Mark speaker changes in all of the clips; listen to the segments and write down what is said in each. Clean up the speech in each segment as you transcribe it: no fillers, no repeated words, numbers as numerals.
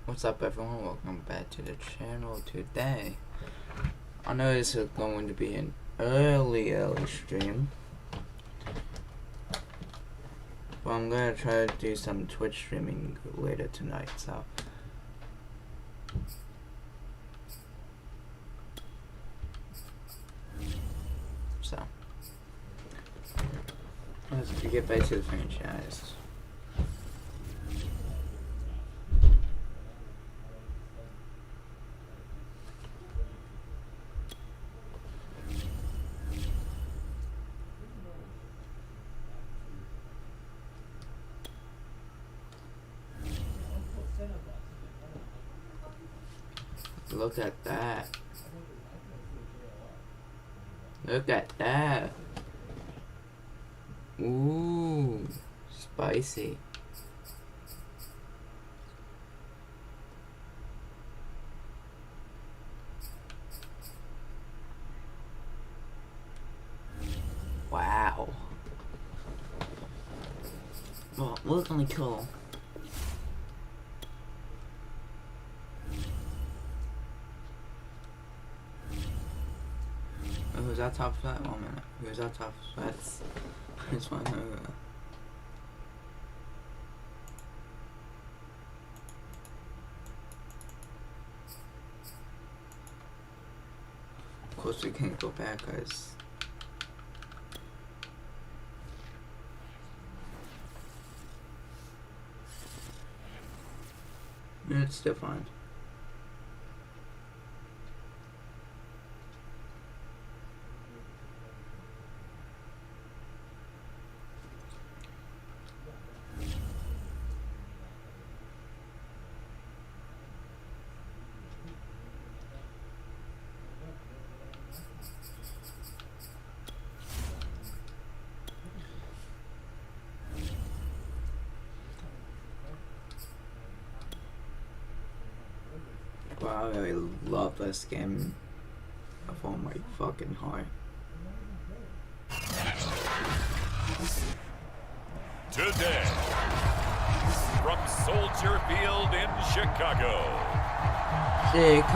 Speaker 1: What's up, everyone? Welcome back to the channel today. I know this is going to be an early stream, but I'm gonna try to do some Twitch streaming later tonight, so let's get back to the franchise. Look at that. Look at that. Ooh, spicy. Wow. Well, look really cool. Who's that top flat? 1 minute. Who's that top flat? I just want to know. Of course, we can't go back, guys. It's still fine. Wow, I really love this game with all my fucking heart.
Speaker 2: Today, from Soldier Field in Chicago. It's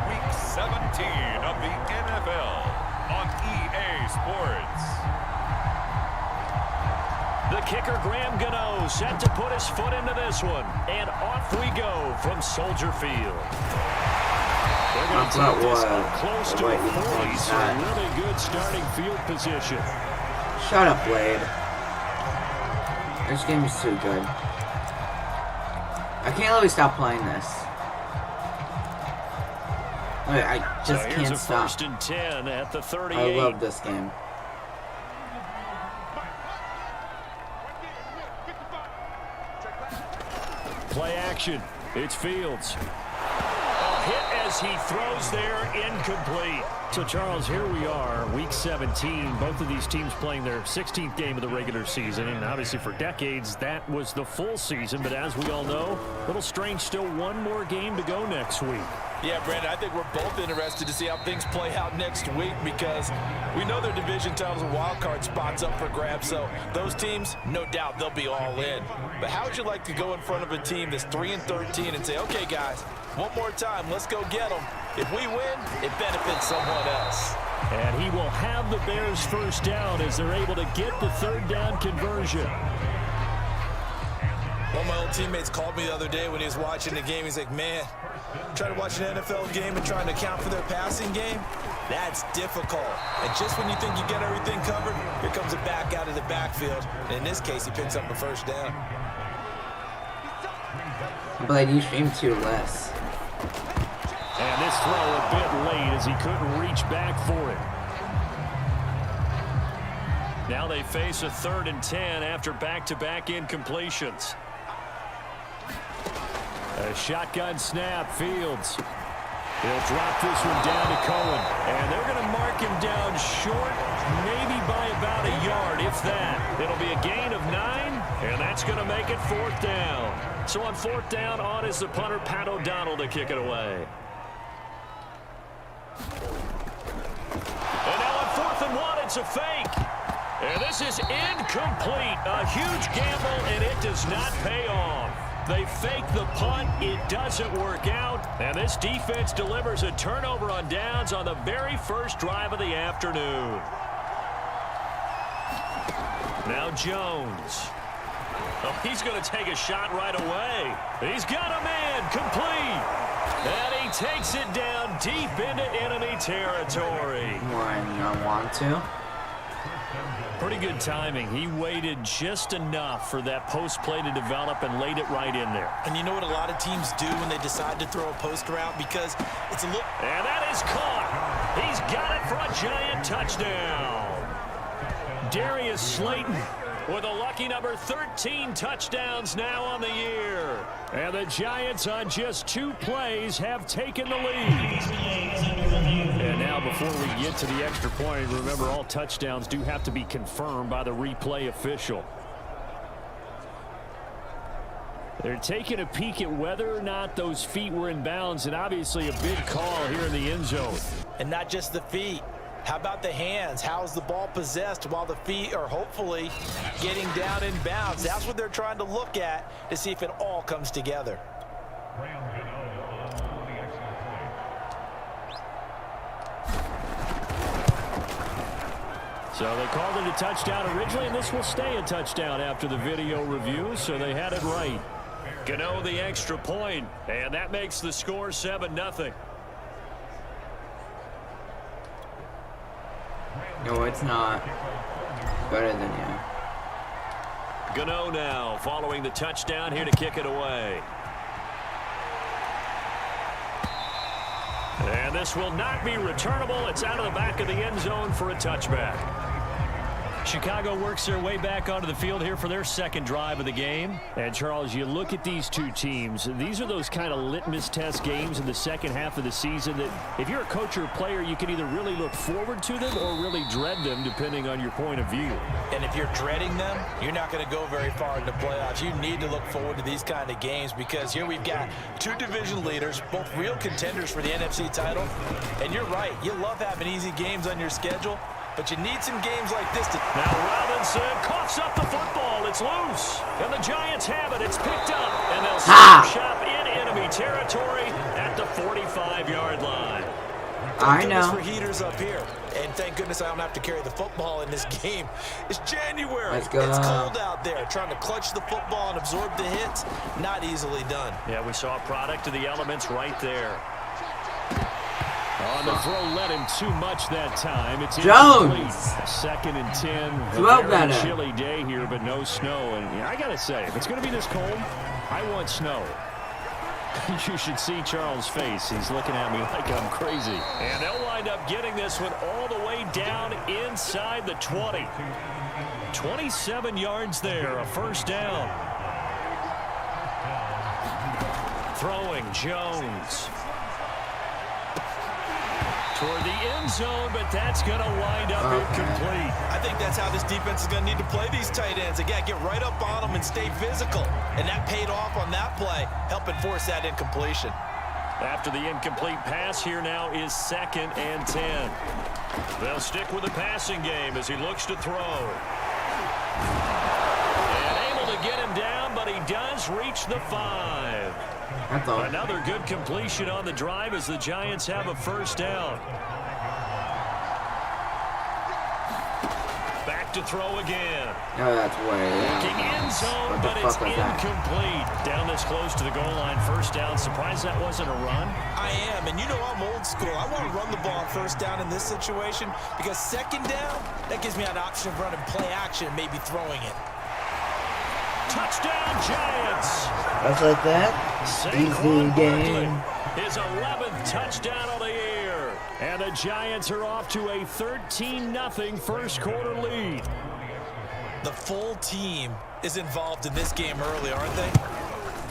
Speaker 2: week 17 of the NFL on EA Sports.
Speaker 3: The kicker, Graham Gano, set to put his foot into this one. And off we go from Soldier Field. They're going to take this up close to a 40, so really good starting field position.
Speaker 1: Shut up, Blade. This game is too good. I can't really stop playing this. I just can't stop.
Speaker 3: First and 10 at the 38.
Speaker 1: I love this game.
Speaker 3: Play action. It's Fields. A hit as he throws there, incomplete. So, Charles, here we are, week 17. Both of these teams playing their 16th game of the regular season. And obviously for decades, that was the full season. But as we all know, a little strange, still one more game to go next week.
Speaker 4: Yeah, Brandon, I think we're both interested to see how things play out next week because we know their division titles and wild card spots up for grabs, so those teams, no doubt, they'll be all in. But how would you like to go in front of a team that's 3-13 and say, okay, guys, one more time, let's go get them. If we win, it benefits someone else.
Speaker 3: And he will have the Bears first down as they're able to get the third down conversion.
Speaker 4: One of my old teammates called me the other day when he was watching the game. He's like, man, trying to watch an NFL game and trying to account for their passing game, that's difficult. And just when you think you get everything covered, here comes a back out of the backfield. And in this case, he picks up the first down.
Speaker 1: But you stream too less.
Speaker 3: And this throw a bit late as he couldn't reach back for it. Now they face a 3rd and 10 after back-to-back incompletions. A shotgun snap, Fields. He'll drop this one down to Cohen. And they're going to mark him down short, maybe by about a yard, if that. It'll be a gain of 9, and that's going to make it 4th down. So on 4th down, on is the punter, Pat O'Donnell, to kick it away. And now on 4th and 1, it's a fake. And this is incomplete. A huge gamble, and it does not pay off. They fake the punt. It doesn't work out. And this defense delivers a turnover on downs on the very first drive of the afternoon. Now Jones. Oh, he's going to take a shot right away. He's got a man complete. And he takes it down deep into enemy territory.
Speaker 1: When you want to.
Speaker 3: Pretty good timing. He waited just enough for that post play to develop and laid it right in there.
Speaker 4: And you know what a lot of teams do when they decide to throw a post route? Because it's a look.
Speaker 3: And that is caught. He's got it for a giant touchdown. Darius Slayton with a lucky number 13 touchdowns now on the year. And the Giants on just 2 plays have taken the lead. And now before we get to the extra point, remember all touchdowns do have to be confirmed by the replay official. They're taking a peek at whether or not those feet were in bounds, and obviously a big call here in the end zone.
Speaker 4: And not just the feet. How about the hands? How is the ball possessed while the feet are hopefully getting down in bounds? That's what they're trying to look at to see if it all comes together.
Speaker 3: So they called it a touchdown originally, and this will stay a touchdown after the video review, so they had it right. Gano the extra point, and that makes the score 7-0.
Speaker 1: No, it's not. Better than you.
Speaker 3: Gano now following the touchdown here to kick it away. And this will not be returnable. It's out of the back of the end zone for a touchback. Chicago works their way back onto the field here for their second drive of the game. And, Charles, you look at these two teams. These are those kind of litmus test games in the second half of the season that if you're a coach or a player, you can either really look forward to them or really dread them, depending on your point of view.
Speaker 4: And if you're dreading them, you're not going to go very far in the playoffs. You need to look forward to these kind of games because here we've got 2 division leaders, both real contenders for the NFC title. And you're right. You love having easy games on your schedule. But you need some games like this to...
Speaker 3: Now Robinson coughs up the football. It's loose. And the Giants have it. It's picked up. And they'll shop in enemy territory at the 45-yard line.
Speaker 1: I know.
Speaker 4: For heaters up here. And thank goodness I don't have to carry the football in this game. It's January.
Speaker 1: Let's go.
Speaker 4: It's cold out there. Trying to clutch the football and absorb the hits, not easily done.
Speaker 3: Yeah, we saw a product of the elements right there. On the throw, led him too much that time. It's
Speaker 1: Jones.
Speaker 3: 2nd and 10.
Speaker 1: Well,
Speaker 3: a very chilly day here, but no snow. And I got to say, if it's going to be this cold, I want snow. You should see Charles' face. He's looking at me like I'm crazy. And they'll wind up getting this one all the way down inside the 20. 27 yards there, a first down. Throwing Jones. Toward the end zone, but that's going to wind up incomplete.
Speaker 4: I think that's how this defense is going to need to play these tight ends. Again, get right up on them and stay physical. And that paid off on that play, helping force that incompletion.
Speaker 3: After the incomplete pass, here now is 2nd and 10. They'll stick with the passing game as he looks to throw. And able to get him down, but he does reach the 5. Another good completion on the drive as the Giants have a first down. Back to throw again.
Speaker 1: No, that's way
Speaker 3: Looking end zone, but it's incomplete. Down this close to the goal line, first down. Surprised that wasn't a run?
Speaker 4: I am, and you know I'm old school. I want to run the ball on first down in this situation because second down, that gives me an option of running play action and maybe throwing it.
Speaker 3: Touchdown, Giants.
Speaker 1: Just like that. Easy game.
Speaker 3: His 11th touchdown of the year. And the Giants are off to a 13-0 first quarter lead.
Speaker 4: The full team is involved in this game early, aren't they?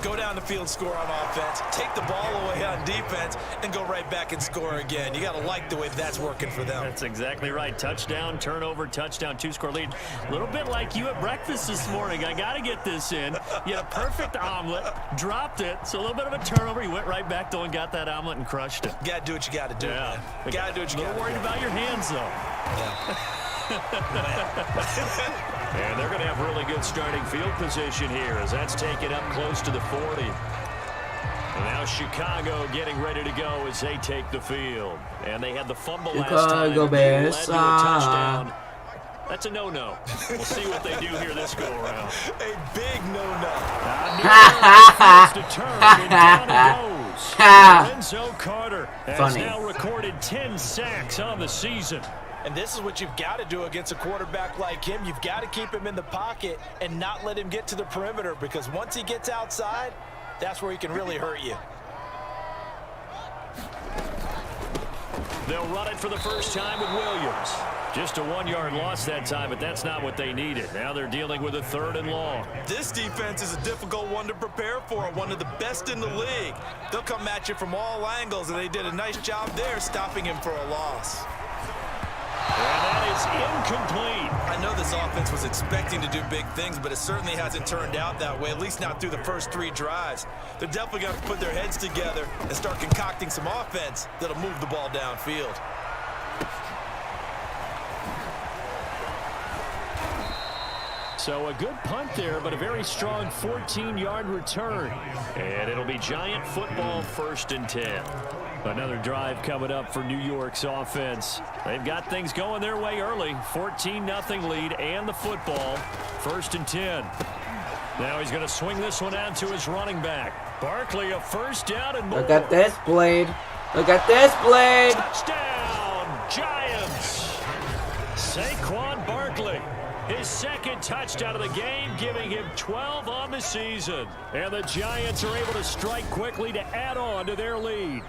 Speaker 4: Go down the field, score on offense, take the ball away on defense, and go right back and score again. You got to like the way that's working for them.
Speaker 3: That's exactly right. Touchdown, turnover, touchdown, 2-score lead. A little bit like you at breakfast this morning. I got to get this in. You had a perfect omelet, dropped it, so a little bit of a turnover. You went right back, though, and got that omelet and crushed it.
Speaker 4: You got to do what you got to do, man. You got to do what you got to do.
Speaker 3: A little worried about your hands, though.
Speaker 4: Yeah.
Speaker 3: And they're going to have really good starting field position here as that's taken up close to the 40. And now Chicago getting ready to go as they take the field. And they had the fumble last time.
Speaker 1: Chicago Bears.
Speaker 3: Led to a touchdown. That's a no-no. We'll see what they do here this go-around.
Speaker 4: A big no-no.
Speaker 3: To turn and down it goes. Lorenzo Carter has now recorded 10 sacks on the season.
Speaker 4: And this is what you've got to do against a quarterback like him. You've got to keep him in the pocket and not let him get to the perimeter, because once he gets outside, that's where he can really hurt you.
Speaker 3: They'll run it for the first time with Williams. Just a 1-yard loss that time, but that's not what they needed. Now they're dealing with a 3rd and long.
Speaker 4: This defense is a difficult one to prepare for, one of the best in the league. They'll come at you from all angles, and they did a nice job there stopping him for a loss.
Speaker 3: And that is incomplete.
Speaker 4: I know this offense was expecting to do big things, but it certainly hasn't turned out that way, at least not through the first 3 drives. They're definitely going to put their heads together and start concocting some offense that'll move the ball downfield.
Speaker 3: So a good punt there, but a very strong 14-yard return. And it'll be Giant football 1st and 10. Another drive coming up for New York's offense. They've got things going their way early. 14-0 lead and the football. 1st and 10. Now he's going to swing this one out to his running back. Barkley, a 1st down and more.
Speaker 1: Look at this blade. Look at this blade.
Speaker 3: Touchdown, Giants. Saquon Barkley. His 2nd touchdown of the game, giving him 12 on the season. And the Giants are able to strike quickly to add on to their lead.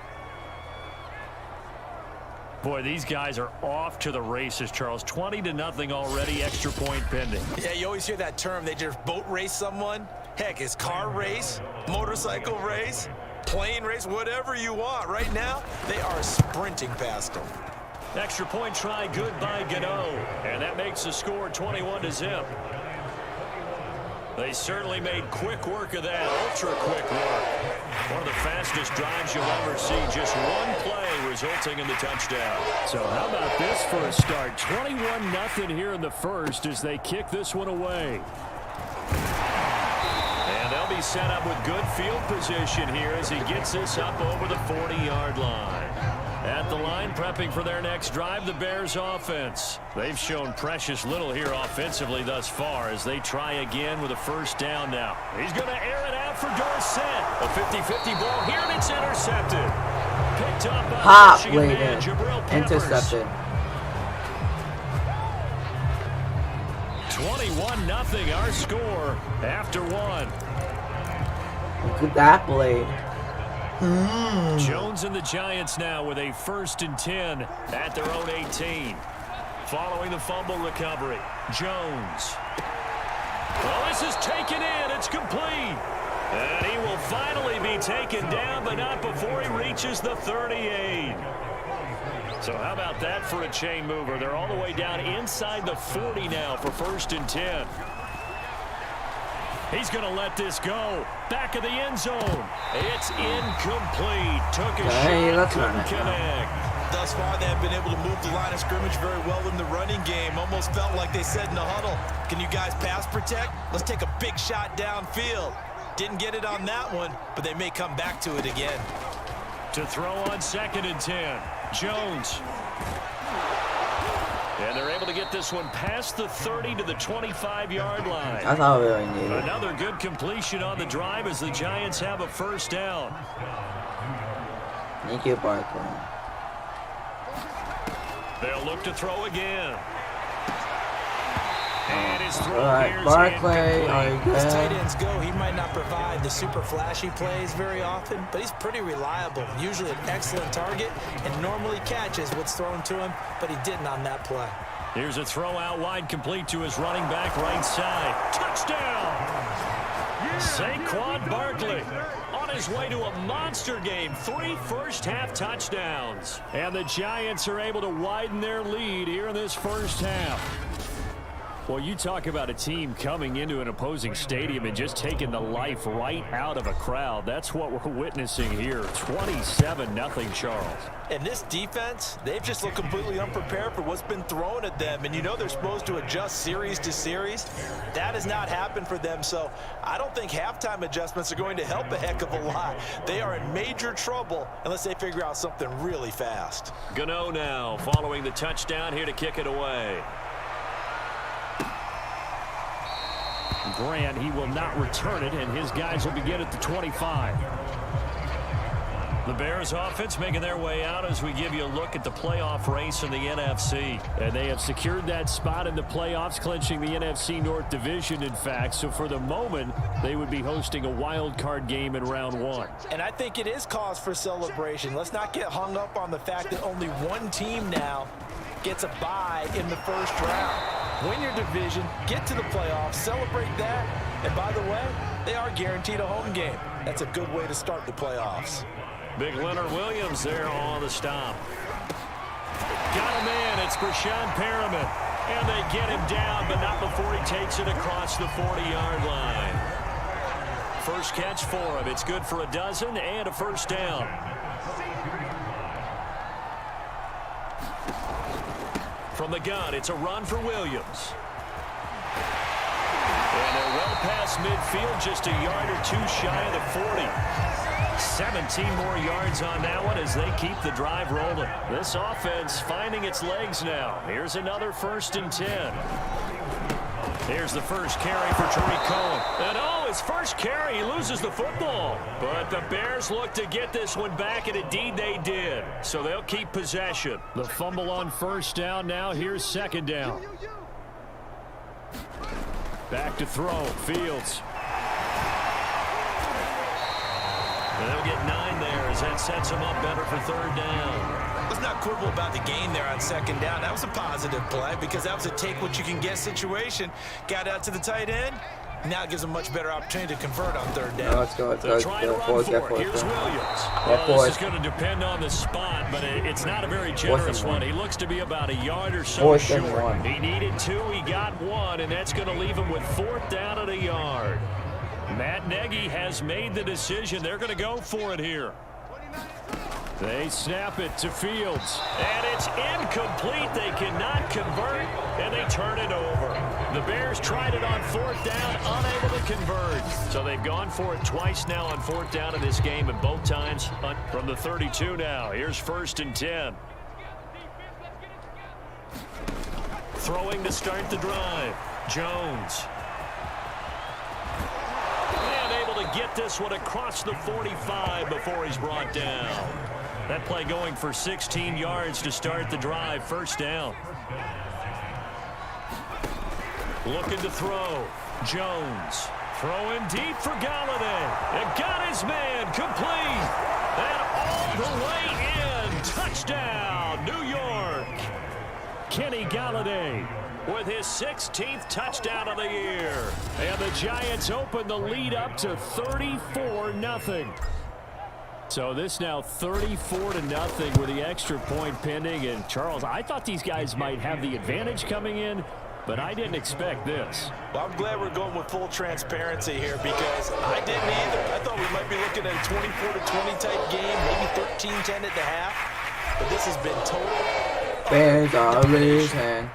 Speaker 3: Boy, these guys are off to the races, Charles. 20-0 already, extra point pending.
Speaker 4: Yeah, you always hear that term. They just boat race someone. Heck, it's car race, motorcycle race, plane race, whatever you want. Right now, they are sprinting past them.
Speaker 3: Extra point try, good by Gano. And that makes the score 21-0. They certainly made quick work of that, ultra-quick work. One of the fastest drives you'll ever see. Just one play resulting in the touchdown. So how about this for a start? 21-0 here in the first as they kick this one away. And they'll be set up with good field position here as he gets this up over the 40-yard line. At the line, prepping for their next drive, the Bears offense. They've shown precious little here offensively thus far as they try again with a 1st down now. He's going to air it out for Dorsett. A 50-50 ball here, and it's intercepted. Picked up by Michigan man, Jabril Peppers.
Speaker 1: Intercepted.
Speaker 3: 21-0 our score after 1.
Speaker 1: Look at that blade.
Speaker 3: Jones and the Giants now with a 1st and 10 at their own 18. Following the fumble recovery, Jones. Well, this is taken in. It's complete. And he will finally be taken down, but not before he reaches the 38. So how about that for a chain mover? They're all the way down inside the 40 now for 1st and 10. He's going to let this go. Back of the end zone. It's incomplete. Took a shot, couldn't connect.
Speaker 4: Thus far, they have been able to move the line of scrimmage very well in the running game. Almost felt like they said in the huddle, can you guys pass protect? Let's take a big shot downfield. Didn't get it on that one, but they may come back to it again.
Speaker 3: To throw on 2nd and 10. Jones. And they're able to get this one past the 30 to the 25-yard line.
Speaker 1: That's all we really needed.
Speaker 3: Another good completion on the drive as the Giants have a 1st down.
Speaker 1: Thank you, Barkley.
Speaker 3: They'll look to throw again. And his throw
Speaker 1: Alright, Barkley, are you good?
Speaker 4: As tight ends go, he might not provide the super flashy plays very often, but he's pretty reliable. Usually an excellent target and normally catches what's thrown to him, but he didn't on that play.
Speaker 3: Here's a throw out wide complete to his running back right side. Touchdown! Saquon Barkley on his way to a monster game. 3 first-half touchdowns. And the Giants are able to widen their lead here in this first half. Well, you talk about a team coming into an opposing stadium and just taking the life right out of a crowd. That's what we're witnessing here. 27-0 Charles.
Speaker 4: And this defense, they've just looked completely unprepared for what's been thrown at them. And you know they're supposed to adjust series to series. That has not happened for them. So I don't think halftime adjustments are going to help a heck of a lot. They are in major trouble unless they figure out something really fast.
Speaker 3: Gano now following the touchdown here to kick it away. Grant, he will not return it, and his guys will begin at the 25. The Bears offense making their way out as we give you a look at the playoff race in the NFC. And they have secured that spot in the playoffs, clinching the NFC North Division, in fact. So for the moment, they would be hosting a wild card game in round 1.
Speaker 4: And I think it is cause for celebration. Let's not get hung up on the fact that only one team now gets a bye in the first round. Win your division, get to the playoffs, celebrate that, and by the way, they are guaranteed a home game. That's a good way to start the playoffs.
Speaker 3: Big Leonard Williams there on the stop. Got a man, it's Brashon Perriman. And they get him down, but not before he takes it across the 40-yard line. First catch for him. It's good for a dozen and a first down. From the gun, it's a run for Williams. And they're well past midfield, just a yard or two shy of the 40. 17 more yards on that one as they keep the drive rolling. This offense finding its legs now. Here's another 1st and 10. Here's the first carry for Tariq Cohen. And his first carry, he loses the football. But the Bears look to get this one back, and indeed they did. So they'll keep possession. The fumble on first down now. Here's second down. Back to throw. Fields. And they'll get 9 there as that sets them up better for third down.
Speaker 4: Let's not quibble about the gain there on second down. That was a positive play because that was a take-what-you-can-get situation. Got out to the tight end. Now it gives them a much better opportunity to convert on third down.
Speaker 1: Let's go.
Speaker 3: They're trying to run for it. Here's Williams. This is going to depend on the spot, but it's not a very generous one. He looks to be about a yard or so short. He needed 2. He got 1, and that's going to leave him with 4th down at a yard. Matt Nagy has made the decision. They're going to go for it here. They snap it to Fields. And it's incomplete. They cannot convert, and they turn it over. The Bears tried it on 4th down, unable to convert. So they've gone for it twice now on 4th down in this game, and both times from the 32 now. Here's 1st and 10. Throwing to start the drive. Jones. And able to get this one across the 45 before he's brought down. That play going for 16 yards to start the drive. First down. Looking to throw. Jones. Throwing deep for Galladay. And got his man complete. And all the way in. Touchdown, New York. Kenny Galladay with his 16th touchdown of the year. And the Giants open the lead up to 34-0. So this now 34-0 with the extra point pending. And Charles, I thought these guys might have the advantage coming in, but I didn't expect this.
Speaker 4: Well, I'm glad we're going with full transparency here because I didn't either. I thought we might be looking at a 24-20 type game, maybe 13-10 at the half. But this has been total.
Speaker 1: Bears are losing.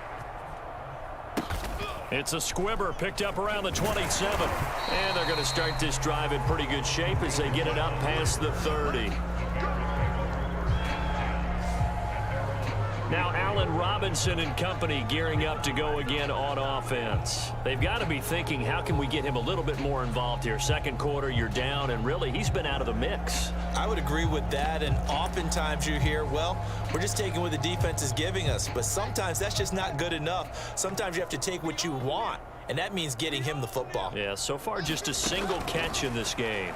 Speaker 3: It's a squibber picked up around the 27. And they're going to start this drive in pretty good shape as they get it up past the 30. Now Allen Robinson and company gearing up to go again on offense. They've got to be thinking, how can we get him a little bit more involved here? Second quarter, you're down, and really, he's been out of the mix.
Speaker 4: I would agree with that, and oftentimes you hear, well, we're just taking what the defense is giving us, but sometimes that's just not good enough. Sometimes you have to take what you want, and that means getting him the football.
Speaker 3: Yeah, so far just a single catch in this game.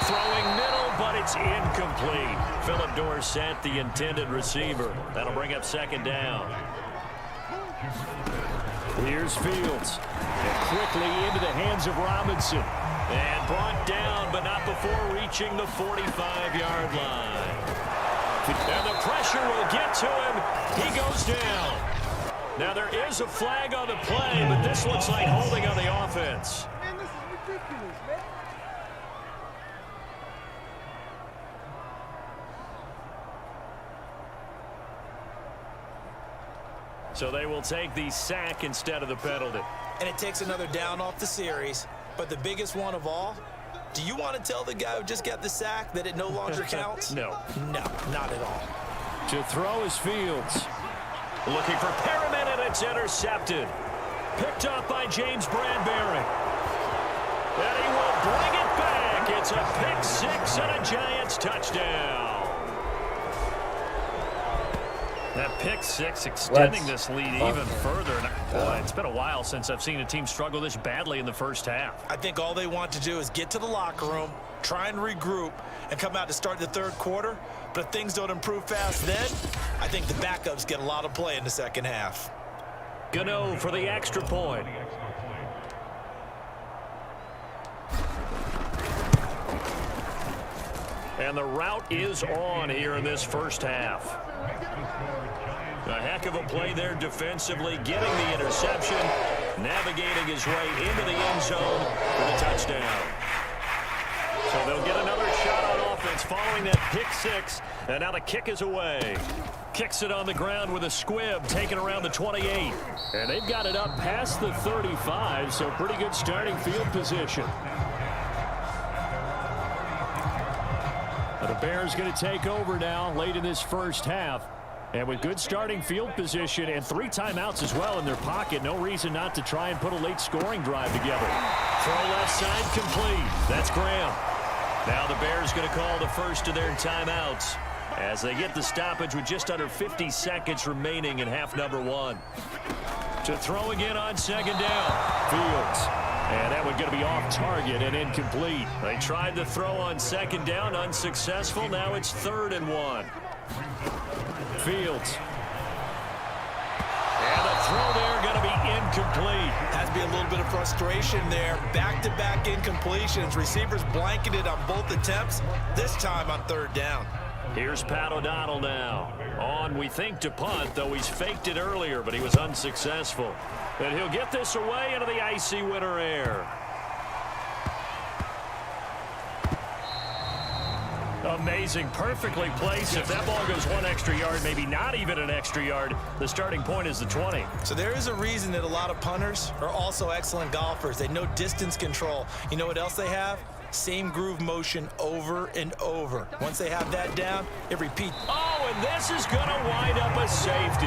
Speaker 3: Throwing middle, but it's incomplete. Philip Dorsett, the intended receiver. That'll bring up second down. Here's Fields. And quickly into the hands of Robinson. And brought down, but not before reaching the 45-yard line. And the pressure will get to him. He goes down. Now there is a flag on the play, but this looks like holding on the offense.
Speaker 5: Man, this is ridiculous, man.
Speaker 3: So they will take the sack instead of the penalty.
Speaker 4: And it takes another down off the series. But the biggest one of all, do you want to tell the guy who just got the sack that it no longer counts?
Speaker 3: No.
Speaker 4: No, not at all.
Speaker 3: To throw is Fields. Looking for Perriman, and it's intercepted. Picked up by James Bradbury. And he will bring it back. It's a pick six and a Giants touchdown. That pick six extending this lead even further. Boy, it's been a while since I've seen a team struggle this badly in the first half.
Speaker 4: I think all they want to do is get to the locker room, try and regroup, and come out to start the third quarter. But if things don't improve fast then, I think the backups get a lot of play in the second half.
Speaker 3: Gano for the extra point. And the route is on here in this first half. A heck of a play there defensively, getting the interception, navigating his way into the end zone for the touchdown. So they'll get another shot on offense following that pick six, and now the kick is away. Kicks it on the ground with a squib, taken around the 28. And they've got it up past the 35, so pretty good starting field position. The Bears going to take over now late in this first half. And with good starting field position and 3 timeouts as well in their pocket, no reason not to try and put a late scoring drive together. Throw left side complete. That's Graham. Now the Bears going to call the first of their timeouts as they get the stoppage with just under 50 seconds remaining in half number 1. To throw again on second down. Fields. And that one going to be off target and incomplete. They tried to throw on second down, unsuccessful. Now it's 3rd and 1. Fields. And the throw there going to be incomplete.
Speaker 4: Has to be a little bit of frustration there. Back-to-back incompletions. Receivers blanketed on both attempts, this time on 3rd down.
Speaker 3: Here's Pat O'Donnell now. On, we think, to punt, though he's faked it earlier, but he was unsuccessful. And he'll get this away into the icy winter air. Amazing, perfectly placed. If that ball goes 1 extra yard, maybe not even an extra yard, the starting point is the 20.
Speaker 4: So there is a reason that a lot of punters are also excellent golfers. They know distance control. You know what else they have? Same groove motion over and over. Once they have that down, it repeats.
Speaker 3: Oh, and this is going to wind up a safety.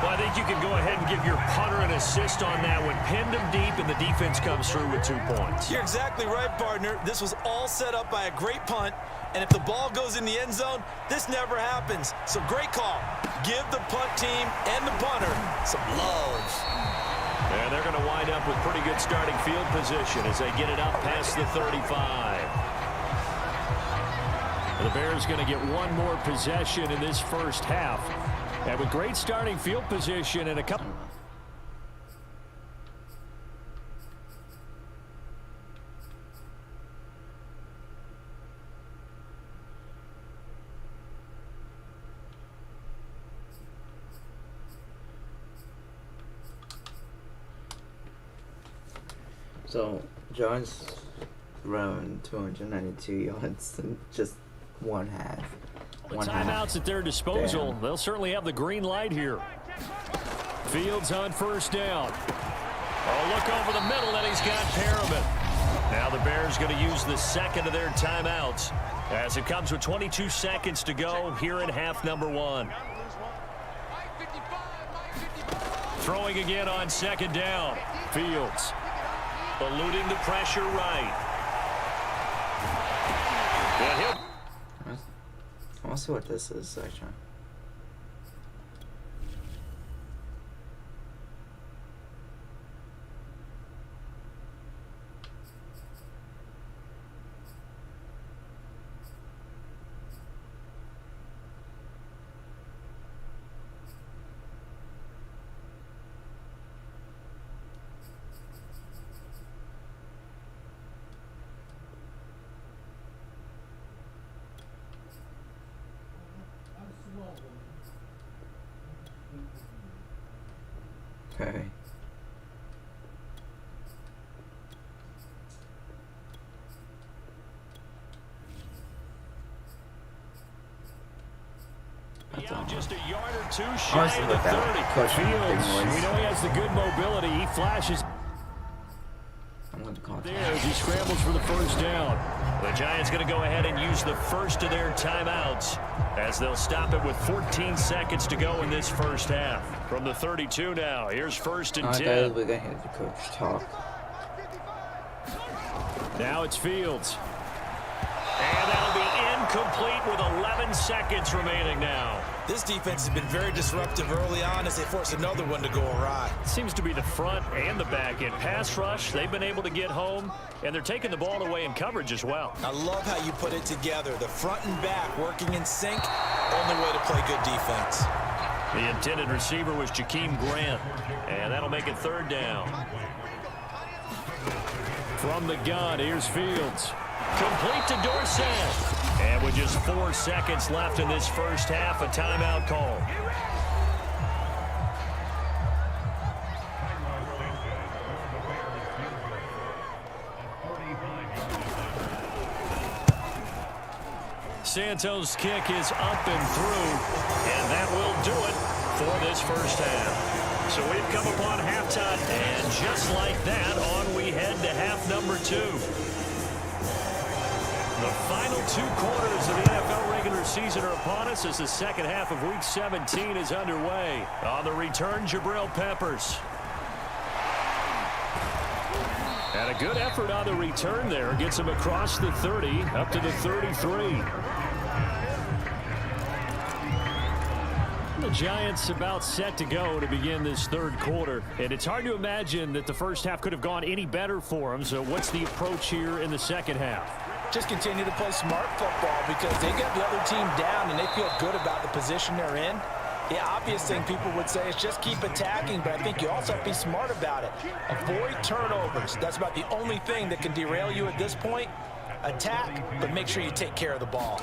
Speaker 3: Well, I think you can go ahead and give your punter an assist on that one. Pinned him deep, and the defense comes through with 2 points.
Speaker 4: You're exactly right, partner. This was all set up by a great punt. And if the ball goes in the end zone, this never happens. So great call. Give the punt team and the punter some love.
Speaker 3: And they're going to wind up with pretty good starting field position as they get it up past the 35. The Bears going to get one more possession in this first half. And with great starting field position and a couple...
Speaker 1: So, John's thrown 292 yards in just 1 half.
Speaker 3: The timeouts at their disposal. Damn. They'll certainly have the green light here. Fields on first down. Oh, look over the middle, and he's got Perriman. Now the Bears going to use the second of their timeouts as it comes with 22 seconds to go here in half number 1. Throwing again on second down. Fields. Eluding the pressure right.
Speaker 1: I want to see what this is, actually. Okay.
Speaker 3: Yeah, just a yard or two shy
Speaker 1: Honestly,
Speaker 3: of the
Speaker 1: with
Speaker 3: 30.
Speaker 1: that cushion
Speaker 3: Fields,
Speaker 1: thing
Speaker 3: we know he has the good mobility. He flashes
Speaker 1: I'm going to call
Speaker 3: there as he scrambles for the first down. The Giants going to go ahead and use the first of their timeouts as they'll stop it with 14 seconds to go in this first half. From the 32 now, here's first and 10.
Speaker 1: Guys, we're going to hear the coach talk.
Speaker 3: Now it's Fields. And that'll be incomplete with 11 seconds remaining now.
Speaker 4: This defense has been very disruptive early on as they force another one to go awry.
Speaker 3: Seems to be the front and the back end. Pass rush, they've been able to get home, and they're taking the ball away in coverage as well.
Speaker 4: I love how you put it together. The front and back working in sync. Only way to play good defense.
Speaker 3: The intended receiver was Jakeem Grant, and that'll make it third down. From the gun, here's Fields. Complete to Dorsett. And with just 4 seconds left in this first half, a timeout call. Santos' kick is up and through, and that will do it for this first half. So we've come upon halftime, and just like that, on we head to half number 2. The final 2 quarters of the NFL regular season are upon us as the second half of Week 17 is underway. On the return, Jabril Peppers. And a good effort on the return there. Gets him across the 30, up to the 33. The Giants about set to go to begin this third quarter. And it's hard to imagine that the first half could have gone any better for them. So what's the approach here in the second half?
Speaker 4: Just continue to play smart football because they get the other team down and they feel good about the position they're in. The obvious thing people would say is just keep attacking, but I think you also have to be smart about it. Avoid turnovers. That's about the only thing that can derail you at this point. Attack, but make sure you take care of the ball.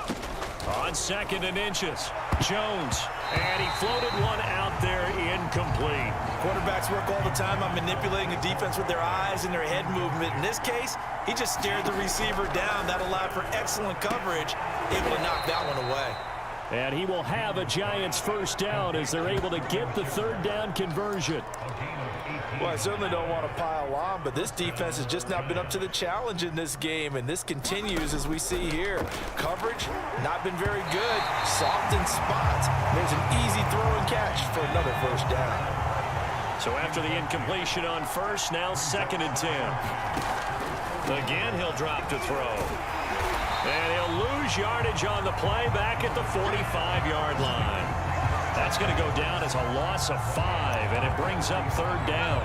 Speaker 3: On second and inches, Jones, and he floated one out there incomplete.
Speaker 4: Quarterbacks work all the time on manipulating a defense with their eyes and their head movement. In this case, he just stared the receiver down. That allowed for excellent coverage, able to knock that one away.
Speaker 3: And he will have a Giants first down as they're able to get the third down conversion.
Speaker 4: Well, I certainly don't want to pile on, but this defense has just not been up to the challenge in this game, and this continues as we see here. Coverage, not been very good. Soft in spots. There's an easy throw and catch for another first down.
Speaker 3: So after the incompletion on first, now second and 10. Again, he'll drop to throw. And he'll lose yardage on the play back at the 45-yard line. That's going to go down as a loss of 5, and it brings up third down.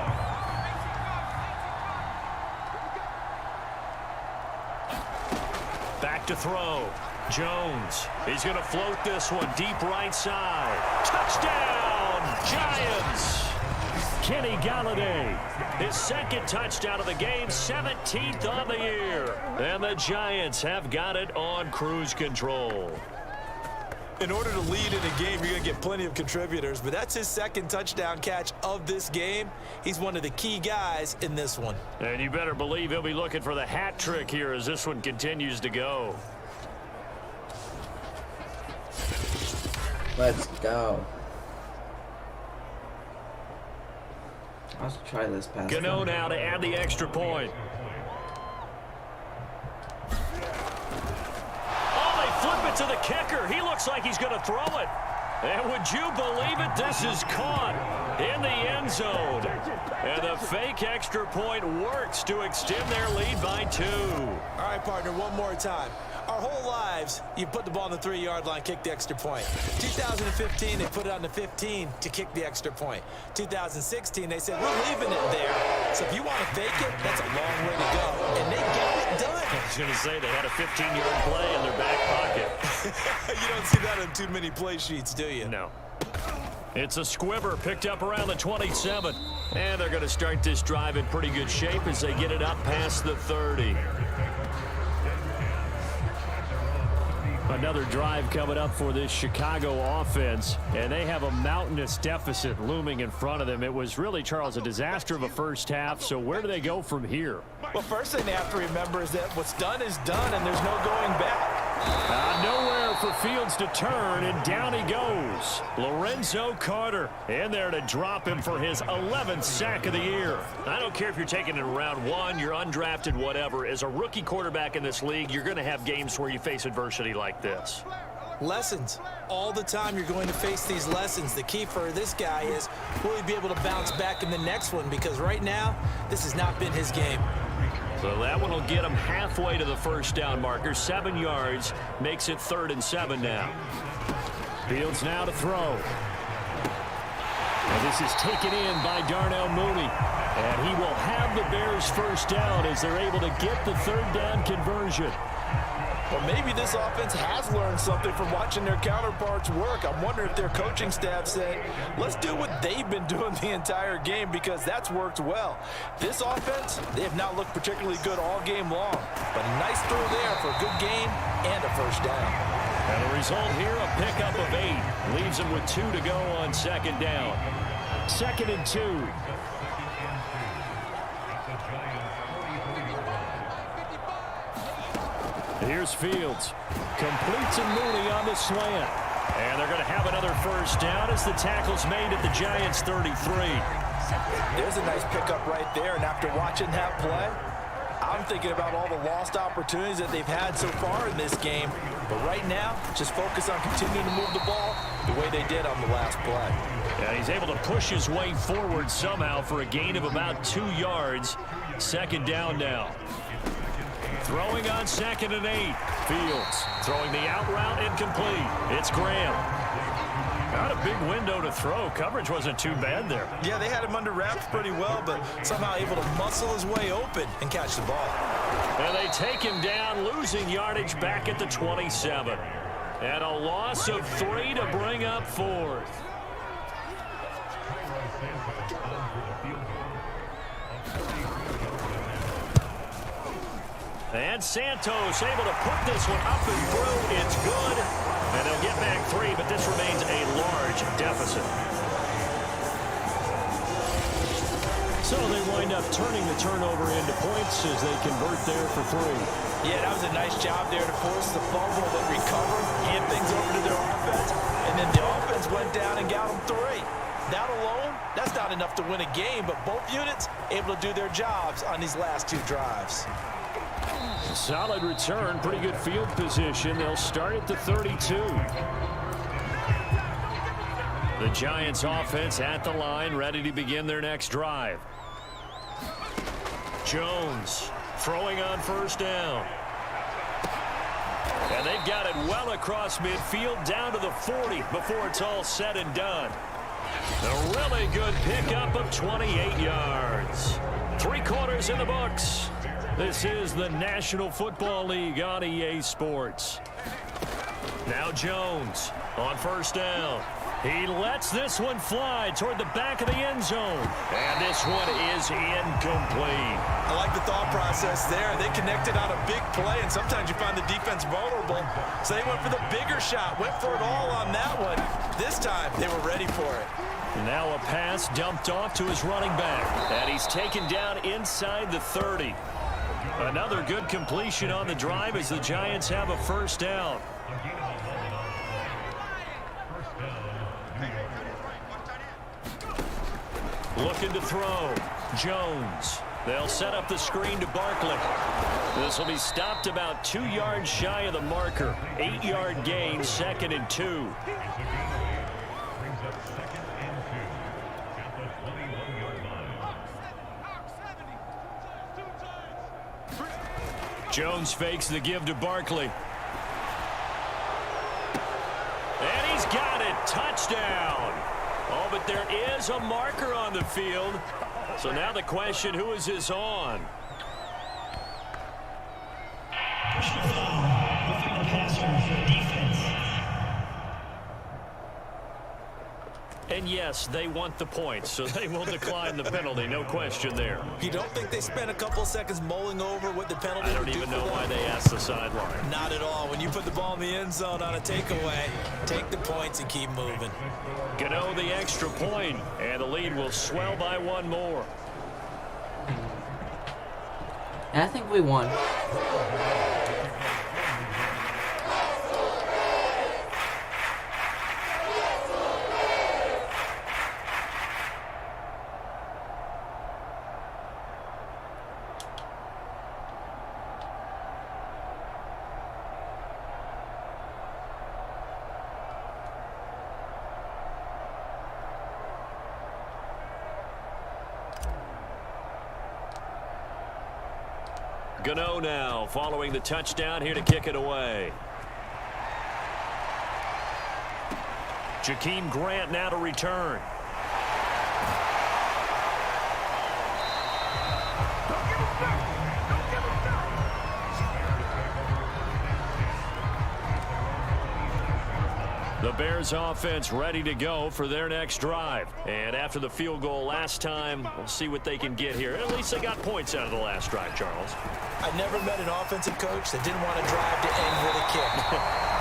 Speaker 3: Back to throw. Jones. He's going to float this one deep right side. Touchdown, Giants! Kenny Galladay, his second touchdown of the game, 17th on the year. And the Giants have got it on cruise control.
Speaker 4: In order to lead in a game, you're going to get plenty of contributors, but that's his second touchdown catch of this game. He's one of the key guys in this one.
Speaker 3: And you better believe he'll be looking for the hat trick here as this one continues to go.
Speaker 1: Let's go. Let's try this pass.
Speaker 3: Gano now to add the extra point. Oh, they flip it to the kicker. He looks like he's going to throw it. And would you believe it? This is caught in the end zone. And the fake extra point works to extend their lead by 2.
Speaker 4: All right, partner, one more time. Our whole lives, you put the ball on the 3-yard line, kick the extra point. 2015, they put it on the 15 to kick the extra point. 2016, they said, we're leaving it there. So if you want to fake it, that's a long way to go. And they got it done.
Speaker 3: I was going to say they had a 15-yard play in their back pocket.
Speaker 4: You don't see that on too many play sheets, do you?
Speaker 3: No. It's a squibber picked up around the 27. And they're going to start this drive in pretty good shape as they get it up past the 30. Another drive coming up for this Chicago offense, and they have a mountainous deficit looming in front of them. It was really, Charles, a disaster of a first half, so where do they go from here?
Speaker 4: Well, first thing they have to remember is that what's done is done, and there's no going back.
Speaker 3: Nowhere for Fields to turn, and down he goes. Lorenzo Carter in there to drop him for his 11th sack of the year. I don't care if you're taking it in round 1, you're undrafted, whatever. As a rookie quarterback in this league, you're going to have games where you face adversity like this.
Speaker 4: Lessons. All the time you're going to face these lessons. The key for this guy is, will he be able to bounce back in the next one? Because right now, this has not been his game.
Speaker 3: So that one will get him halfway to the first down marker. 7 yards makes it 3rd and 7 now. Fields now to throw. And this is taken in by Darnell Mooney. And he will have the Bears first down as they're able to get the 3rd down conversion.
Speaker 4: Well, maybe this offense has learned something from watching their counterparts work. I'm wondering if their coaching staff said, let's do what they've been doing the entire game, because that's worked well. This offense, they have not looked particularly good all game long. But a nice throw there for a good game and a first down.
Speaker 3: And the result here, a pickup of 8. Leaves them with 2 to go on 2nd down. 2nd and 2. Here's Fields. Completes and Mooney on the slant. And they're going to have another first down as the tackle's made at the Giants' 33.
Speaker 4: There's a nice pickup right there, and after watching that play, I'm thinking about all the lost opportunities that they've had so far in this game. But right now, just focus on continuing to move the ball the way they did on the last play.
Speaker 3: Yeah, he's able to push his way forward somehow for a gain of about 2 yards. 2nd down now. Throwing on 2nd and 8. Fields throwing the out route incomplete. It's Graham. Got a big window to throw. Coverage wasn't too bad there.
Speaker 4: Yeah, they had him under wraps pretty well, but somehow able to muscle his way open and catch the ball.
Speaker 3: And they take him down, losing yardage back at the 27. And a loss of 3 to bring up 4th. And Santos able to put this one up and through. It's good. And they'll get back 3, but this remains a large deficit. So they wind up turning the turnover into points as they convert there for 3.
Speaker 4: Yeah, that was a nice job there to force the fumble, then recover, hand things over to their offense, and then the offense went down and got them 3. That alone, that's not enough to win a game, but both units able to do their jobs on these last 2 drives.
Speaker 3: Solid return, pretty good field position. They'll start at the 32. The Giants offense at the line, ready to begin their next drive. Jones throwing on first down. And they've got it well across midfield down to the 40 before it's all said and done. A really good pickup of 28 yards. 3 quarters in the books. This is the National Football League on EA Sports. Now Jones on first down. He lets this one fly toward the back of the end zone. And this one is incomplete.
Speaker 4: I like the thought process there. They connected on a big play, and sometimes you find the defense vulnerable. So they went for the bigger shot, went for it all on that one. This time, they were ready for it.
Speaker 3: Now a pass dumped off to his running back. And he's taken down inside the 30. Another good completion on the drive as the Giants have a first down. Looking to throw. Jones. They'll set up the screen to Barkley. This will be stopped about 2 yards shy of the marker. 8-yard gain, 2nd and 2. Jones fakes the give to Barkley. And he's got it. Touchdown. Oh, but there is a marker on the field. So now the question, who is this on? And yes, they want the points, so they will decline the penalty, no question there.
Speaker 4: You don't think they spent a couple of seconds mulling over what the penalty
Speaker 3: I
Speaker 4: would
Speaker 3: don't
Speaker 4: do
Speaker 3: even
Speaker 4: for
Speaker 3: know
Speaker 4: them?
Speaker 3: why they asked the sideline.
Speaker 4: Not at all. When you put the ball in the end zone on a takeaway, take the points and keep moving.
Speaker 3: Gano the extra point, and the lead will swell by one more.
Speaker 1: And I think we won.
Speaker 3: Gano now following the touchdown here to kick it away. Jakeem Grant now to return. The Bears offense ready to go for their next drive. And after the field goal last time, we'll see what they can get here. At least they got points out of the last drive, Charles.
Speaker 4: I never met an offensive coach that didn't want to drive to end with a kick.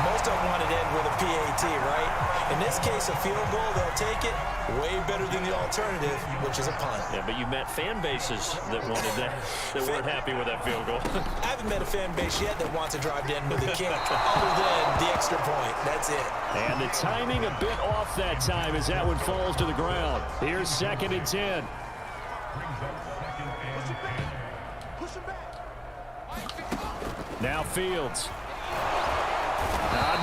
Speaker 4: Most of them wanted to end with a PAT, right? In this case, a field goal, they'll take it. Way better than the alternative, which is a punt.
Speaker 3: Yeah, but you met fan bases that wanted that, that weren't happy with that field goal.
Speaker 4: I haven't met a fan base yet that wants to drive to end with a kick other than the extra point. That's it.
Speaker 3: And the timing a bit off that time as that one falls to the ground. Here's 2nd and 10. Now Fields.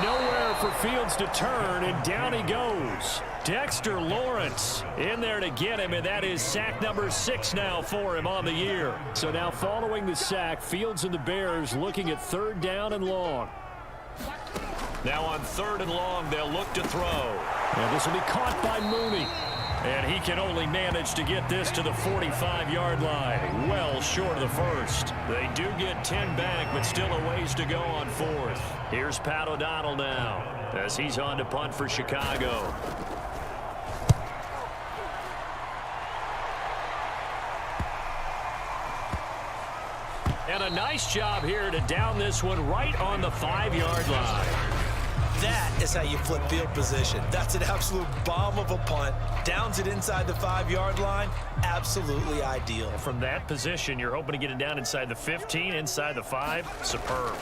Speaker 3: Nowhere for Fields to turn, and down he goes. Dexter Lawrence in there to get him, and that is sack number 6 now for him on the year. So now following the sack, Fields and the Bears looking at 3rd down and long. Now on 3rd and long, they'll look to throw. And this will be caught by Mooney. And he can only manage to get this to the 45-yard line. Well short of the first. They do get 10 back, but still a ways to go on 4th. Here's Pat O'Donnell now as he's on to punt for Chicago. And a nice job here to down this one right on the 5-yard line.
Speaker 4: That is how you flip field position. That's an absolute bomb of a punt. Downs it inside the 5-yard line. Absolutely ideal.
Speaker 3: From that position, you're hoping to get it down inside the 15, inside the 5. Superb.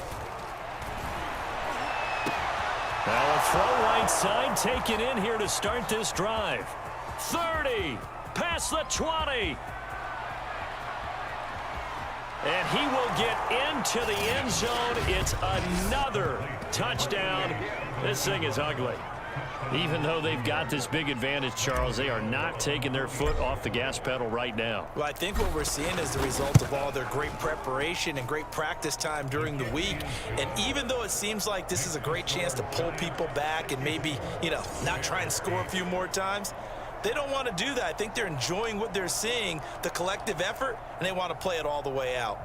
Speaker 3: Now a throw right side taken in here to start this drive. 30, past the 20. And he will get into the end zone. It's another touchdown. This thing is ugly. Even though they've got this big advantage, Charles, they are not taking their foot off the gas pedal right now.
Speaker 4: Well, I think what we're seeing is the result of all their great preparation and great practice time during the week. And even though it seems like this is a great chance to pull people back and maybe, not try and score a few more times, they don't want to do that. I think they're enjoying what they're seeing, the collective effort, and they want to play it all the way out.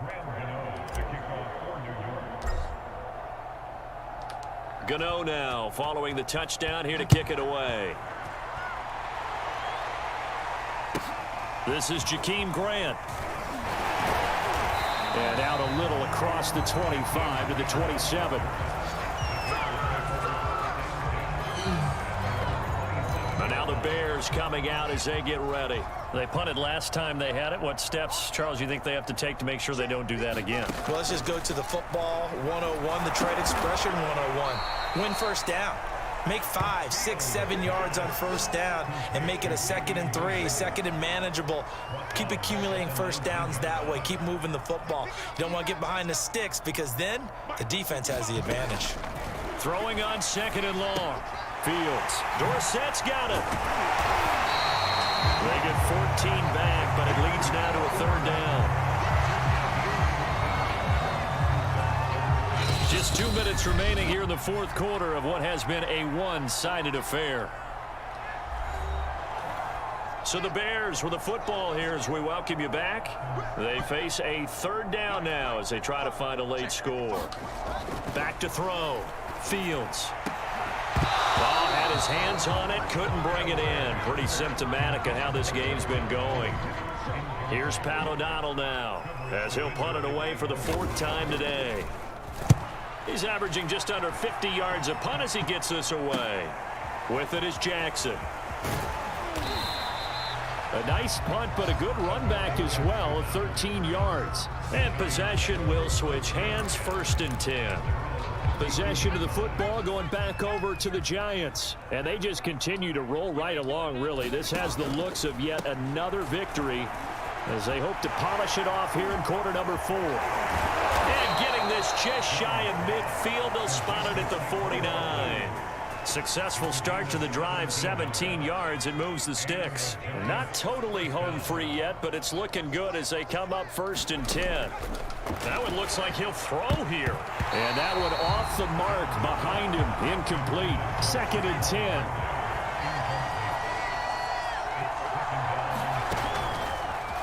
Speaker 3: Gano now following the touchdown here to kick it away. This is Jakeem Grant. And out a little across the 25 to the 27. And now the Bears coming out as they get ready. They punted last time they had it. What steps, Charles, you think they have to take to make sure they don't do that again?
Speaker 4: Well, let's just go to the football 101, the trade expression 101. Win first down. Make 5, 6, 7 yards on first down and make it a 2nd and 3, 2nd and manageable. Keep accumulating first downs that way. Keep moving the football. You don't want to get behind the sticks because then the defense has the advantage.
Speaker 3: Throwing on 2nd and long. Fields. Dorsett's got it. They get 14 back, but it leads now to a 3rd down. Just 2 minutes remaining here in the 4th quarter of what has been a one-sided affair. So the Bears with the football here as we welcome you back. They face a 3rd down now as they try to find a late score. Back to throw. Fields. Ball had his his hands on it, couldn't bring it in. Pretty symptomatic of how this game's been going. Here's Pat O'Donnell now, as he'll punt it away for the 4th time today. He's averaging just under 50 yards a punt as he gets this away. With it is Jackson. A nice punt, but a good run back as well of 13 yards. And possession will switch hands, 1st and 10. Possession of the football going back over to the Giants. And they just continue to roll right along, really. This has the looks of yet another victory as they hope to polish it off here in quarter number 4. And getting this just shy of midfield, they'll spot it at the 49. Successful start to the drive, 17 yards, and moves the sticks. Not totally home free yet, but it's looking good as they come up 1st and 10. That one looks like he'll throw here. And that one off the mark behind him, incomplete. 2nd and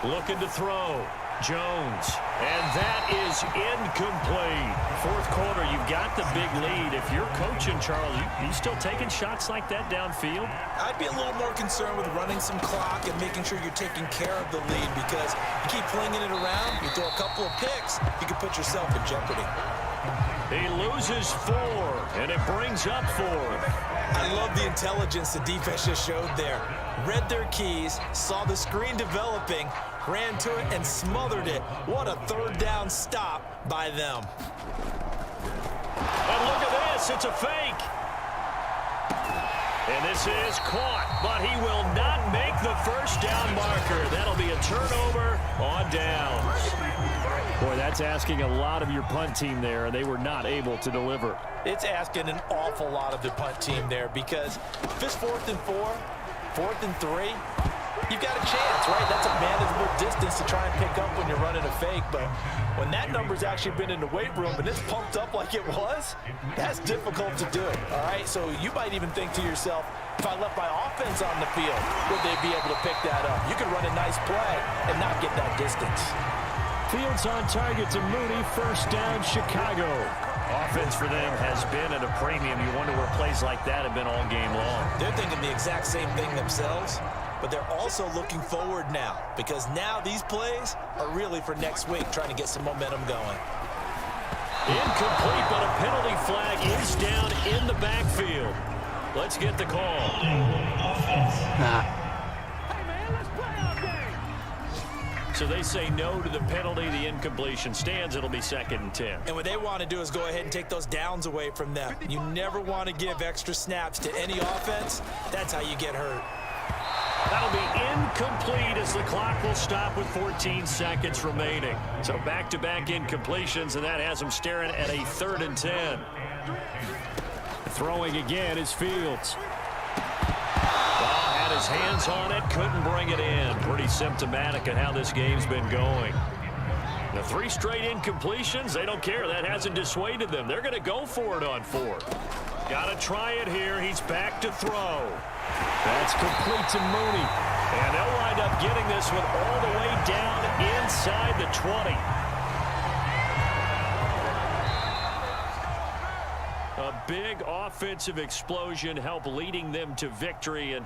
Speaker 3: 10. Looking to throw. Jones. And that is incomplete. 4th quarter, you've got the big lead. If you're coaching, Charles, you still taking shots like that downfield?
Speaker 4: I'd be a little more concerned with running some clock and making sure you're taking care of the lead, because you keep flinging it around, you throw a couple of picks, you can put yourself in jeopardy.
Speaker 3: He loses 4, and it brings up 4.
Speaker 4: I love the intelligence the defense just showed there. Read their keys, saw the screen developing, ran to it and smothered it. What a 3rd down stop by them.
Speaker 3: And look at this, it's a fake. And this is caught, but he will not make the 1st down marker. That'll be a turnover on downs. Boy, that's asking a lot of your punt team there, and they were not able to deliver.
Speaker 4: It's asking an awful lot of the punt team there, because if it's 4th and 4, 4th and 3, you've got a chance, right? That's a manageable distance to try and pick up when you're running a fake. But when that number's actually been in the weight room and it's pumped up like it was, that's difficult to do, all right? So you might even think to yourself, if I left my offense on the field, would they be able to pick that up? You could run a nice play and not get that distance.
Speaker 3: Fields on target to Mooney. 1st down, Chicago. Offense for them has been at a premium. You wonder where plays like that have been all game long.
Speaker 4: They're thinking the exact same thing themselves, but they're also looking forward now, because now these plays are really for next week, trying to get some momentum going.
Speaker 3: Incomplete, but a penalty flag is down in the backfield. Let's get the call. So they say no to the penalty. The incompletion stands. It'll be 2nd and 10.
Speaker 4: And what they want to do is go ahead and take those downs away from them. You never want to give extra snaps to any offense. That's how you get hurt.
Speaker 3: That'll be incomplete as the clock will stop with 14 seconds remaining. So back-to-back incompletions, and that has them staring at a 3rd and 10. Throwing again is Fields. Had his hands on it, couldn't bring it in. Pretty symptomatic of how this game's been going. The 3 straight incompletions, they don't care. That hasn't dissuaded them. They're going to go for it on 4th. Got to try it here. He's back to throw. That's complete to Mooney. And they'll wind up getting this one all the way down inside the 20. A big offensive explosion helped leading them to victory. And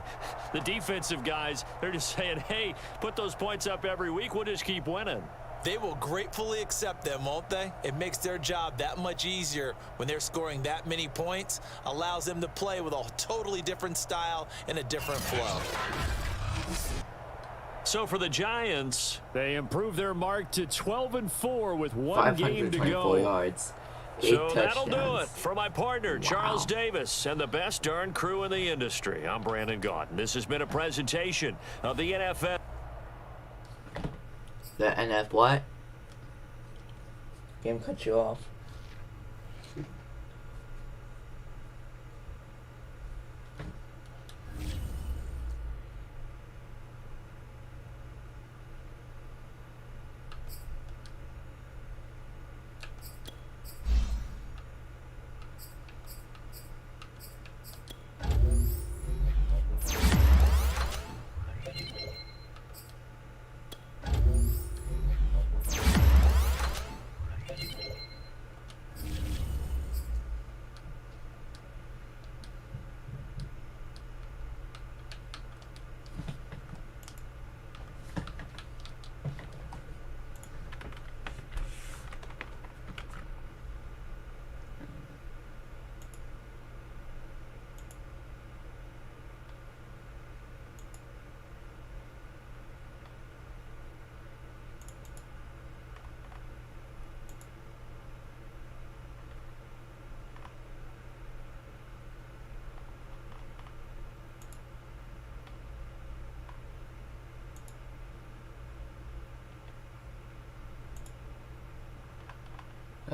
Speaker 3: the defensive guys, they're just saying, hey, put those points up every week. We'll just keep winning.
Speaker 4: They will gratefully accept them, won't they? It makes their job that much easier when they're scoring that many points. Allows them to play with a totally different style and a different flow.
Speaker 3: So for the Giants, they improved their mark to 12-4 with 1 game to go.
Speaker 1: Yards.
Speaker 3: So that'll do it for my partner, Charles Davis, and the best darn crew in the industry. I'm Brandon Gaudin. This has been a presentation of the NFL.
Speaker 1: The NF what? Game cut you off.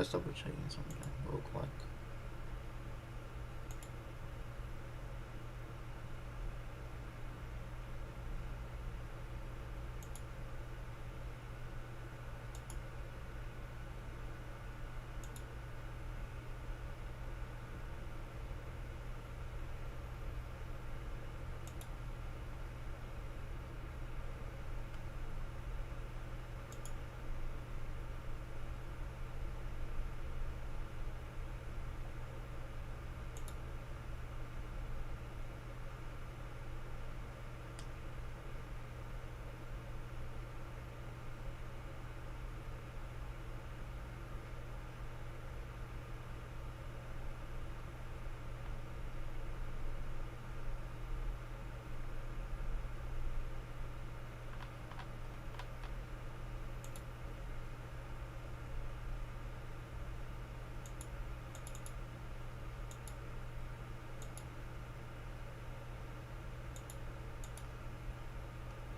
Speaker 1: Let's double checking something real quick.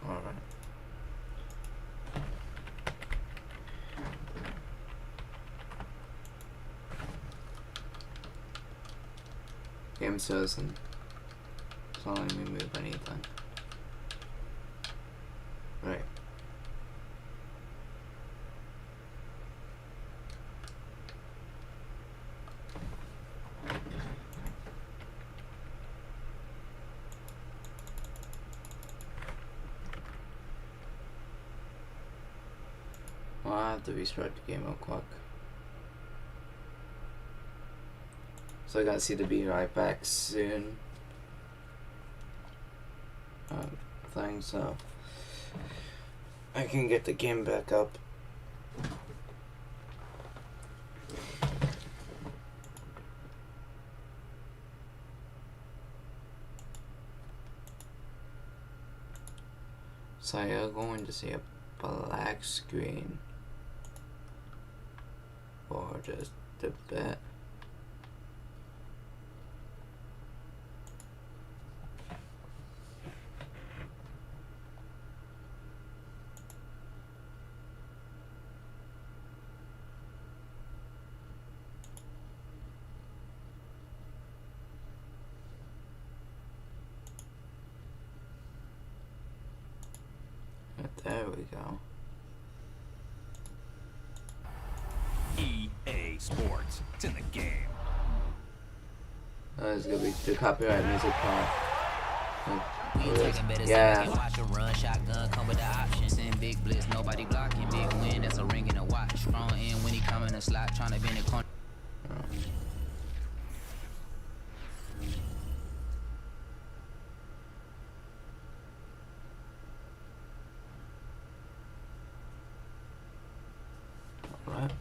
Speaker 1: Alright. Game says and it's not letting me move anything. Right. Well, I have to restart the game real quick. So I gotta see to be right back soon. Thing, so I can get the game back up. So you're going to see a black screen for just a bit. There we go.
Speaker 2: EA Sports. It's in the game.
Speaker 1: It's gonna be the copyright music part.
Speaker 6: Yeah. Watch a run, shotgun, come with the option. Send big blitz, nobody blocking. Big win, that's a ring and a watch. Strong in when he come in a slot, trying to bend the corner.
Speaker 1: Alright.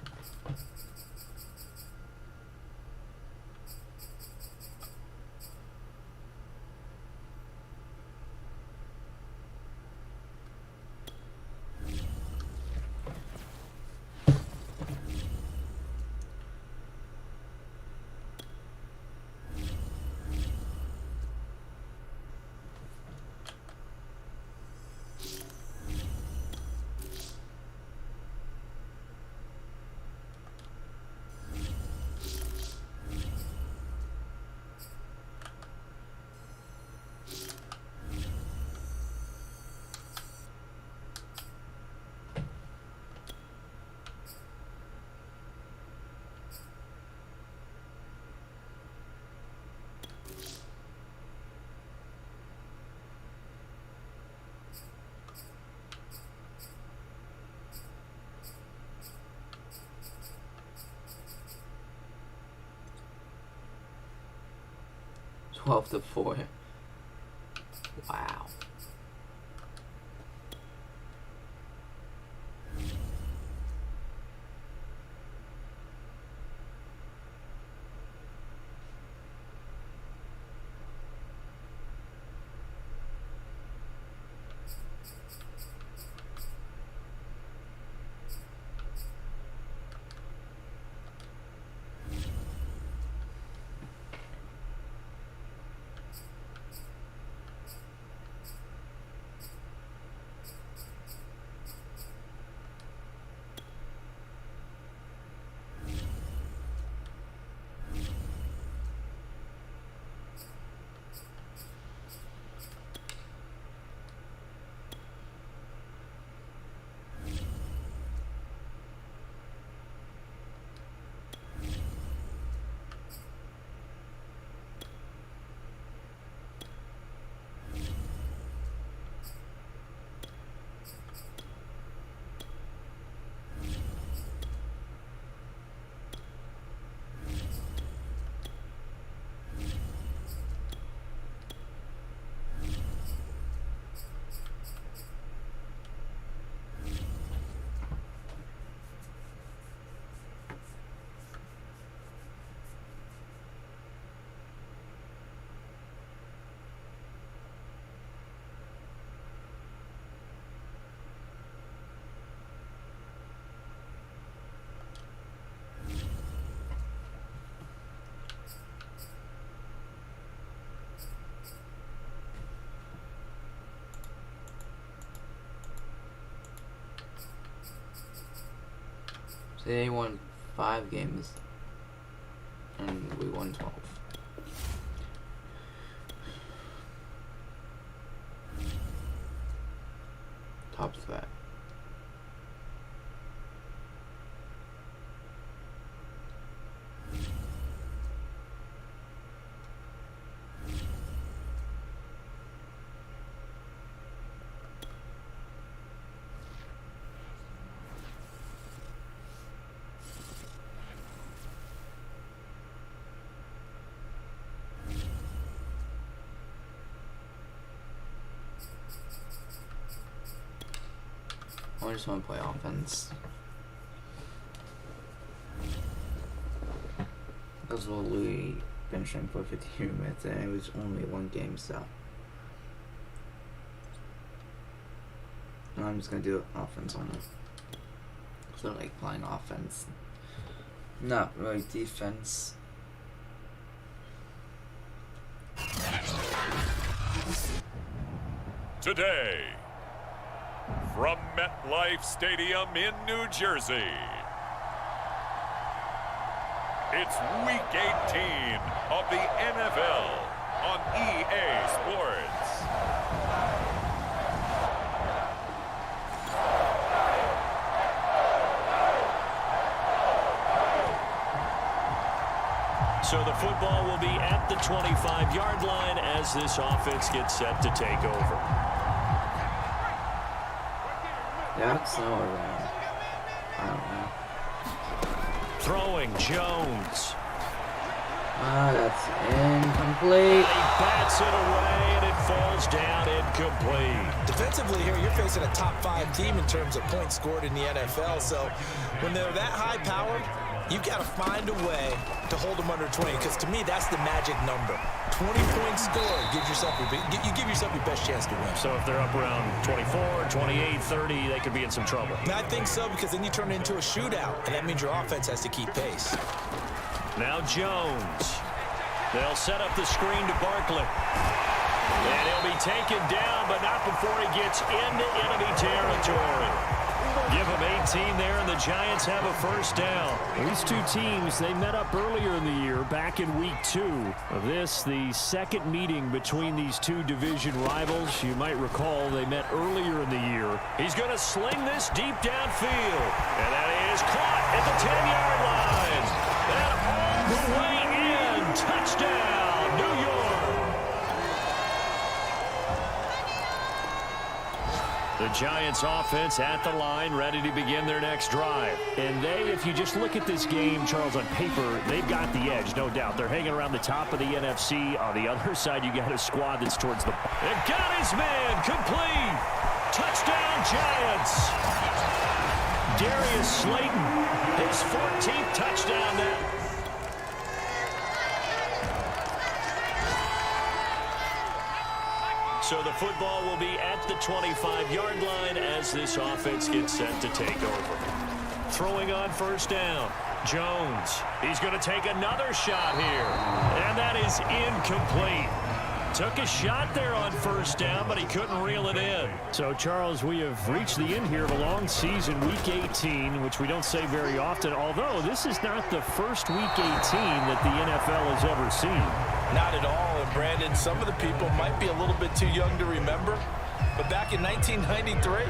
Speaker 1: To 4. Wow. So they won 5 games, and we won 12. Tops that. I just want to play offense. That's what Louis finishing for 52 minutes, and it was only 1 game, so I'm just gonna do offense on it. So I like playing offense, not really defense.
Speaker 7: Today, from MetLife Stadium in New Jersey, it's Week 18 of the NFL on EA Sports.
Speaker 3: So the football will be at the 25-yard line as this offense gets set to take over.
Speaker 1: Yeah, it's no around. I don't know.
Speaker 3: Throwing Jones.
Speaker 1: That's incomplete.
Speaker 3: He bats it away and it falls down incomplete.
Speaker 4: Defensively here, you're facing a top 5 team in terms of points scored in the NFL. So when they're that high powered, you've got to find a way to hold them under 20, because to me, that's the magic number. 20 points scored, you give yourself your best chance to win.
Speaker 3: So if they're up around 24, 28, 30, they could be in some trouble.
Speaker 4: And I think so, because then you turn it into a shootout, and that means your offense has to keep pace.
Speaker 3: Now Jones. They'll set up the screen to Barkley. And he'll be taken down, but not before he gets into enemy territory. Give him 18 there, and the Giants have a first down. These two teams, they met up earlier in the year, back in Week 2 of this, the second meeting between these two division rivals. You might recall they met earlier in the year. He's going to sling this deep downfield, and that is caught at the 10-yard line. And all the way in, touchdown, New York. The Giants offense at the line, ready to begin their next drive. And they, if you just look at this game, Charles, on paper, they've got the edge, no doubt. They're hanging around the top of the NFC. On the other side, you got a squad that's towards the... And got his man, complete. Touchdown, Giants. Darius Slayton, his 14th touchdown now. So the football will be at the 25-yard line as this offense gets set to take over. Throwing on first down, Jones. He's going to take another shot here, and that is incomplete. Took a shot there on first down, but he couldn't reel it in. So, Charles, we have reached the end here of a long season, Week 18, which we don't say very often, although this is not the first Week 18 that the NFL has ever seen.
Speaker 4: Not at all, and Brandon, some of the people might be a little bit too young to remember, but back in 1993,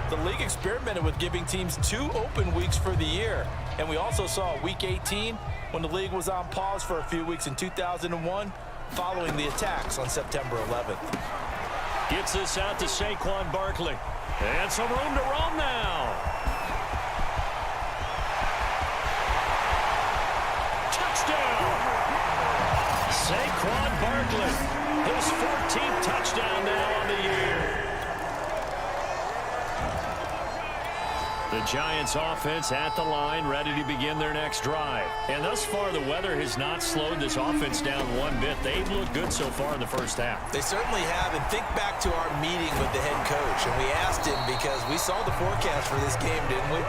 Speaker 4: the league experimented with giving teams 2 open weeks for the year, and we also saw Week 18 when the league was on pause for a few weeks in 2001, following the attacks on September 11th.
Speaker 3: Gets this out to Saquon Barkley, and some room to roam now. Touchdown! Saquon Barkley, his 14th touchdown now on the year. The Giants offense at the line, ready to begin their next drive. And thus far, the weather has not slowed this offense down one bit. They've looked good so far in the first half.
Speaker 4: They certainly have, and think back to our meeting with the head coach, and we asked him, because we saw the forecast for this game, didn't we?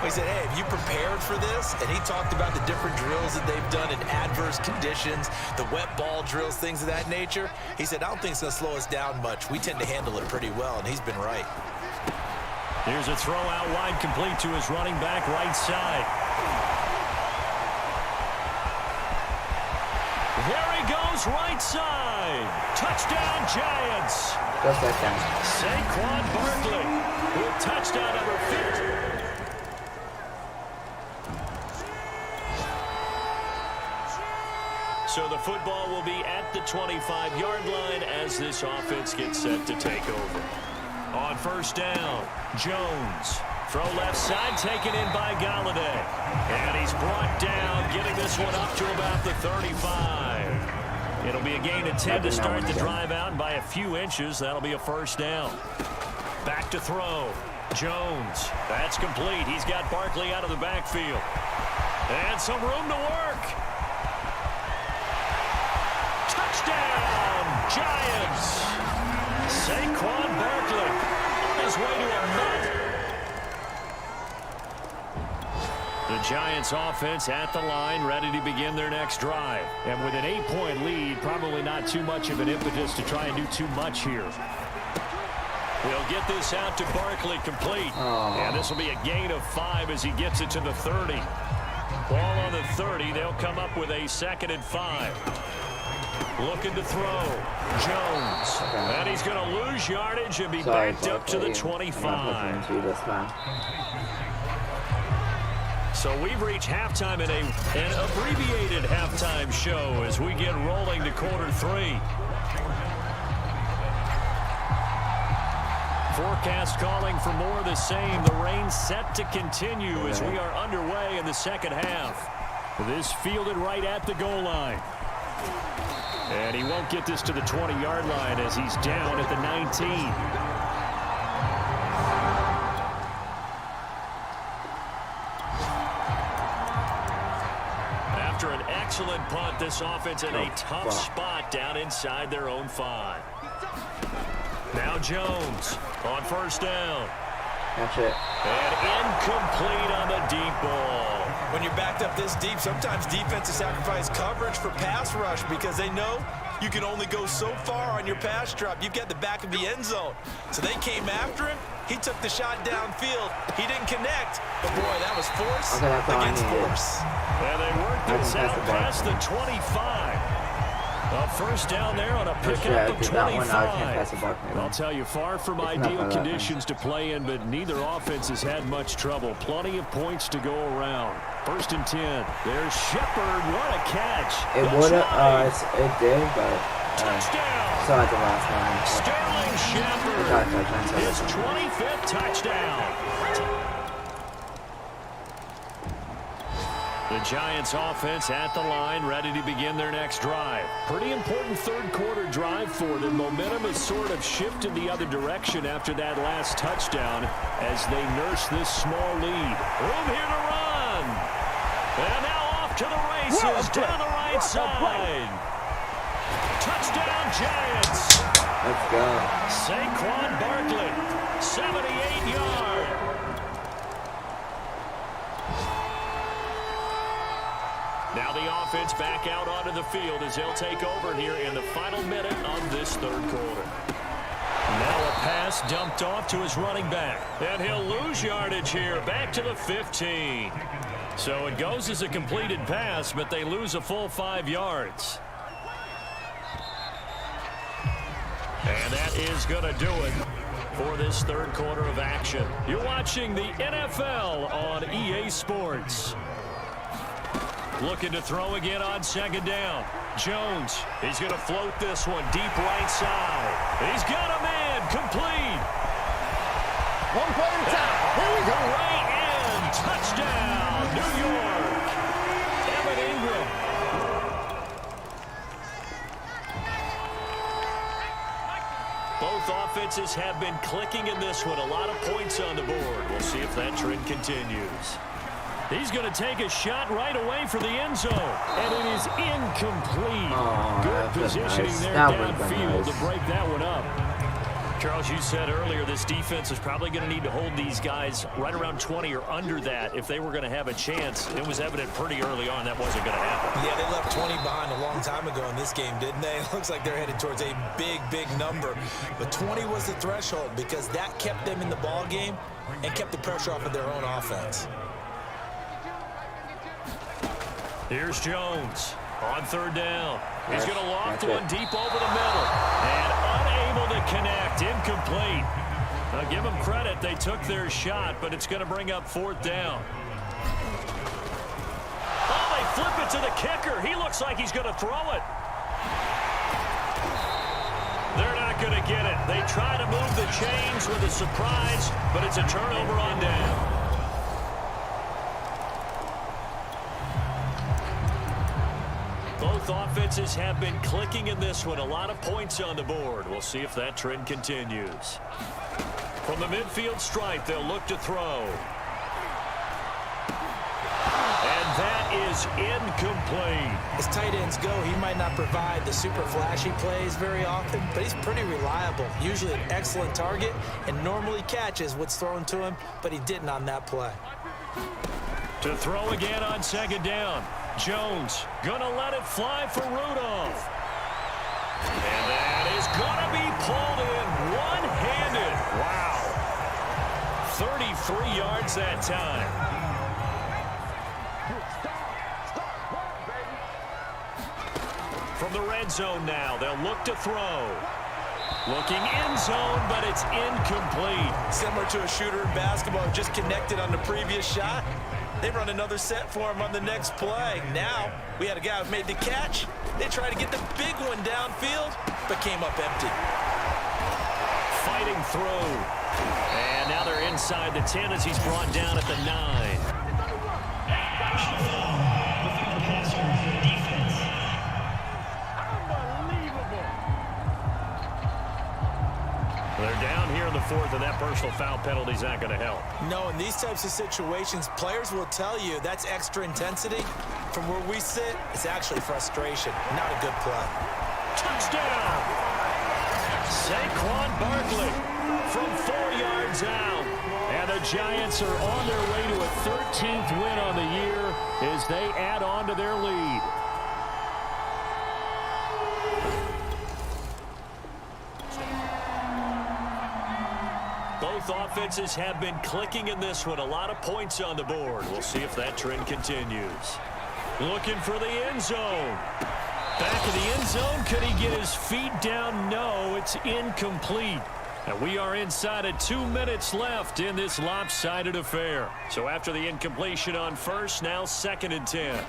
Speaker 4: We said, hey, have you prepared for this? And he talked about the different drills that they've done in adverse conditions, the wet ball drills, things of that nature. He said, I don't think it's going to slow us down much. We tend to handle it pretty well, and he's been right.
Speaker 3: Here's a throw out wide, complete to his running back right side. There he goes, right side. Touchdown, Giants.
Speaker 1: Just like that.
Speaker 3: Saquon Barkley with touchdown number 50. So the football will be at the 25-yard line as this offense gets set to take over. On first down, Jones. Throw left side, taken in by Galladay. And he's brought down, getting this one up to about the 35. It'll be a gain of 10 to start the drive out, and by a few inches, that'll be a first down. Back to throw. Jones. That's complete. He's got Barkley out of the backfield. And some room to work. Touchdown, Giants. Saquon Barkley on his way to a nut. The Giants offense at the line, ready to begin their next drive. And with an 8-point lead, probably not too much of an impetus to try and do too much here. They'll get this out to Barkley, complete. And this will be a gain of 5 as he gets it to the 30. Ball on the 30. They'll come up with a 2nd and 5. Looking to throw. Jones. And he's going to lose yardage and be backed up to the 25. So we've reached halftime in an abbreviated halftime show as we get rolling to quarter 3. Forecast calling for more of the same. The rain set to continue as we are underway in the second half. This fielded right at the goal line. And he won't get this to the 20-yard line as he's down at the 19. After an excellent punt, this offense in a tough spot down inside their own 5. Now Jones on first down.
Speaker 1: That's it.
Speaker 3: And incomplete on the deep ball.
Speaker 4: When you're backed up this deep, sometimes defenses sacrifice coverage for pass rush because they know you can only go so far on your pass drop. You've got the back of the end zone. So they came after him. He took the shot downfield. He didn't connect. But, boy, that was force against force.
Speaker 3: And they worked this out past the 25. A first down there on a pickup of 25. I'll tell you, far from ideal conditions to play in, but neither offense has had much trouble. Plenty of points to go around. 1st and 10. There's Shepard. What a catch.
Speaker 1: It would have, it did, but
Speaker 3: touchdown.
Speaker 1: Saw it the last one.
Speaker 3: Sterling Shepard. His 25th touchdown. The Giants offense at the line, ready to begin their next drive. Pretty important third quarter drive for them. Momentum has sort of shifted the other direction after that last touchdown as they nurse this small lead. Room here to run. And now off to the races down the right side. Touchdown, Giants.
Speaker 1: Let's go.
Speaker 3: Saquon Barkley, 78-yard. Now the offense back out onto the field as they'll take over here in the final minute of this third quarter. Now a pass dumped off to his running back. And he'll lose yardage here back to the 15. So it goes as a completed pass, but they lose a full 5 yards. And that is going to do it for this third quarter of action. You're watching the NFL on EA Sports. Looking to throw again on 2nd down. Jones, he's going to float this one deep right side. He's got a man, complete.
Speaker 5: 1 play at a time. Here we go.
Speaker 3: Way in, touchdown, New York. Evan Ingram. Both offenses have been clicking in this one. A lot of points on the board. We'll see if that trend continues. He's going to take a shot right away for the end zone. And it is incomplete. Good positioning
Speaker 1: nice.
Speaker 3: there
Speaker 1: That
Speaker 3: downfield to break that one up. Charles, you said earlier this defense is probably going to need to hold these guys right around 20 or under that if they were going to have a chance. It was evident pretty early on that wasn't going to happen.
Speaker 4: Yeah, they left 20 behind a long time ago in this game, didn't they? It looks like they're headed towards a big, big number. But 20 was the threshold because that kept them in the ball game and kept the pressure off of their own offense.
Speaker 3: Here's Jones on third down. He's going to loft one deep over the middle and unable to connect, incomplete. Now give them credit, they took their shot, but it's going to bring up fourth down. Oh, they flip it to the kicker. He looks like he's going to throw it. They're not going to get it. They try to move the chains with a surprise, but it's a turnover on down. Both offenses have been clicking in this one. A lot of points on the board. We'll see if that trend continues. From the midfield stripe, they'll look to throw. And that is incomplete.
Speaker 4: As tight ends go, he might not provide the super flashy plays very often, but he's pretty reliable. Usually an excellent target and normally catches what's thrown to him, but he didn't on that play.
Speaker 3: To throw again on second down. Jones gonna let it fly for Rudolph. And that is gonna be pulled in one-handed. Wow. 33 yards that time. From the red zone now, they'll look to throw. Looking end zone, but it's incomplete.
Speaker 4: Similar to a shooter in basketball who just connected on the previous shot. They run another set for him on the next play. Now, we had a guy who made the catch. They tried to get the big one downfield, but came up empty.
Speaker 3: Fighting through. And now they're inside the 10 as he's brought down at the 9. They're down here in the fourth, and that personal foul penalty is not going to help.
Speaker 4: No, in these types of situations, players will tell you that's extra intensity. From where we sit, it's actually frustration. Not a good play.
Speaker 3: Touchdown! Saquon Barkley from 4 yards out. And the Giants are on their way to a 13th win on the year as they add on to their lead. Both offenses have been clicking in this one. A lot of points on the board. We'll see if that trend continues. Looking for the end zone. Back of the end zone. Could he get his feet down? No, it's incomplete. And we are inside of 2 minutes left in this lopsided affair. So after the incompletion on first, now 2nd and 10.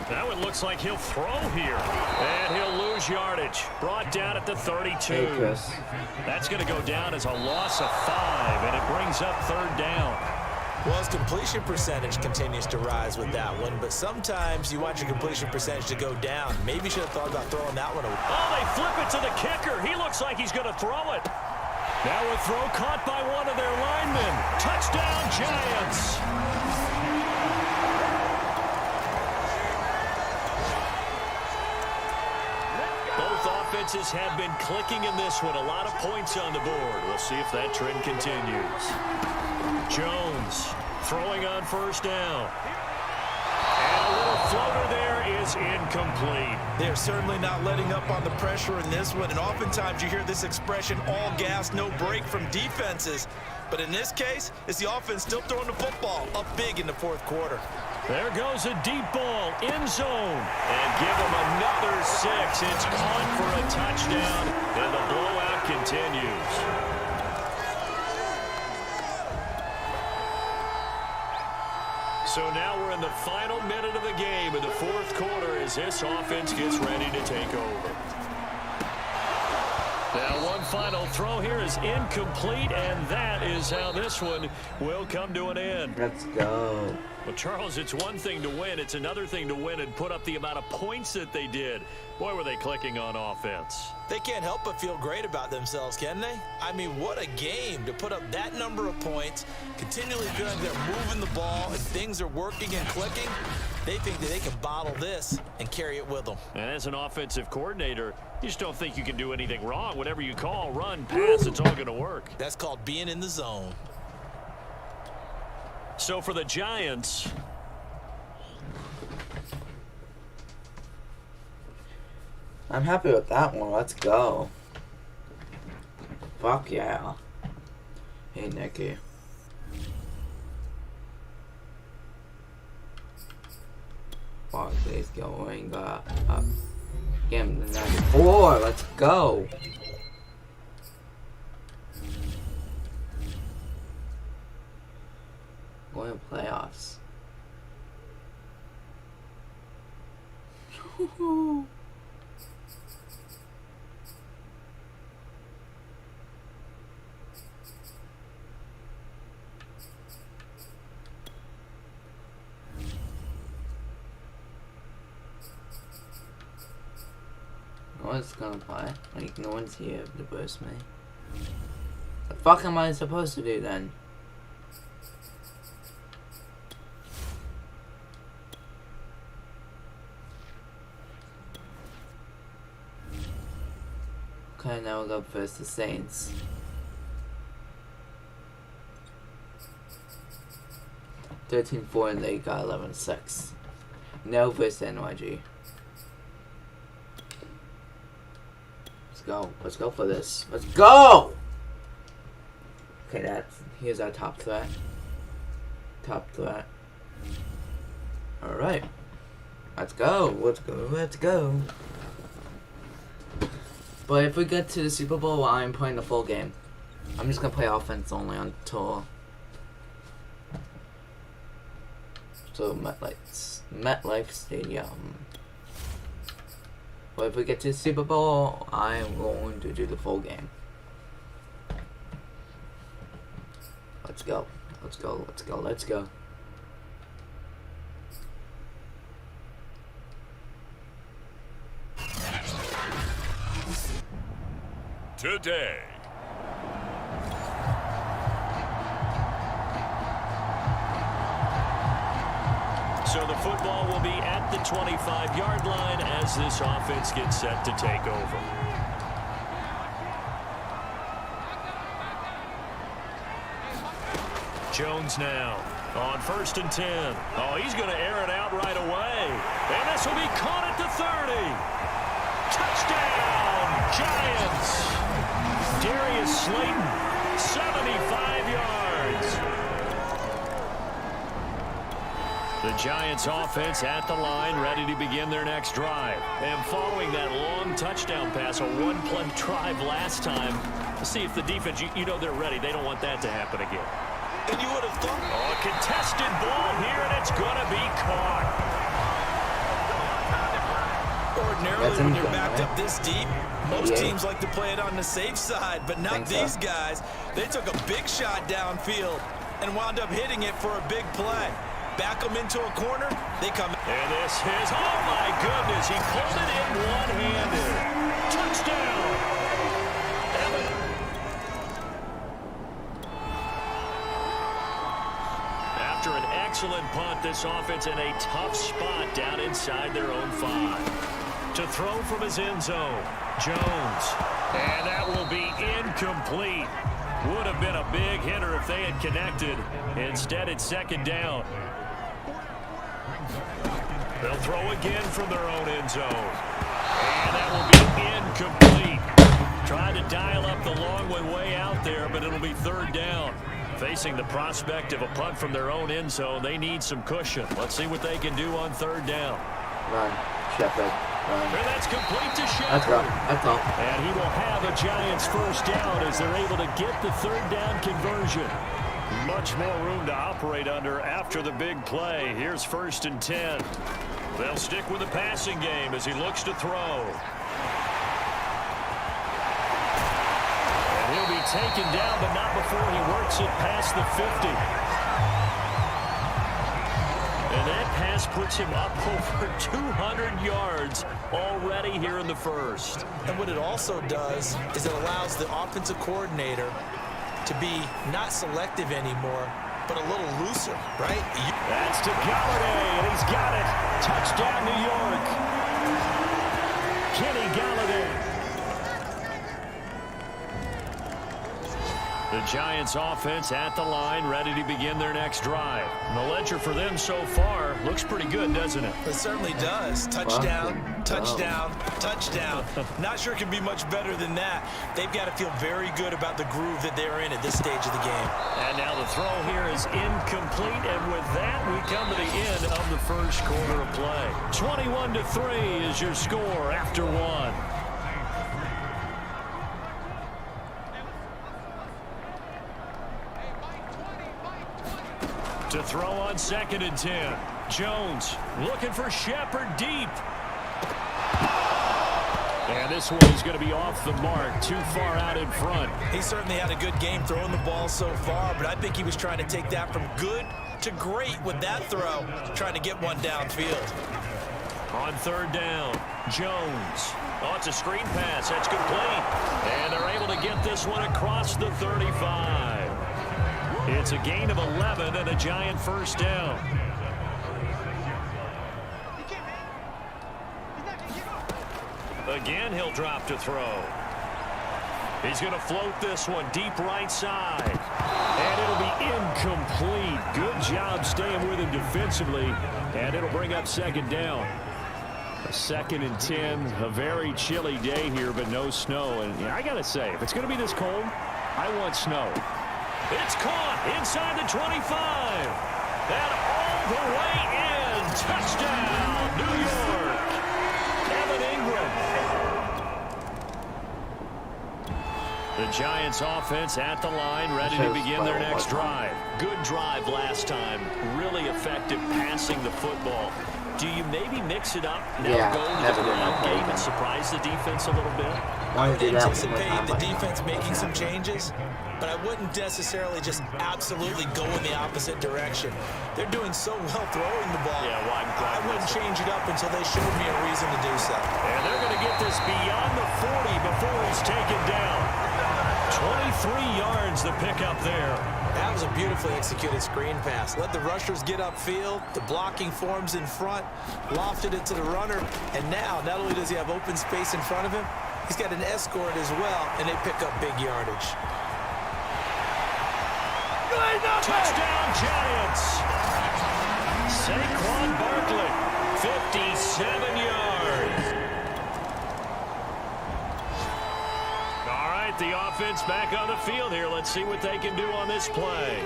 Speaker 3: Now it looks like he'll throw here. And he'll lose yardage. Brought down at the 32.
Speaker 1: Hey, Chris.
Speaker 3: That's going to go down as a loss of 5, and it brings up 3rd down.
Speaker 4: Well, his completion percentage continues to rise with that one, but sometimes you want your completion percentage to go down. Maybe you should have thought about throwing that one away.
Speaker 3: Oh, they flip it to the kicker. He looks like he's going to throw it. Now a throw caught by one of their linemen. Touchdown, Giants. Both offenses have been clicking in this one. A lot of points on the board. We'll see if that trend continues. Jones throwing on first down. And a little floater there is incomplete.
Speaker 4: They're certainly not letting up on the pressure in this one, and oftentimes you hear this expression, all gas, no break from defenses. But in this case, it's the offense still throwing the football up big in the 4th quarter.
Speaker 3: There goes a deep ball, end zone. And give them another 6. It's caught for a touchdown, and the blowout continues. So now we're in the final minute of the game in the 4th quarter as this offense gets ready to take over. Now one final throw here is incomplete, and that is how this one will come to an end.
Speaker 1: Let's go.
Speaker 3: Well, Charles, it's one thing to win. It's another thing to win and put up the amount of points that they did. Boy, were they clicking on offense.
Speaker 4: They can't help but feel great about themselves, can they? I mean, what a game to put up that number of points, continually feeling they're moving the ball and things are working and clicking. They think that they can bottle this and carry it with them.
Speaker 3: And as an offensive coordinator, you just don't think you can do anything wrong. Whatever you call, run, pass, it's all going to work.
Speaker 4: That's called being in the zone.
Speaker 3: So for the Giants,
Speaker 1: I'm happy with that one. Let's go. Fuck yeah. Hey, Nicky. Barkley's going up. Get him to 94. Let's go. Going to playoffs. No one's gonna play. Like, no one's here to burst me. What the fuck am I supposed to do then? Okay, now we'll go first the Saints. (13-4) and they got 11-6. No versus NYG. Let's go. Let's go for this. Let's go! Okay, here's our top threat. Top threat. Alright. Let's go. Let's go. Let's go. But if we get to the Super Bowl, I'm playing the full game. I'm just gonna play offense only until MetLife Stadium. But if we get to the Super Bowl, I'm going to do the full game. Let's go. Let's go. Let's go. Let's go.
Speaker 7: Today.
Speaker 3: so the football will be at the 25-yard line as this offense gets set to take over. Jones now on 1st and 10. Oh, he's going to air it out right away. And this will be caught at the 30. Touchdown, Giants. Darius Slayton, 75 yards. The Giants offense at the line, ready to begin their next drive. And following that long touchdown pass, a one-play drive last time, let's see if the defense, you know they're ready. They don't want that to happen again.
Speaker 4: And you would have thought.
Speaker 3: Oh, a contested ball here, and it's going to be caught.
Speaker 4: Ordinarily, when you're backed up this deep, most teams like to play it on the safe side, but not these guys. They took a big shot downfield and wound up hitting it for a big play. Back them into a corner, they come.
Speaker 3: And this is, oh my goodness, he pulled it in one-handed. Touchdown. After an excellent punt, this offense in a tough spot down inside their own 5. To throw from his end zone, Jones. And that will be incomplete. Would have been a big hitter if they had connected. Instead, it's 2nd down. They'll throw again from their own end zone. And that will be incomplete. Trying to dial up the long one way out there, but it'll be 3rd down. Facing the prospect of a punt from their own end zone, they need some cushion. Let's see what they can do on 3rd down.
Speaker 1: Run, Shepard.
Speaker 3: And that's complete to Shepard.
Speaker 1: That's all.
Speaker 3: And he will have a Giants 1st down as they're able to get the 3rd down conversion. Much more room to operate under after the big play. Here's 1st and 10. They'll stick with the passing game as he looks to throw. And he'll be taken down, but not before he works it past the 50. And that pass puts him up over 200 yards already here in the first.
Speaker 4: And what it also does is it allows the offensive coordinator to be not selective anymore, but a little looser, right?
Speaker 3: That's to Galladay, and he's got it. Touchdown, New York. Kenny Galladay. The Giants offense at the line, ready to begin their next drive. And the ledger for them so far looks pretty good, doesn't it?
Speaker 4: It certainly does. Touchdown, touchdown, touchdown. Not sure it can be much better than that. They've got to feel very good about the groove that they're in at this stage of the game.
Speaker 3: And now the throw here is incomplete, and with that, we come to the end of the first quarter of play. 21-3 is your score after one. To throw on 2nd and 10. Jones looking for Shepard deep. And this one is going to be off the mark, too far out in front.
Speaker 4: He certainly had a good game throwing the ball so far, but I think he was trying to take that from good to great with that throw, trying to get one downfield.
Speaker 3: On 3rd down, Jones. Oh, it's a screen pass. That's complete. And they're able to get this one across the 35. It's a gain of 11 and a Giant first down. Again, he'll drop to throw. He's going to float this one deep right side. And it'll be incomplete. Good job staying with him defensively. And it'll bring up 2nd down. A 2nd and 10. A very chilly day here, but no snow. And I got to say, if it's going to be this cold, I want snow. It's caught inside the 25. And all the way in. Touchdown, New York. Evan Ingram. The Giants offense at the line, ready to begin their next drive. Good drive last time. Really effective passing the football. Do you maybe mix it up now, go to the ground game and surprise the defense a little bit?
Speaker 4: I would anticipate the defense making some changes, but I wouldn't necessarily just absolutely go in the opposite direction. They're doing so well throwing the ball.
Speaker 3: Yeah, well,
Speaker 4: I wouldn't change it up until they showed me a reason to do so.
Speaker 3: And they're going to get this beyond the 40 before he's taken down. 23 yards to pick up there.
Speaker 4: That was a beautifully executed screen pass. Let the rushers get upfield. The blocking forms in front. Lofted it to the runner. And now, not only does he have open space in front of him, he's got an escort as well, and they pick up big yardage.
Speaker 3: Touchdown, Giants. Saquon Barkley, 57 yards. All right, the offense back on the field here. Let's see what they can do on this play.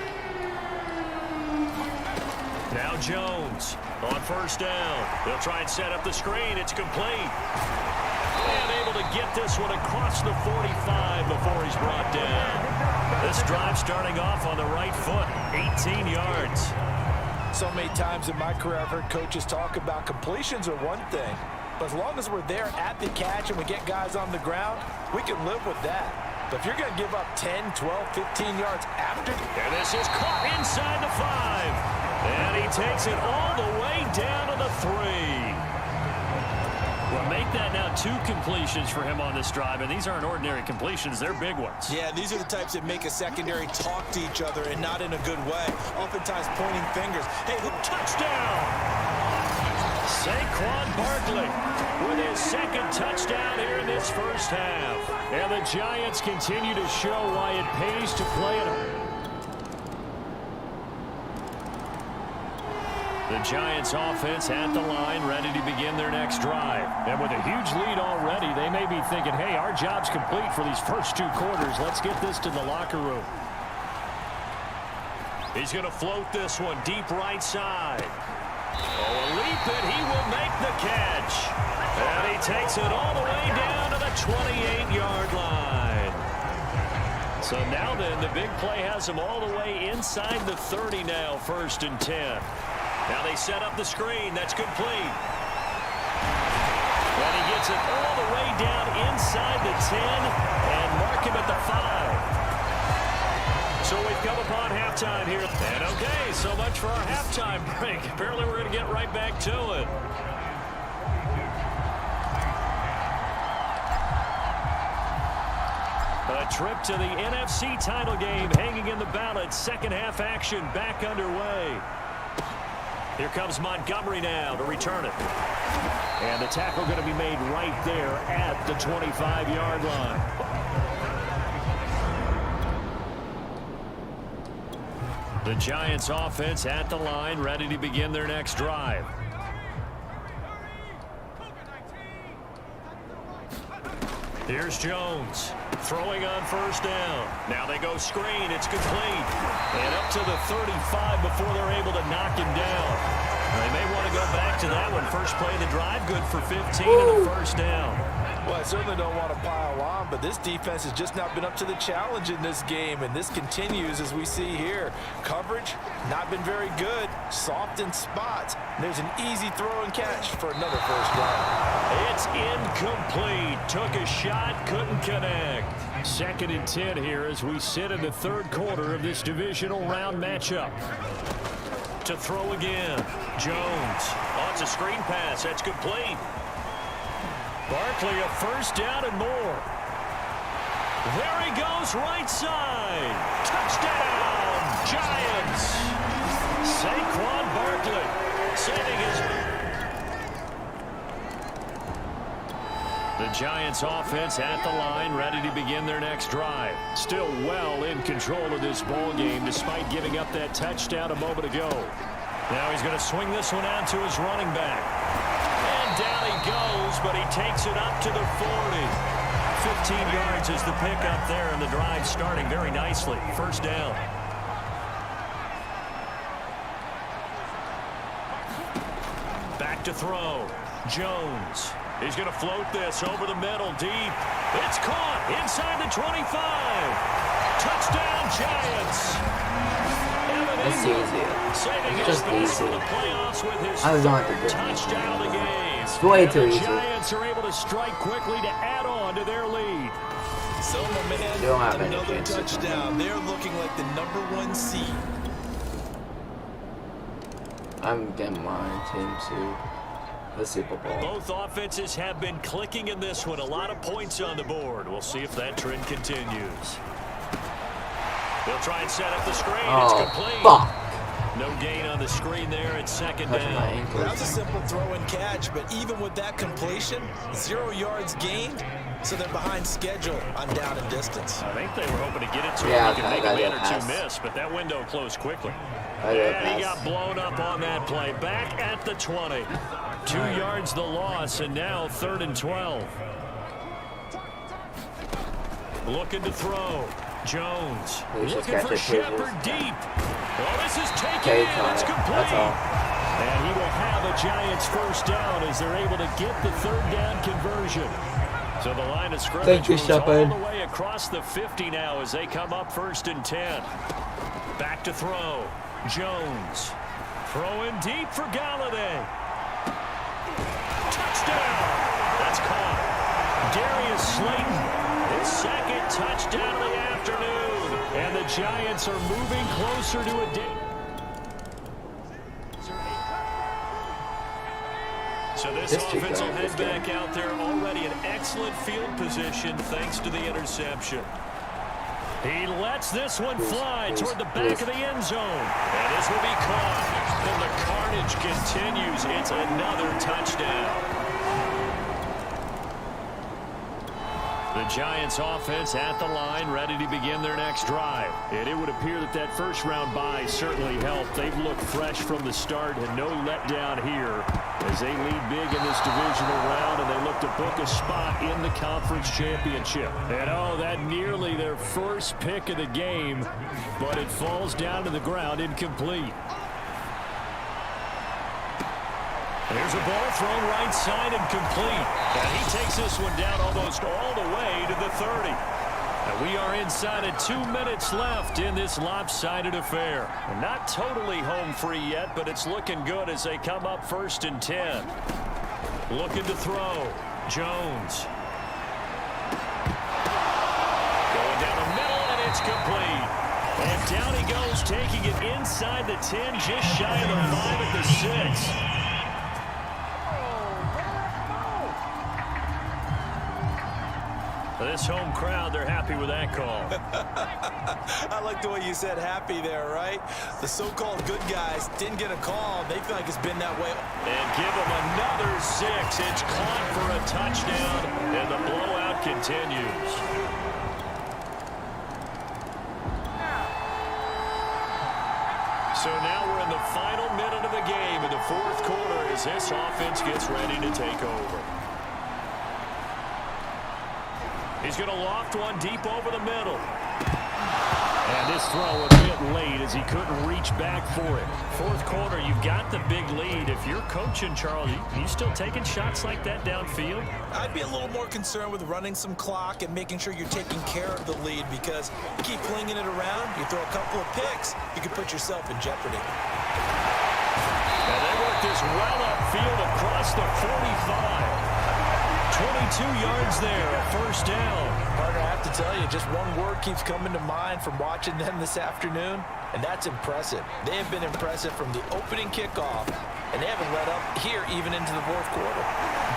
Speaker 3: Now Jones on 1st down. They'll try and set up the screen. It's complete. And able to get this one across the 45 before he's brought down. This drive starting off on the right foot, 18 yards.
Speaker 4: So many times in my career I've heard coaches talk about completions are one thing, but as long as we're there at the catch and we get guys on the ground, we can live with that. But if you're going to give up 10, 12, 15 yards after...
Speaker 3: And this is caught inside the 5. And he takes it all the way down to the 3. Well, make that now 2 completions for him on this drive, and these aren't ordinary completions. They're big ones.
Speaker 4: Yeah, these are the types that make a secondary talk to each other and not in a good way. Oftentimes pointing fingers. Hey,
Speaker 3: touchdown! Saquon Barkley with his 2nd touchdown here in this first half. And the Giants continue to show why it pays to play it. The Giants offense at the line, ready to begin their next drive. And with a huge lead already, they may be thinking, hey, our job's complete for these first 2 quarters. Let's get this to the locker room. He's going to float this one deep right side. Oh, a leap, and he will make the catch. And he takes it all the way down to the 28-yard line. So now then, the big play has him all the way inside the 30 now, 1st and 10. Now they set up the screen. That's complete. And he gets it all the way down inside the 10 and mark him at the 5. So we've come upon halftime here. And okay, So much for our halftime break. Apparently we're going to get right back to it. A trip to the NFC title game hanging in the balance. Second half action back underway. Here comes Montgomery now to return it. And the tackle going to be made right there at the 25-yard line. The Giants offense at the line, ready to begin their next drive. Here's Jones throwing on first down. Now they go screen. It's complete. And up to the 35 before they're able to knock him down. They may want to go back to that one. First play of the drive, good for 15 and a first down.
Speaker 4: Well, I certainly don't want to pile on, but this defense has just not been up to the challenge in this game, and this continues as we see here. Coverage, not been very good, soft in spots. There's an easy throw and catch for another first down.
Speaker 3: It's incomplete. Took a shot, couldn't connect. 2nd and 10 here as we sit in the third quarter of this divisional round matchup. To throw again, Jones. Oh, it's a screen pass. That's complete. Barkley a first down and more. There he goes, right side. Touchdown, Giants. Saquon Barkley saving his... The Giants offense at the line, ready to begin their next drive. Still well in control of this ball game despite giving up that touchdown a moment ago. Now he's going to swing this one out to his running back. And down he goes, but he takes it up to the 40. 15 yards is the pickup there, and the drive starting very nicely. First down. Back to throw. Jones. He's going to float this over the middle, deep. It's caught inside the 25. Touchdown, Giants.
Speaker 1: It's easy.
Speaker 3: Saving
Speaker 1: It's just
Speaker 3: his
Speaker 1: easy.
Speaker 3: for the playoffs with his
Speaker 1: I was not
Speaker 3: third
Speaker 1: the
Speaker 3: touchdown of the game.
Speaker 1: It's way too
Speaker 3: And the
Speaker 1: easy.
Speaker 3: Giants are able to strike quickly to add on to their lead.
Speaker 4: So, my man,
Speaker 1: They don't have any
Speaker 4: another
Speaker 1: chances.
Speaker 4: touchdown. They're looking like the #1 seed.
Speaker 1: I'm getting my team to the Super Bowl.
Speaker 3: Both offenses have been clicking in this one. A lot of points on the board. We'll see if that trend continues. They'll try and set up the screen. It's
Speaker 1: Oh,
Speaker 3: complete.
Speaker 1: fuck.
Speaker 3: No gain on the screen there. It's second
Speaker 1: Touching my
Speaker 3: down.
Speaker 1: ankle.
Speaker 4: That was a simple throw and catch, but even with that completion, 0 yards gained, so they're behind schedule on down and distance.
Speaker 3: I think they were hoping to get it to
Speaker 1: Yeah,
Speaker 3: him. He could
Speaker 1: I
Speaker 3: make
Speaker 1: got
Speaker 3: a man
Speaker 1: that
Speaker 3: or two
Speaker 1: pass.
Speaker 3: miss, but that window closed quickly.
Speaker 1: I got that
Speaker 3: And he
Speaker 1: pass.
Speaker 3: got blown up on that play. Back at the 20. 2 yards the loss, and now 3rd and 12. Looking to throw. Jones.
Speaker 1: Please just
Speaker 3: Looking
Speaker 1: catch
Speaker 3: for
Speaker 1: it, please.
Speaker 3: Shepard deep. Oh, this is taken
Speaker 1: Okay,
Speaker 3: in.
Speaker 1: got
Speaker 3: It's
Speaker 1: it.
Speaker 3: complete.
Speaker 1: That's all.
Speaker 3: And he will have a Giants first down as they're able to get the 3rd down conversion. So the line of scrimmage
Speaker 1: Thank you,
Speaker 3: moves all
Speaker 1: Shepard.
Speaker 3: the way across the 50 now as they come up 1st and 10. Back to throw. Jones. Throwing deep for Galladay. Touchdown. That's caught. Darius Slayton. His 2nd touchdown of the afternoon. And the Giants are moving closer to a day. So this offense will head back out there already in excellent field position thanks to the interception. He lets this one fly toward the back of the end zone. And this will be caught. And the carnage continues. It's another touchdown. The Giants offense at the line, ready to begin their next drive. And it would appear that that first-round bye certainly helped. They've looked fresh from the start and no letdown here as they lead big in this divisional round, and they look to book a spot in the conference championship. And oh, that nearly their first pick of the game, but it falls down to the ground incomplete. There's a ball thrown right side and complete. And he takes this one down almost all the way to the 30. And we are inside of 2 minutes left in this lopsided affair. And not totally home free yet, but it's looking good as they come up 1st and 10. Looking to throw. Jones. Going down the middle, and it's complete. And Down he goes, taking it inside the 10, just shy of the 5 at the 6. This home crowd, they're happy with that call.
Speaker 4: I like the way you said happy there, right? The so-called good guys didn't get a call. They feel like it's been that way.
Speaker 3: And give them another 6. It's caught for a touchdown, and the blowout continues. So now we're in the final minute of the game in the fourth quarter as this offense gets ready to take over. He's going to loft one deep over the middle. And this throw a bit late as he couldn't reach back for it. Fourth quarter, you've got the big lead. If you're coaching, Charles, you still taking shots like that downfield?
Speaker 4: I'd be a little more concerned with running some clock and making sure you're taking care of the lead, because you keep flinging it around, you throw a couple of picks, you could put yourself in jeopardy.
Speaker 3: And they work this well upfield across the 45. 22 yards there, a first down.
Speaker 4: Partner, I have to tell you, just one word keeps coming to mind from watching them this afternoon, and that's impressive. They have been impressive from the opening kickoff, and they haven't let up here even into the fourth quarter.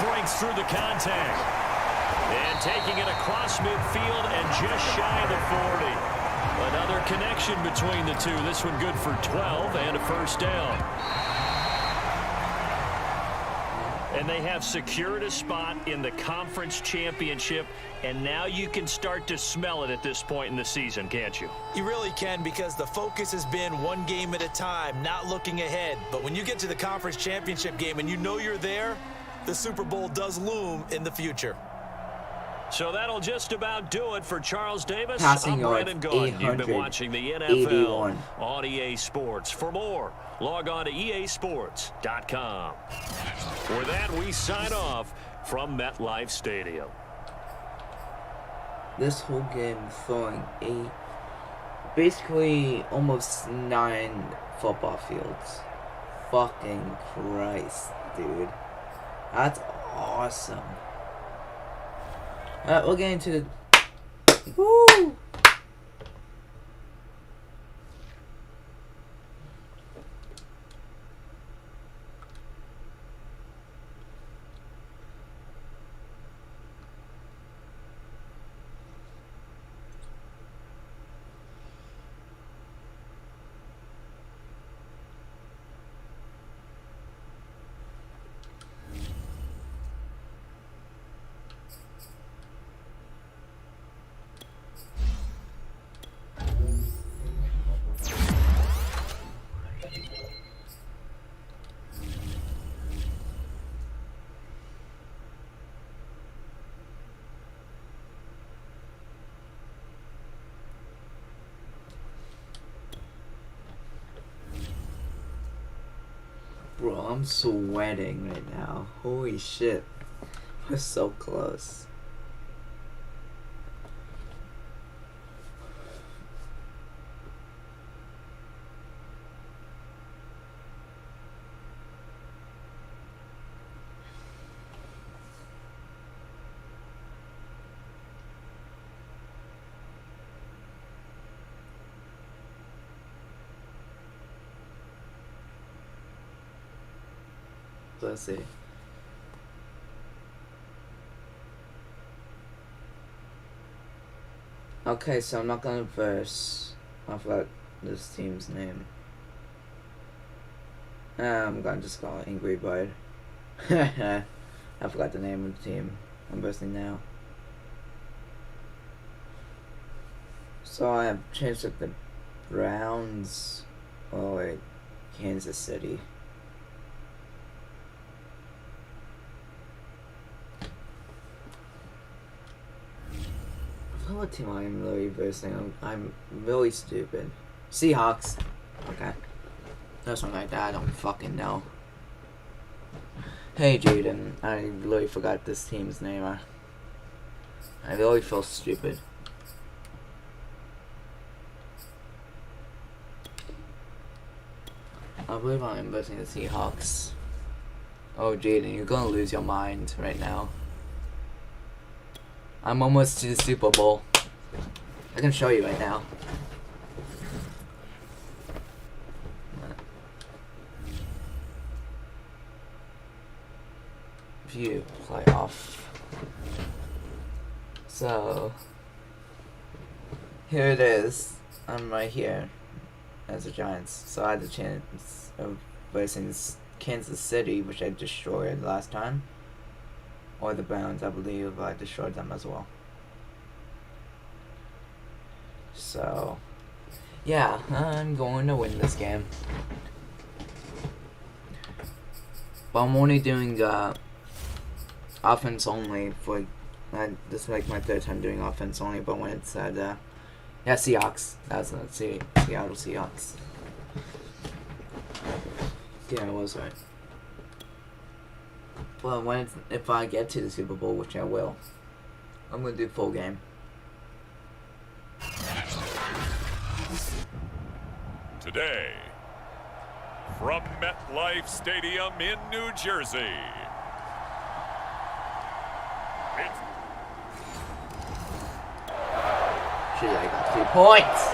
Speaker 3: Breaks through the contact. And taking it across midfield and just shy of the 40. Another connection between the two. This one good for 12 and a first down. And they have secured a spot in the conference championship, and now you can start to smell it at this point in the season, can't you?
Speaker 4: You really can, because the focus has been one game at a time, not looking ahead. But when you get to the conference championship game and you know you're there, the Super Bowl does loom in the future.
Speaker 3: So that'll just about do it for Charles Davis.
Speaker 1: Passing
Speaker 3: I'm Brandon Gaudin. You've been watching the NFL on EA Sports. For more, log on to easports.com. With that, we sign off from MetLife Stadium.
Speaker 1: This whole game throwing basically almost 9 football fields. Fucking Christ, dude. That's awesome. Alright, we'll get into the... Woo! Bro, I'm sweating right now. Holy shit. We're so close. Let's see. Okay, so I'm not gonna verse. I forgot this team's name. I'm gonna just call it Angry Bird. I forgot the name of the team. I'm versing now. So I have changed up the Browns. Oh wait, Kansas City. What team I'm really versing? I'm really stupid. Seahawks. Okay. That's something like that. I don't fucking know. Hey Jaden, I really forgot this team's name. I really feel stupid. I believe I'm versing the Seahawks. Oh Jaden, you're gonna lose your mind right now. I'm almost to the Super Bowl. I can show you right now. view playoff. So here it is. I'm right here as the Giants. So I had the chance of facing Kansas City, which I destroyed last time. Or the Browns, I believe I destroyed them as well. So yeah, I'm going to win this game. But I'm only doing offense only for this is like my third time doing offense only, but when it said yeah, Seahawks. That's not Seattle Seahawks. Yeah, I was right. But if I get to the Super Bowl, which I will, I'm gonna do full game.
Speaker 7: Today, from MetLife Stadium in New Jersey, it's
Speaker 1: Shit, I got 2 points.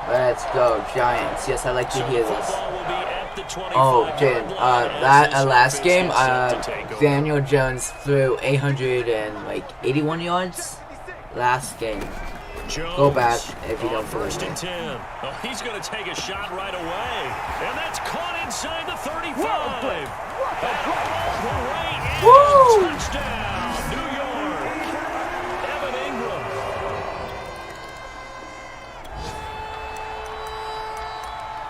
Speaker 1: Let's go, Giants. Yes, I like to hear this. Oh, Jaden, that last game, Daniel Jones threw 881 yards. Last game. Go back if you don't believe me.
Speaker 3: Oh, he's going to take a shot right away. And that's caught inside the 35.
Speaker 1: Woo!
Speaker 3: Touchdown, New York. Evan Ingram.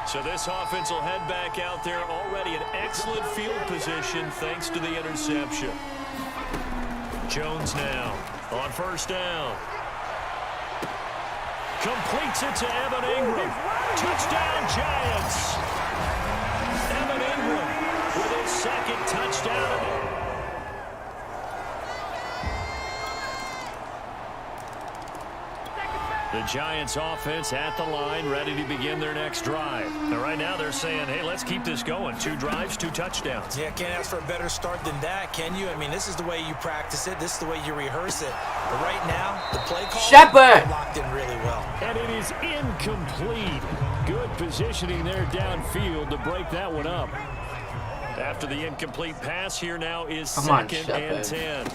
Speaker 3: So this offense will head back out there, already in excellent field position thanks to the interception. Jones now on first down. Completes it to Evan Ingram. Touchdown, Giants. Evan Ingram with his second touchdown. The Giants offense at the line, ready to begin their next drive. And right now they're saying, hey, let's keep this going. 2 drives, 2 touchdowns.
Speaker 4: Yeah, can't ask for a better start than that, can you? I mean, this is the way you practice it. This is the way you rehearse it. But right now, the play call
Speaker 1: Shepard
Speaker 4: locked in really well.
Speaker 3: And it is incomplete. Good positioning there downfield to break that one up. After the incomplete pass, here now is second and 10.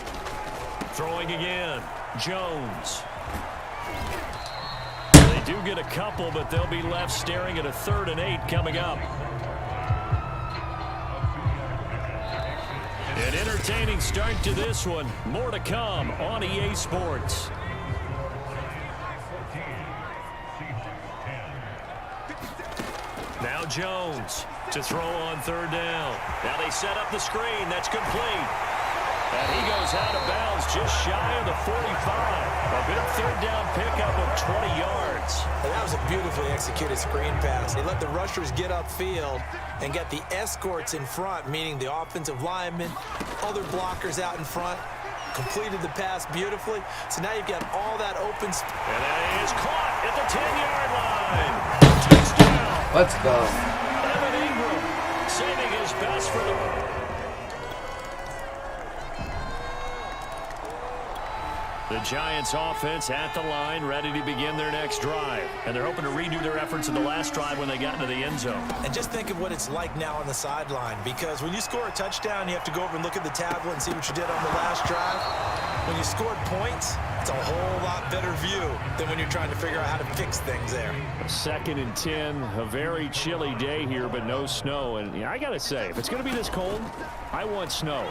Speaker 3: Throwing again, Jones. They do get a couple, but they'll be left staring at a 3rd and 8 coming up. An entertaining start to this one. More to come on EA Sports. Now Jones to throw on 3rd down. Now they set up the screen. That's complete. And he goes out of bounds just shy of the 45. A big 3rd down pickup of 20 yards.
Speaker 4: Well, that was a beautifully executed screen pass. They let the rushers get upfield and get the escorts in front, meaning the offensive linemen, other blockers out in front. Completed the pass beautifully. So now you've got all that open space.
Speaker 3: And that is caught at the 10-yard line. Touchdown.
Speaker 1: Let's go.
Speaker 3: Evan Ingram saving his best for the... The Giants offense at the line, ready to begin their next drive. And they're hoping to redo their efforts in the last drive when they got into the end zone.
Speaker 4: And just think of what it's like now on the sideline, because when you score a touchdown, you have to go over and look at the tablet and see what you did on the last drive. When you scored points, it's a whole lot better view than when you're trying to figure out how to fix things there.
Speaker 3: 2nd and 10, a very chilly day here, but no snow. And I got to say, if it's going to be this cold, I want snow.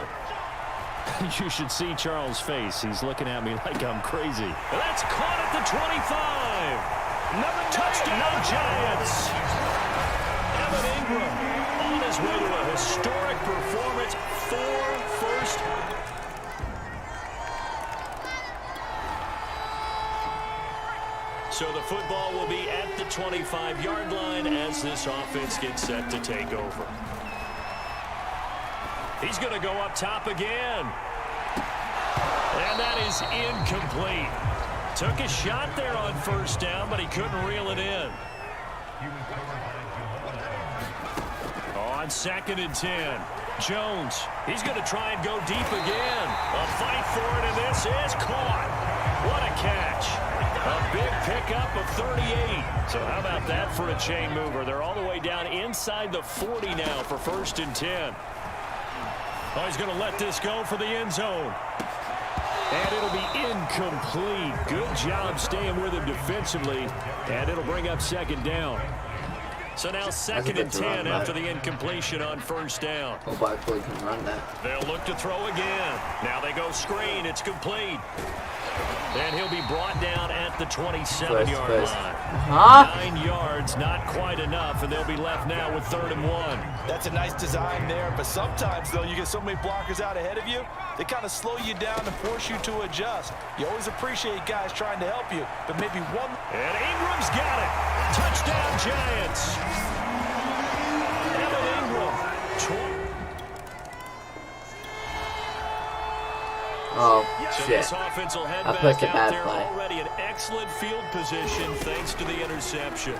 Speaker 3: You should see Charles' face. He's looking at me like I'm crazy. That's caught at the 25. Touchdown, Giants. Evan Ingram on his way to a historic performance. 4 first. So the football will be at the 25-yard line as this offense gets set to take over. He's going to go up top again. And that is incomplete. Took a shot there on 1st down, but he couldn't reel it in. On 2nd and 10, Jones, he's going to try and go deep again. A fight for it, and this is caught. What a catch. A big pickup of 38. So how about that for a chain mover? They're all the way down inside the 40 now for 1st and 10. Oh, he's going to let this go for the end zone. And it'll be incomplete. Good job staying with him defensively. And it'll bring up second down. So now 2nd and 10 after the incompletion on first down.
Speaker 1: Oh, Barkley can run that.
Speaker 3: They'll look to throw again. Now they go screen. It's complete. And he'll be brought down at the 27-yard line. 9 yards, not quite enough, and they'll be left now with 3rd and 1.
Speaker 4: That's a nice design there, but sometimes, though, you get so many blockers out ahead of you, they kind of slow you down and force you to adjust. You always appreciate guys trying to help you, but maybe one...
Speaker 3: And Ingram's got it. Touchdown, Giants. Evan Ingram.
Speaker 1: Oh,
Speaker 3: So
Speaker 1: shit.
Speaker 3: this offense will head
Speaker 1: I
Speaker 3: back
Speaker 1: picked a
Speaker 3: out
Speaker 1: bad
Speaker 3: there
Speaker 1: play.
Speaker 3: already in excellent field position thanks to the interception.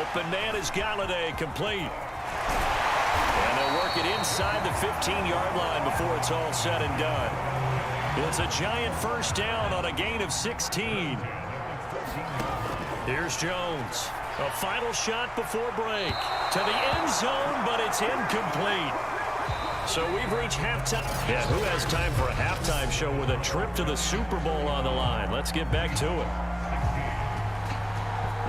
Speaker 3: Open man is Galladay, complete. And they'll work it inside the 15-yard line before it's all said and done. It's a Giant first down on a gain of 16. Here's Jones. A final shot before break. To the end zone, but it's incomplete. So we've reached halftime. Yeah, who has time for a halftime show with a trip to the Super Bowl on the line? Let's get back to it.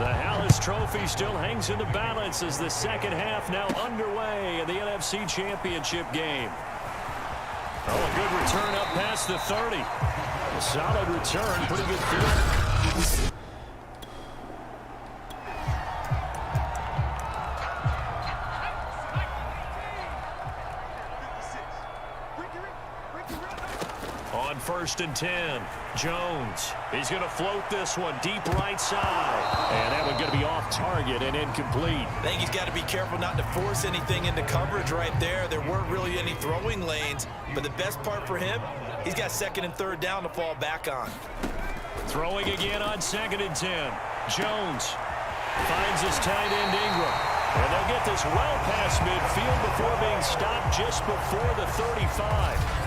Speaker 3: The Hallis Trophy still hangs in the balance as the second half now underway in the NFC Championship game. Oh, a good return up past the 30. A solid return, pretty good field. On 1st and 10, Jones. He's going to float this one deep right side. And that one going to be off target and incomplete.
Speaker 4: I think he's got to be careful not to force anything into coverage right there. There weren't really any throwing lanes. But the best part for him, he's got 2nd and 3rd down to fall back on.
Speaker 3: Throwing again on 2nd and 10. Jones finds his tight end Ingram. And they'll get this well past midfield before being stopped just before the 35.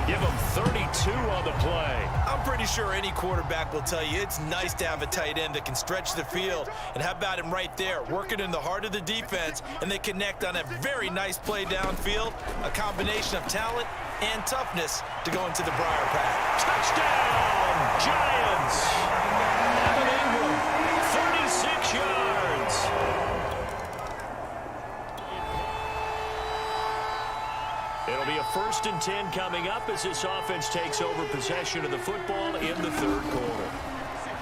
Speaker 3: Give him 32 on the play.
Speaker 4: I'm pretty sure any quarterback will tell you it's nice to have a tight end that can stretch the field. And how about him right there, working in the heart of the defense, and they connect on a very nice play downfield. A combination of talent and toughness to go into the briar path.
Speaker 3: Touchdown, Giants. Evan Ingram, 36 yards. It'll be a 1st and 10 coming up as this offense takes over possession of the football in the 3rd quarter.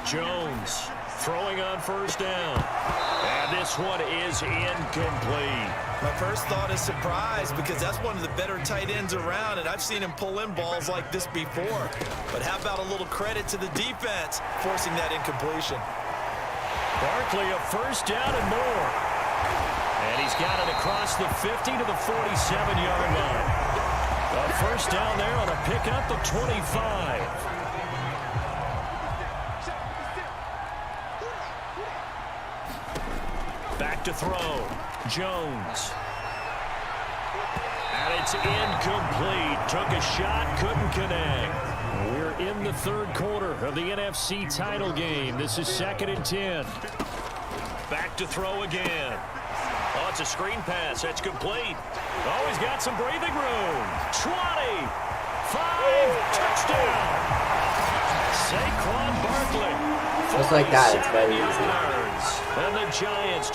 Speaker 3: Jones throwing on 1st down. And this one is incomplete.
Speaker 4: My first thought is surprise because that's one of the better tight ends around, and I've seen him pull in balls like this before. But how about a little credit to the defense forcing that incompletion?
Speaker 3: Barkley a 1st down and more. And he's got it across the 50 to the 47-yard line. A 1st down there on a pickup of 25. Back to throw. Jones. And it's incomplete. Took a shot, couldn't connect. We're in the 3rd quarter of the NFC title game. This is 2nd and 10. Back to throw again. Oh, it's a screen pass. That's complete. Oh, he's got some breathing room. 20. 5. Touchdown. Saquon Barkley.
Speaker 1: Just like that, it's very easy.
Speaker 3: And the Giants...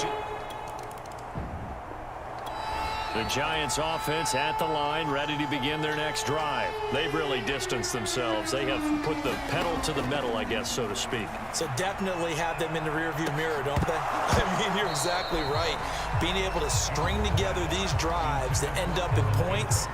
Speaker 3: The Giants offense at the line, ready to begin their next drive. They've really distanced themselves. They have put the pedal to the metal, I guess, so to speak.
Speaker 4: So definitely have them in the rearview mirror, don't they? I mean, you're exactly right. Being able to string together these drives that end up in points,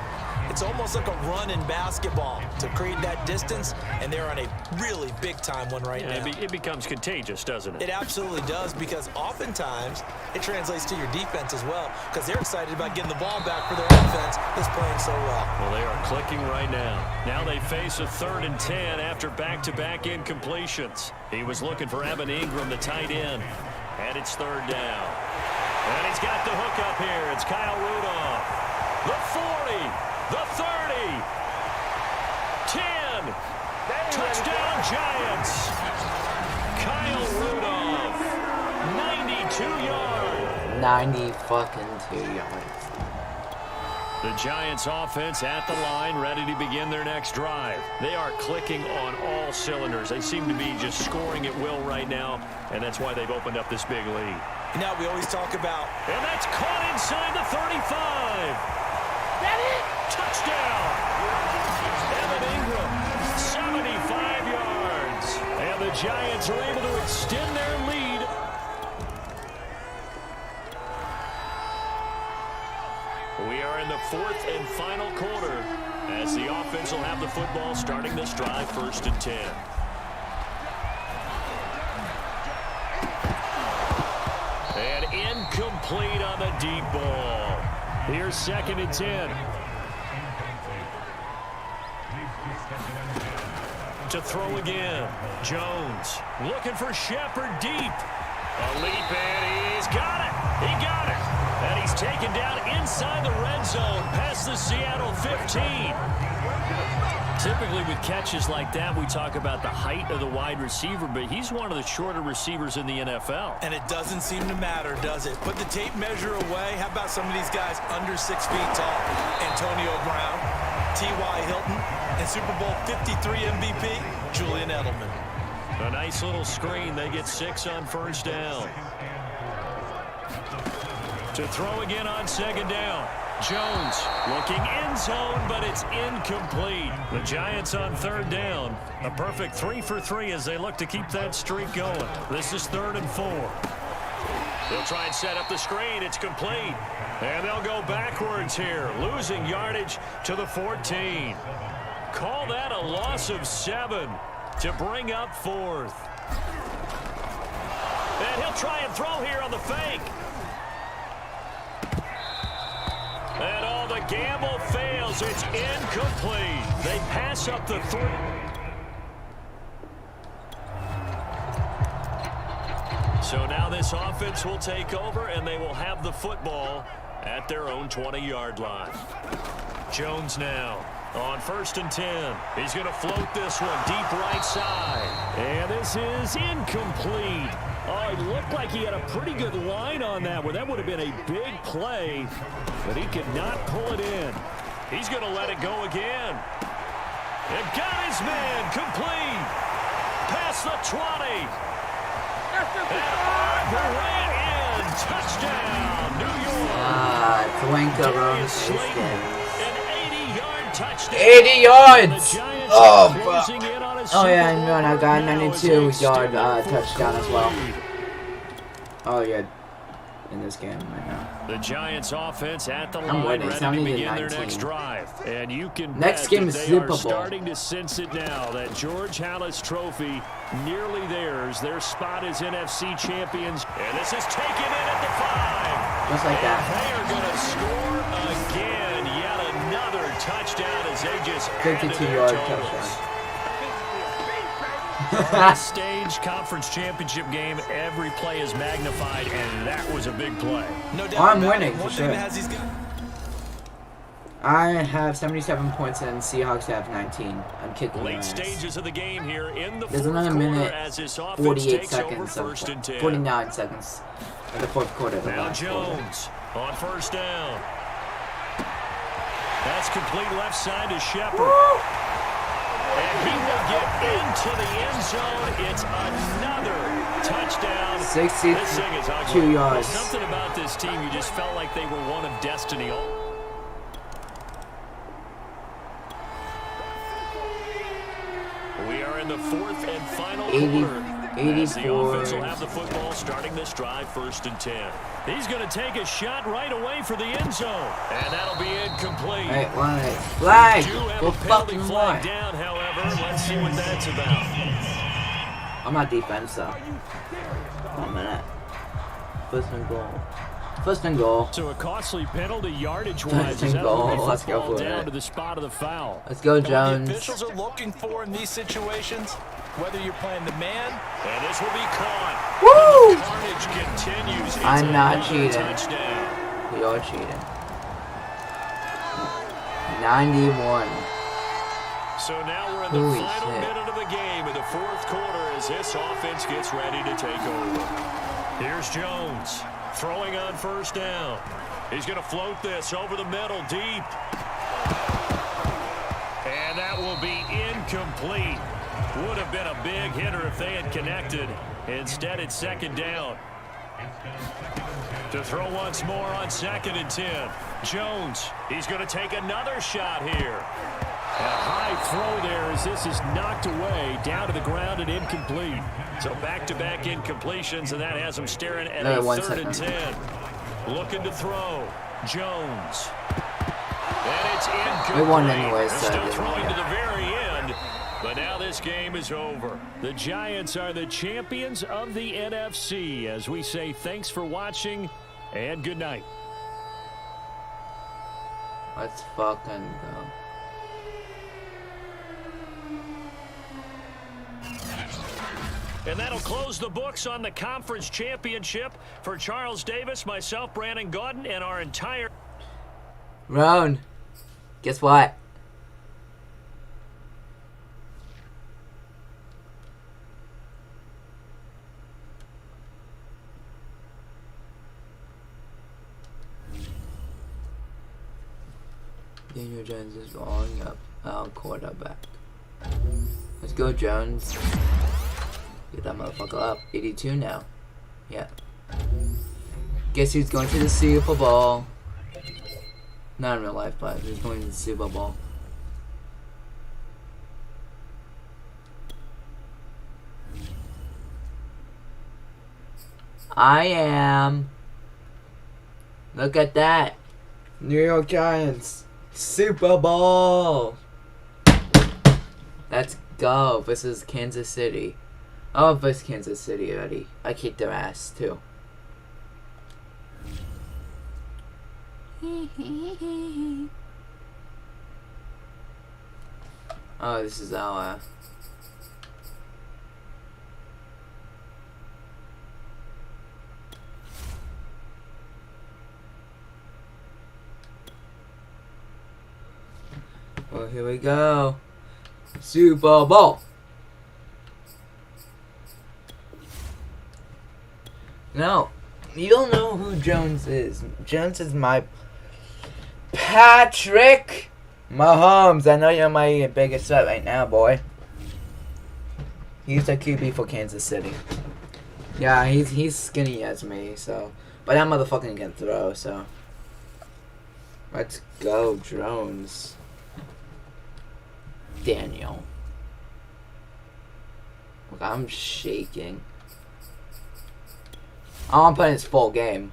Speaker 4: it's almost like a run in basketball to create that distance, and they're on a really big-time one right now.
Speaker 3: It becomes contagious, doesn't it?
Speaker 4: It absolutely does, because oftentimes it translates to your defense as well, because they're excited about getting the ball back for their offense that's playing so well.
Speaker 3: Well, they are clicking right now. Now they face a 3rd and 10 after back-to-back incompletions. He was looking for Evan Ingram, the tight end, and it's 3rd down. And he's got the hook up here. It's Kyle Rudolph. The 40. The 30, 10, touchdown Giants. Kyle Rudolph, 92 yards.
Speaker 1: 90 fucking 2 yards.
Speaker 3: The Giants offense at the line, ready to begin their next drive. They are clicking on all cylinders. They seem to be just scoring at will right now, and that's why they've opened up this big lead.
Speaker 4: Now we always talk about...
Speaker 3: And that's caught inside the 35. That it? Touchdown. Evan Ingram, 75 yards. And the Giants are able to extend their lead. We are in the fourth and final quarter as the offense will have the football starting this drive, 1st and 10. And incomplete on the deep ball. Here's 2nd and 10. To throw again. Jones looking for Shepard deep. A leap, and he's got it. He got it. And he's taken down inside the red zone past the Seattle 15. Typically with catches like that, we talk about the height of the wide receiver, but he's one of the shorter receivers in the NFL.
Speaker 4: And it doesn't seem to matter, does it? Put the tape measure away. How about some of these guys under 6 feet tall? Antonio Brown, T.Y. Hilton, and Super Bowl 53 MVP, Julian Edelman.
Speaker 3: A nice little screen. They get 6 on 1st down. To throw again on 2nd down. Jones looking end zone, but it's incomplete. The Giants on 3rd down. A perfect 3 for 3 as they look to keep that streak going. This is 3rd and 4. They'll try and set up the screen. It's complete. And they'll go backwards here, losing yardage to the 14. Call that a loss of 7 to bring up 4th. And he'll try and throw here on the fake. And all the gamble fails. It's incomplete. They pass up the 3. So now this offense will take over, and they will have the football at their own 20-yard line. Jones now on 1st and 10. He's going to float this one deep right side. And this is incomplete. Oh, it looked like he had a pretty good line on that one. That would have been a big play, but he could not pull it in. He's going to let it go again. And got his man complete. Past the 20. And ran in. Touchdown, New York.
Speaker 1: It's Winker on this game.
Speaker 3: An 80-yard touchdown.
Speaker 1: 80 yards! Oh, fuck. Oh, yeah, and I got a 92-yard touchdown as well. Oh, yeah. In this game right now.
Speaker 3: The Giants offense at the
Speaker 1: I'm
Speaker 3: line,
Speaker 1: winning,
Speaker 3: ready to begin
Speaker 1: 70-19.
Speaker 3: their next drive. And you can
Speaker 1: Next
Speaker 3: bet
Speaker 1: game
Speaker 3: that
Speaker 1: is
Speaker 3: they
Speaker 1: Super
Speaker 3: are
Speaker 1: Bowl.
Speaker 3: starting to sense it now. That George Halas trophy nearly theirs. Their spot is NFC champions. And this is taken in at the 5.
Speaker 1: Just like
Speaker 3: and
Speaker 1: that.
Speaker 3: they are going to score again. Yet another touchdown as they just
Speaker 1: 52-yard touchdown.
Speaker 3: On this stage conference championship game, every play is magnified, and that was a big play.
Speaker 4: No doubt
Speaker 1: I'm
Speaker 4: about
Speaker 1: winning
Speaker 4: it.
Speaker 1: for
Speaker 4: One
Speaker 1: sure.
Speaker 4: thing that has these guys...
Speaker 1: I have 77 points and Seahawks have 19. I'm kicking
Speaker 3: Late
Speaker 1: their ass.
Speaker 3: stages of the game here in the
Speaker 1: There's
Speaker 3: fourth
Speaker 1: another
Speaker 3: quarter
Speaker 1: minute,
Speaker 3: as this offense
Speaker 1: 48
Speaker 3: takes over
Speaker 1: seconds,
Speaker 3: 1st and 10.
Speaker 1: 49 seconds in the fourth quarter. Of the
Speaker 3: Now
Speaker 1: last quarter.
Speaker 3: Jones on 1st down. That's complete left side to Shepard.
Speaker 1: Woo!
Speaker 3: And he will get into the end zone. It's another touchdown.
Speaker 1: 62
Speaker 3: This thing is ugly.
Speaker 1: yards.
Speaker 3: There's something about this team, you just felt like they were one of destiny. We are in the fourth and final quarter. As the
Speaker 1: 84.
Speaker 3: offense will have the football starting this drive, 1st and 10. He's going to take a shot right away for the end zone. And that'll be incomplete.
Speaker 1: Hey, flag. Flag!
Speaker 3: We do have
Speaker 1: Go
Speaker 3: a penalty
Speaker 1: fucking
Speaker 3: flag
Speaker 1: flag.
Speaker 3: down, however. Let's see what that's about.
Speaker 1: I'm not defense, though. 1 minute. 1st and goal. 1st and goal.
Speaker 3: So a costly penalty yardage-wise.
Speaker 1: First and goal. Let's go for
Speaker 3: down
Speaker 1: it.
Speaker 3: to the spot of the foul.
Speaker 1: Let's go,
Speaker 4: And what
Speaker 1: Jones.
Speaker 4: the officials are looking for in these situations, whether you're playing the man...
Speaker 3: And this will be caught.
Speaker 1: Woo!
Speaker 3: The carnage continues. It's
Speaker 1: I'm not
Speaker 3: another
Speaker 1: cheating.
Speaker 3: touchdown.
Speaker 1: We are cheating. 91.
Speaker 3: So now we're in the
Speaker 1: Holy
Speaker 3: final
Speaker 1: shit.
Speaker 3: minute of the game in the fourth quarter as this offense gets ready to take over. Here's Jones throwing on 1st down. He's going to float this over the middle, deep. And that will be incomplete. Would have been a big hitter if they had connected. Instead, it's second down. To throw once more on 2nd and 10. Jones, he's going to take another shot here. A high throw there as this is knocked away, down to the ground and incomplete. So back-to-back incompletions, and that has him staring at a 3rd and 10. Looking to throw. Jones. And it's incomplete.
Speaker 1: We won anyway, so
Speaker 3: still throwing to the very end. But now this game is over. The Giants are the champions of the NFC. As we say, thanks for watching and good night.
Speaker 1: Let's fucking go.
Speaker 3: And that'll close the books on the conference championship for Charles Davis, myself, Brandon Gaudin, and our entire...
Speaker 1: Roan, guess what? Daniel Jones is rolling up our quarterback. Let's go, Jones. Get that motherfucker up. 82 now. Yeah. Guess who's going to the Super Bowl? Not in real life, but who's going to the Super Bowl? I am. Look at that. New York Giants. Super Bowl. Let's go. Versus Kansas City. Oh, versus Kansas City already. I kicked their ass too. Oh, this is our... Well, here we go. Super Bowl. No, you don't know who Jones is. Jones is my Patrick Mahomes. I know you're my biggest threat right now, boy. He's the QB for Kansas City. Yeah, he's skinny as me, so. But that motherfucker can throw, so. Let's go, Jones. Daniel. Look, I'm shaking. I'm playing this full game.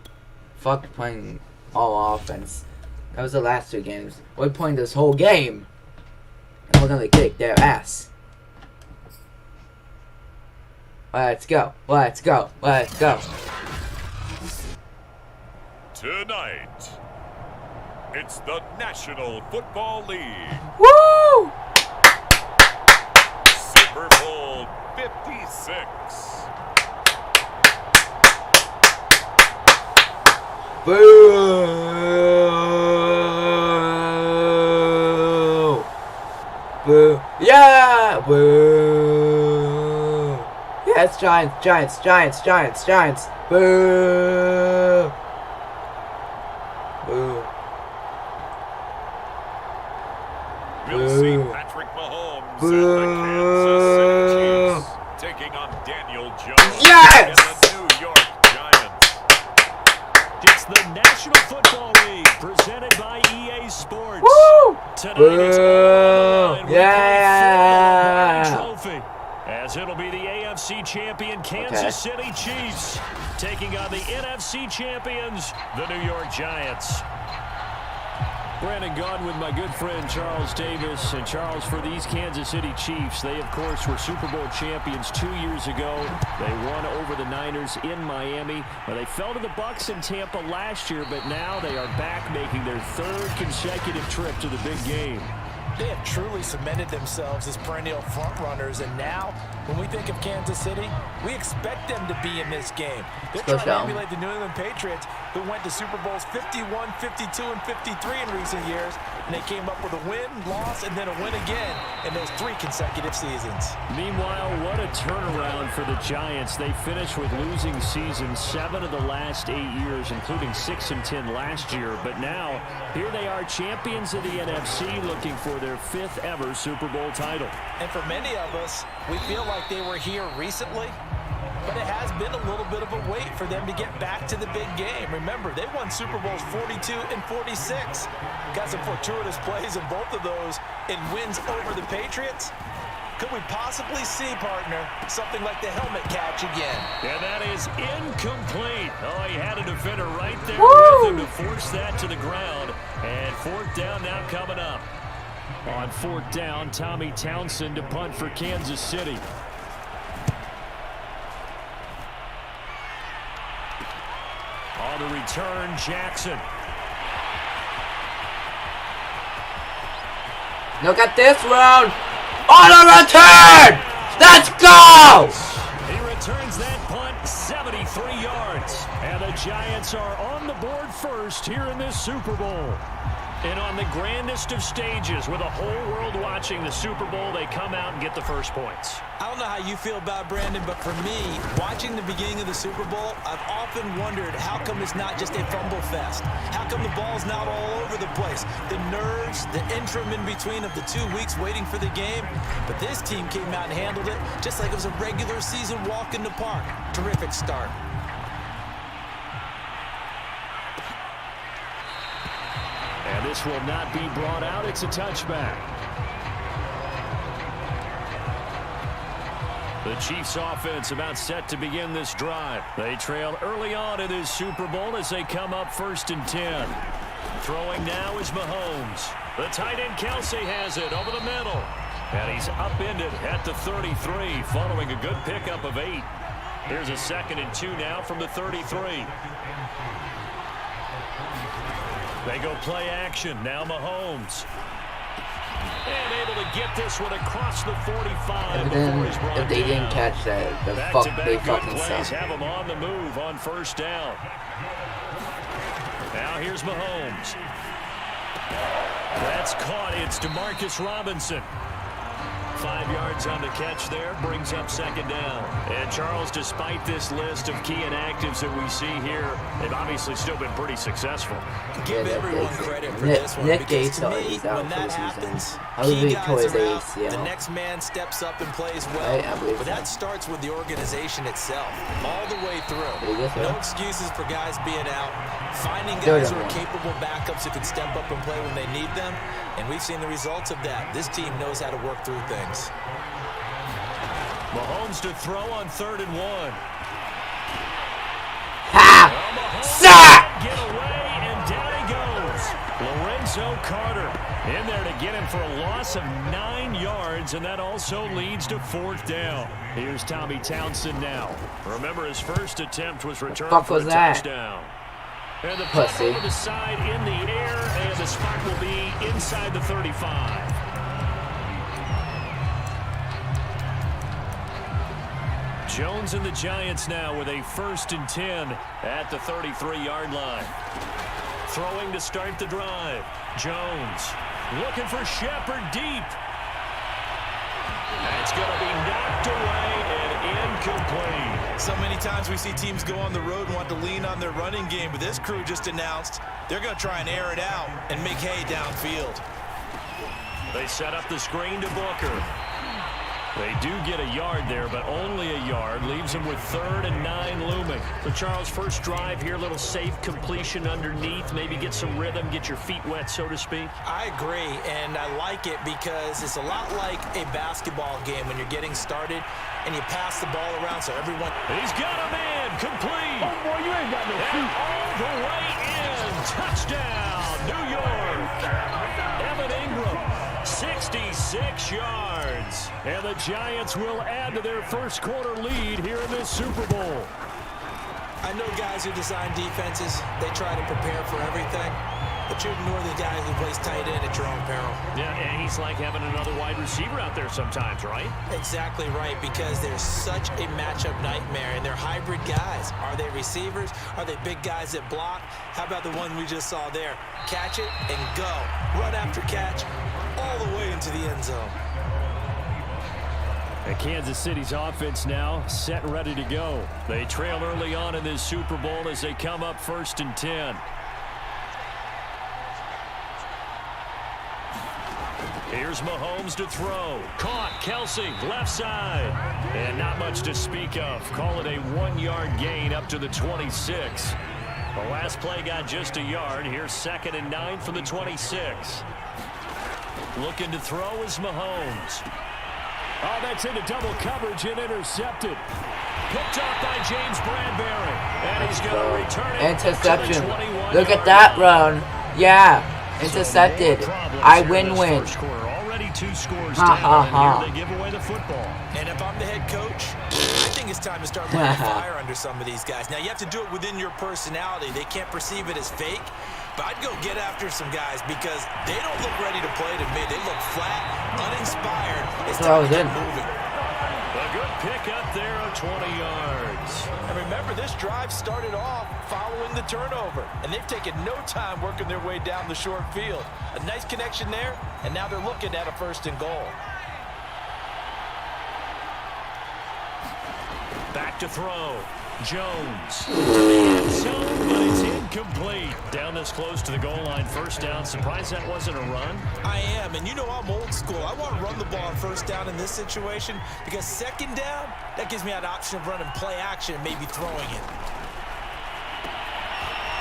Speaker 1: Fuck playing all offense. That was the last 2 games. We're playing this whole game. And we're gonna kick their ass. Let's go. Let's go. Let's go.
Speaker 7: Tonight, it's the National Football League.
Speaker 1: Woo!
Speaker 7: Super Bowl 56.
Speaker 1: Boo! Boo! Yeah! Boo! Yes, Giants, Giants, Giants, Giants, Giants! Boo! Boo!
Speaker 7: We'll see Patrick Mahomes and the Kansas City Chiefs taking on Daniel Jones
Speaker 1: Yes!
Speaker 7: and the New York Giants.
Speaker 3: It's the National Football League presented by EA Sports.
Speaker 1: Woo!
Speaker 3: Tonight it's all on the line.
Speaker 1: Yeah!
Speaker 3: Trophy, as it'll be the AFC champion Kansas City Chiefs taking on the NFC champions, the New York Giants. Brandon Gaudin with my good friend Charles Davis. And Charles, for these Kansas City Chiefs, they of course were Super Bowl champions 2 years ago. They won over the Niners in Miami. Well, they fell to the Bucs in Tampa last year, but now they are back making their 3rd consecutive trip to the big game.
Speaker 4: They have truly cemented themselves as perennial front runners, and now, when we think of Kansas City, we expect them to be in this game. They're trying to emulate the New England Patriots, who went to Super Bowls 51, 52, and 53 in recent years, and they came up with a win, loss, and then a win again in those 3 consecutive seasons.
Speaker 3: Meanwhile, what a turnaround for the Giants. They finished with losing seasons 7 of the last 8 years, including 6-10 last year. But now, here they are, champions of the NFC, looking for their 5th ever Super Bowl title.
Speaker 4: And for many of us, we feel like they were here recently, but it has been a little bit of a wait for them to get back to the big game. Remember, they won Super Bowls 42 and 46. Got some fortuitous plays in both of those in wins over the Patriots. Could we possibly see, partner, something like the helmet catch again?
Speaker 3: And that is incomplete. Oh, he had a defender right there with him to force that to the ground. And 4th down now coming up. On 4th down, Tommy Townsend to punt for Kansas City. On the return, Jackson.
Speaker 1: Look at this round. On a return! Let's go!
Speaker 3: He returns that punt 73 yards. And the Giants are on the board first here in this Super Bowl. And on the grandest of stages, with the whole world watching the Super Bowl, they come out and get the first points.
Speaker 4: I don't know how you feel about Brandon, but for me, watching the beginning of the Super Bowl, I've often wondered how come it's not just a fumble fest? How come the ball's not all over the place? The nerves, the interim in between of the 2 weeks waiting for the game. But this team came out and handled it just like it was a regular season walk in the park. Terrific start.
Speaker 3: And this will not be brought out. It's a touchback. The Chiefs offense about set to begin this drive. They trail early on in this Super Bowl as they come up 1st and 10. Throwing now is Mahomes. The tight end Kelsey has it over the middle. And he's upended at the 33 following a good pickup of 8. Here's a 2nd and 2 now from the 33. They go play action. Now Mahomes. And able to get this one across the 45.
Speaker 1: If they didn't catch that, they fucking suck.
Speaker 3: Have them on the move on 1st down. Now here's Mahomes. That's caught. It's DeMarcus Robinson. 5 yards on the catch there, brings up 2nd down. And Charles, despite this list of key inactives that we see here, they've obviously still been pretty successful.
Speaker 4: Give everyone credit for this one, because to me, when that happens, key guys are out, the next man steps up and plays well. But that starts with the organization itself, all the way through. No excuses for guys being out. Finding guys who are capable backups who can step up and play when they need them. And we've seen the results of that. This team knows how to work through things.
Speaker 3: Mahomes to throw on 3rd and 1.
Speaker 1: Ha! Sack!
Speaker 3: Get away, and down he goes. Lorenzo Carter in there to get him for a loss of 9 yards, and that also leads to 4th down. Here's Tommy Townsend now. Remember, his first attempt was returned for a touchdown. And the punt over the side in the air, and the spot will be inside the 35. Jones and the Giants now with a 1st and 10 at the 33-yard line. Throwing to start the drive. Jones looking for Shepard deep. That's going to be knocked away and incomplete.
Speaker 4: So many times we see teams go on the road and want to lean on their running game, but this crew just announced they're going to try and air it out and make hay downfield.
Speaker 3: They set up the screen to Booker. They do get a yard there, but only a yard. Leaves them with 3rd and 9 looming. So, Charles, first drive here, little safe completion underneath. Maybe get some rhythm, get your feet wet, so to speak.
Speaker 4: I agree, and I like it because it's a lot like a basketball game when you're getting started and you pass the ball around so everyone...
Speaker 3: He's got a man, complete.
Speaker 5: Oh, boy, you ain't got no feet.
Speaker 3: All the way in. Touchdown, New York. Evan Ingram, 66 yards. And the Giants will add to their first quarter lead here in this Super Bowl.
Speaker 4: I I know guys who design defenses, they try to prepare for everything, but you ignore the guy who plays tight end at your own peril.
Speaker 3: Yeah, and he's like having another wide receiver out there sometimes, right?
Speaker 4: Exactly right, because they're such a matchup nightmare, and they're hybrid guys. Are they receivers? Are they big guys that block? How about the one we just saw there? Catch it and go. Run after catch all the way into the end zone.
Speaker 3: And Kansas City's offense now set and ready to go. They trail early on in this Super Bowl as they come up 1st and 10. Here's Mahomes to throw. Caught. Kelsey, left side. And not much to speak of. Call it a 1-yard gain up to the 26. The last play got just a yard. Here's 2nd and 9 from the 26. Looking to throw is Mahomes. Oh, that's into double coverage and intercepted. Picked off by James Bradbury. And he's going to return it.
Speaker 1: Interception. Look at that run. Yeah. Intercepted. I win.
Speaker 3: Already 2 scores down, and here they give away the football.
Speaker 4: And if I'm the head coach, I think it's time to start lighting fire under some of these guys. Now, you have to do it within your personality. They can't perceive it as fake, but I'd go get after some guys because they don't look ready to play to me. They look flat, uninspired. It's time to get moving.
Speaker 3: A good pick up there of 20 yards.
Speaker 4: And remember, this drive started off following the turnover, and they've taken no time working their way down the short field. A nice connection there, and now they're looking at a 1st and goal.
Speaker 3: Back to throw. Jones. Zone, but it's incomplete. Down this close to the goal line. 1st down. Surprised that wasn't a run?
Speaker 4: I am, and you know I'm old school. I want to run the ball on 1st down in this situation because 2nd down, that gives me that option of running play action and maybe throwing it.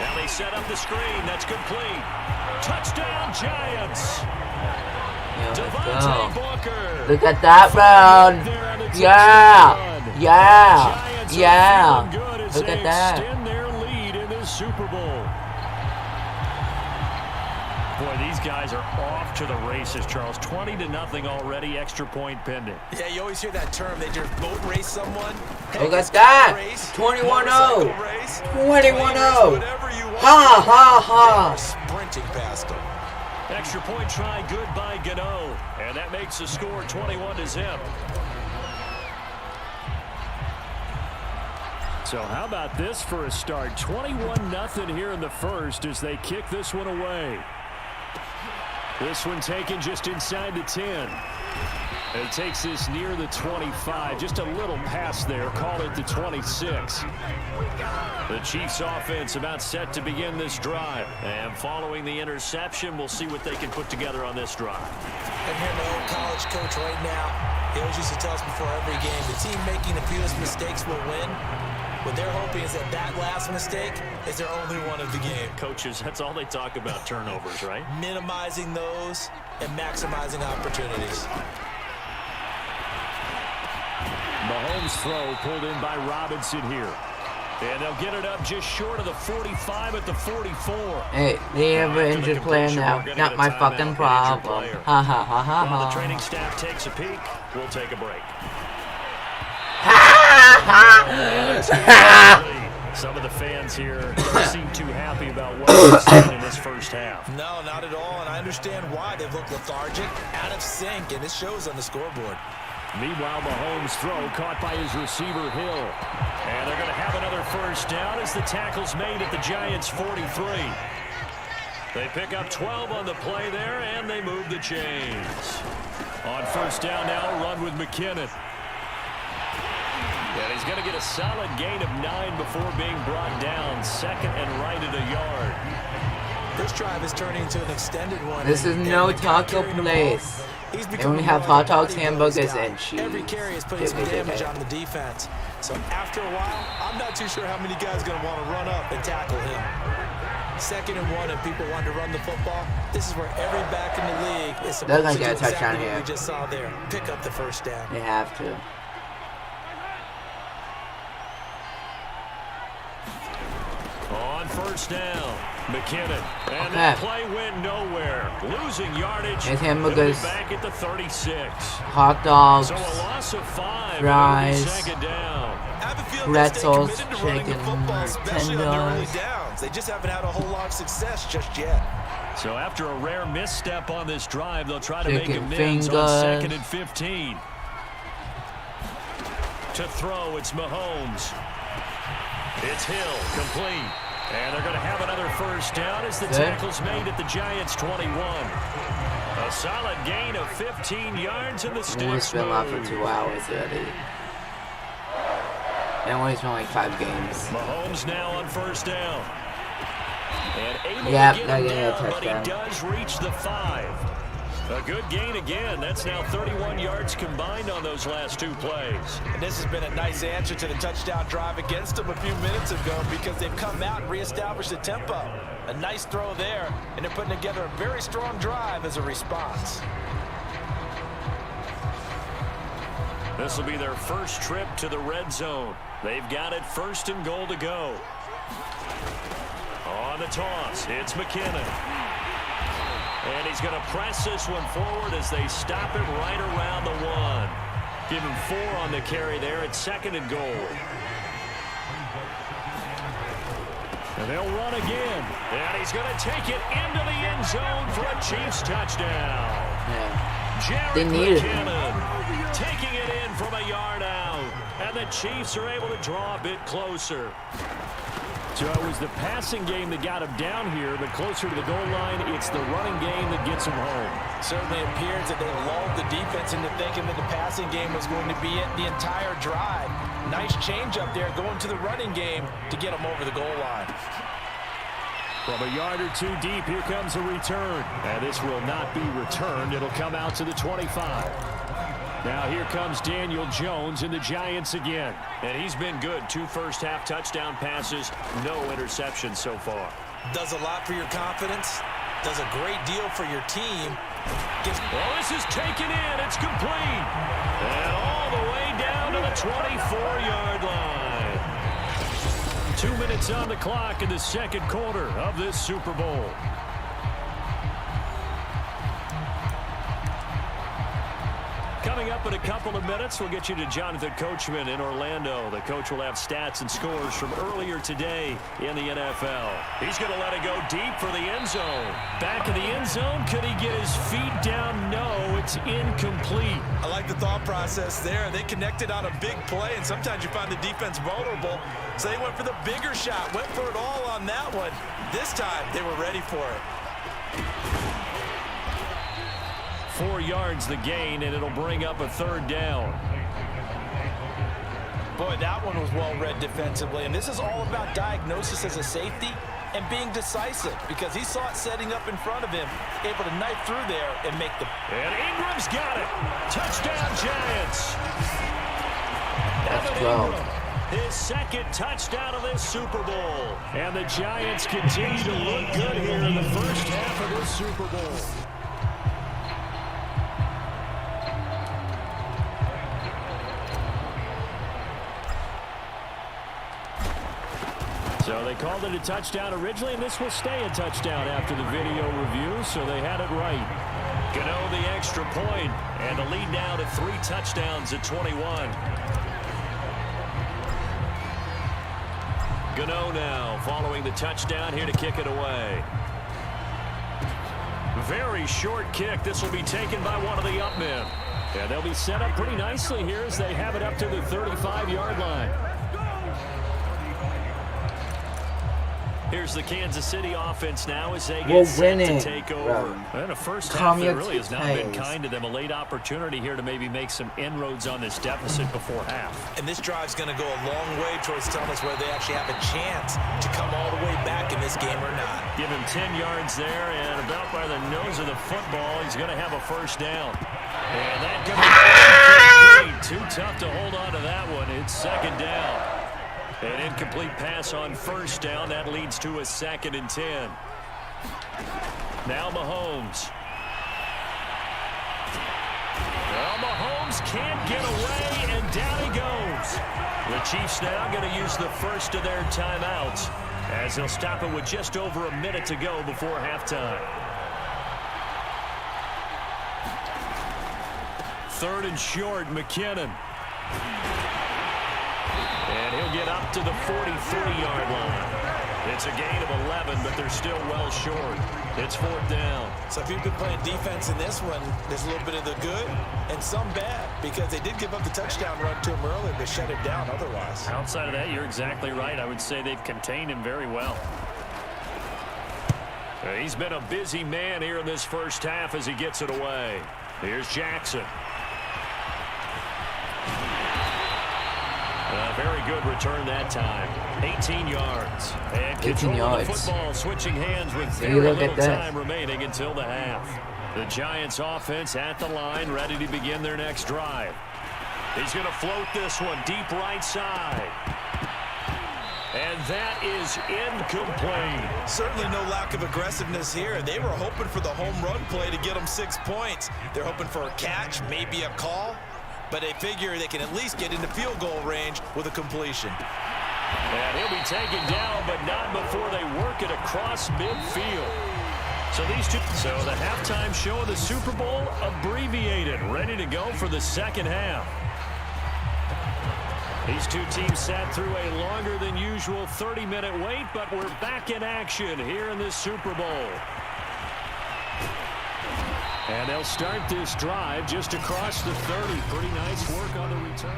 Speaker 3: Now they set up the screen. That's complete. Touchdown, Giants. Devontae Booker.
Speaker 1: Look at that run. Yeah. Look at that.
Speaker 3: Extend their lead in this Super Bowl. Boy, these guys are off to the races, Charles. 20-0 already. Extra point pending.
Speaker 4: Yeah, you always hear that term. They just boat race someone.
Speaker 1: Look at that. 21-0. 21-0. Ha.
Speaker 4: Sprinting past them.
Speaker 3: Extra point try good by Gano. And that makes the score 21-0. So how about this for a start? 21-0 here in the 1st as they kick this one away. This one taken just inside the 10. And it takes this near the 25. Just a little pass there. Call it the 26. The Chiefs offense about set to begin this drive. And following the interception, we'll see what they can put together on this drive.
Speaker 4: I'm hearing my old college coach right now. He always used to tell us before every game, the team making the fewest mistakes will win. What they're hoping is that last mistake is their only one of the game.
Speaker 3: Coaches, that's all they talk about, turnovers, right?
Speaker 4: Minimizing those and maximizing opportunities.
Speaker 3: Mahomes' throw pulled in by Robinson here. And they'll get it up just short of the 45 at the 44.
Speaker 1: Hey, they have an injured player now. Not my fucking problem. Ha.
Speaker 3: While the training staff takes a peek, we'll take a break. Some of the fans here don't seem too happy about what they've seen in this 1st half.
Speaker 4: No, not at all, and I understand why. They've looked lethargic, out of sync, and it shows on the scoreboard.
Speaker 3: Meanwhile, Mahomes' throw caught by his receiver, Hill. And they're going to have another 1st down as the tackle's made at the Giants' 43. They pick up 12 on the play there, and they move the chains. On 1st down now, run with McKinnon. And he's going to get a solid gain of 9 before being brought down. 2nd and right at a yard.
Speaker 4: This drive is turning into an extended one.
Speaker 1: This is no taco place. They only have hot dogs, hamburgers, and cheese.
Speaker 4: Every carry is putting some damage on the defense. So after a while, I'm not too sure how many guys are going to want to run up and tackle him. 2nd and 1, and people want to run the football. This is where every back in the league is supposed to do exactly what we just saw there. Pick up the 1st down.
Speaker 1: They have to.
Speaker 3: On 1st down, McKinnon. And that play went nowhere. Losing yardage.
Speaker 1: And hamburgers.
Speaker 3: Back at the 36.
Speaker 1: Hot dogs.
Speaker 3: So a loss of 5.
Speaker 1: Fries.
Speaker 3: 2nd down.
Speaker 4: I have a feel they stay
Speaker 1: pretzels,
Speaker 4: committed to running the
Speaker 1: chicken
Speaker 4: football, especially on the early
Speaker 1: tenders.
Speaker 4: downs. They just haven't had a whole lot of success just yet.
Speaker 3: So after a rare misstep on this drive, they'll try to make
Speaker 1: Chicken
Speaker 3: amends on
Speaker 1: fingers.
Speaker 3: 2nd and 15. To throw, it's Mahomes. It's Hill, complete. And they're going to have another first down as the tackle's made at the Giants' 21. A solid gain of 15 yards in the sticks.
Speaker 1: It's been live for 2 hours already. And only been like 5 games.
Speaker 3: Mahomes now on first down. And able to
Speaker 1: Yep,
Speaker 3: get
Speaker 1: that
Speaker 3: him
Speaker 1: getting a
Speaker 3: down, but he
Speaker 1: touchdown.
Speaker 3: does reach the 5. A good gain again. That's now 31 yards combined on those last 2 plays.
Speaker 4: And this has been a nice answer to the touchdown drive against them a few minutes ago because they've come out and reestablished the tempo. A nice throw there, and they're putting together a very strong drive as a response.
Speaker 3: This will be their first trip to the red zone. They've got it 1st and goal to go. On the toss, it's McKinnon. And he's going to press this one forward as they stop it right around the 1. Give him 4 on the carry there at 2nd and goal. And they'll run again. And he's going to take it into the end zone for a Chiefs touchdown.
Speaker 1: Yeah. They
Speaker 3: Jared
Speaker 1: needed
Speaker 3: McKinnon taking it in from a yard out. And the Chiefs are able to draw a bit closer. So it was the passing game that got him down here, but closer to the goal line, it's the running game that gets him home.
Speaker 4: Certainly appears that they lulled the defense into thinking that the passing game was going to be it the entire drive. Nice change up there going to the running game to get them over the goal line.
Speaker 3: From a yard or 2 deep, here comes a return. And this will not be returned. It'll come out to the 25. Now here comes Daniel Jones and the Giants again. And he's been good. 2 first-half touchdown passes, no interceptions so far.
Speaker 4: Does a lot for your confidence. Does a great deal for your team.
Speaker 3: Well, this is taken in. It's complete. And all the way down to the 24-yard line. 2 minutes on the clock in the 2nd quarter of this Super Bowl. Coming up in a couple of minutes, we'll get you to Jonathan Coachman in Orlando. The coach will have stats and scores from earlier today in the NFL. He's going to let it go deep for the end zone. Back in the end zone, could he get his feet down? No, it's incomplete.
Speaker 4: I like the thought process there. They connected on a big play, and sometimes you find the defense vulnerable. So they went for the bigger shot, went for it all on that one. This time, they were ready for it.
Speaker 3: 4 yards the gain, and it'll bring up a 3rd down.
Speaker 4: Boy, that one was well read defensively, and this is all about diagnosis as a safety and being decisive because he saw it setting up in front of him, able to knife through there and make the...
Speaker 3: And Ingram's got it. Touchdown, Giants.
Speaker 1: Let's go.
Speaker 3: His 2nd touchdown of this Super Bowl. And the Giants continue to look good here in the first half of this Super Bowl. So they called it a touchdown originally, and this will stay a touchdown after the video review, so they had it right. Gano the extra point, and the lead now to 3 touchdowns at 21. Gano now following the touchdown here to kick it away. Very short kick. This will be taken by one of the up men. And they'll be set up pretty nicely here as they have it up to the 35-yard line. Here's the Kansas City offense now as they get set to take over. And a first half that really has not been kind to them. A late opportunity here to maybe make some inroads on this deficit before half.
Speaker 4: And this drive's going to go a long way towards telling us whether they actually have a chance to come all the way back in this game or not.
Speaker 3: Give him 10 yards there, and about by the nose of the football, he's going to have a first down. And that comes too tough to hold on to that one. It's 2nd down. An incomplete pass on first down. That leads to a 2nd and 10. Now Mahomes. Well, Mahomes can't get away, and down he goes. The Chiefs now going to use the first of their timeouts as they'll stop it with just over a minute to go before halftime. 3rd and short, McKinnon. And he'll get up to the 43-yard line. It's a gain of 11, but they're still well short. It's 4th down.
Speaker 4: So if you've been playing defense in this one, there's a little bit of the good and some bad, because they did give up the touchdown run to him earlier, but shut him down otherwise.
Speaker 3: Outside of that, you're exactly right. I would say they've contained him very well. He's been a busy man here in this first half as he gets it away. Here's Jackson. A very good return that time. 18 yards. And
Speaker 1: 18 yards.
Speaker 3: The football switching hands with very little time remaining until the half. The Giants offense at the line, ready to begin their next drive. He's going to float this one deep right side. And that is incomplete.
Speaker 4: Certainly no lack of aggressiveness here. They were hoping for the home run play to get them 6 points. They're hoping for a catch, maybe a call, but they figure they can at least get into field goal range with a completion.
Speaker 3: And he'll be taken down, but not before they work it across midfield. So the halftime show of the Super Bowl abbreviated, ready to go for the second half. These two teams sat through a longer than usual 30-minute wait, but we're back in action here in this Super Bowl. And they'll start this drive just across the 30. Pretty nice work on the return.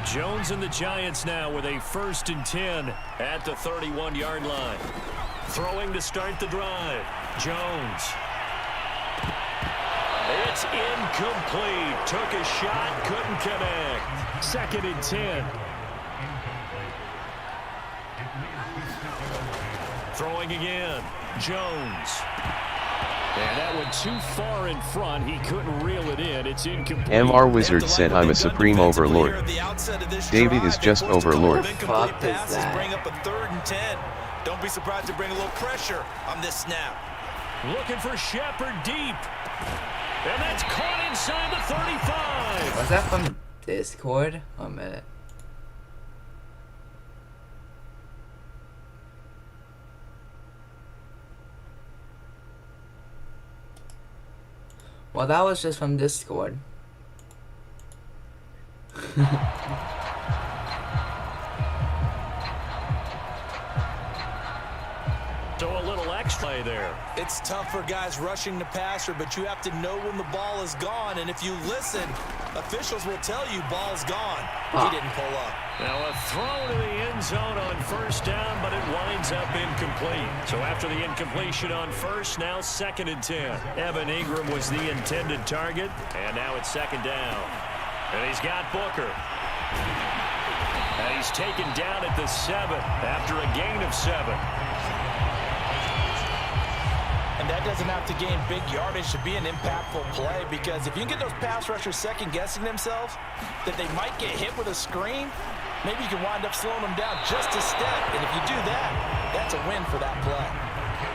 Speaker 3: Jones and the Giants now with a 1st and 10 at the 31-yard line. Throwing to start the drive. Jones. It's incomplete. Took a shot, couldn't connect. 2nd and 10. Throwing again. Jones. And that one too far in front. He couldn't reel it in. It's incomplete.
Speaker 8: MR Wizard said I'm a supreme overlord. David is just overlord.
Speaker 1: Fuck is that?
Speaker 4: Bring up a 3rd and 10. Don't be surprised to bring a little pressure on this snap.
Speaker 3: Looking for Shepard deep. And that's caught inside the 35.
Speaker 1: Was that from Discord? 1 minute. Well, that was just from Discord.
Speaker 3: So a little extra there.
Speaker 4: It's tough for guys rushing the passer, but you have to know when the ball is gone. And if you listen, officials will tell you ball's gone. He didn't pull up.
Speaker 3: Now a throw to the end zone on 1st down, but it winds up incomplete. So after the incompletion on 1st, now 2nd and 10. Evan Ingram was the intended target, and now it's 2nd down. And he's got Booker. And he's taken down at the 7 after a gain of 7.
Speaker 4: And that doesn't have to gain big yardage to be an impactful play, because if you can get those pass rushers second-guessing themselves that they might get hit with a screen, maybe you can wind up slowing them down just a step. And if you do that, that's a win for that play.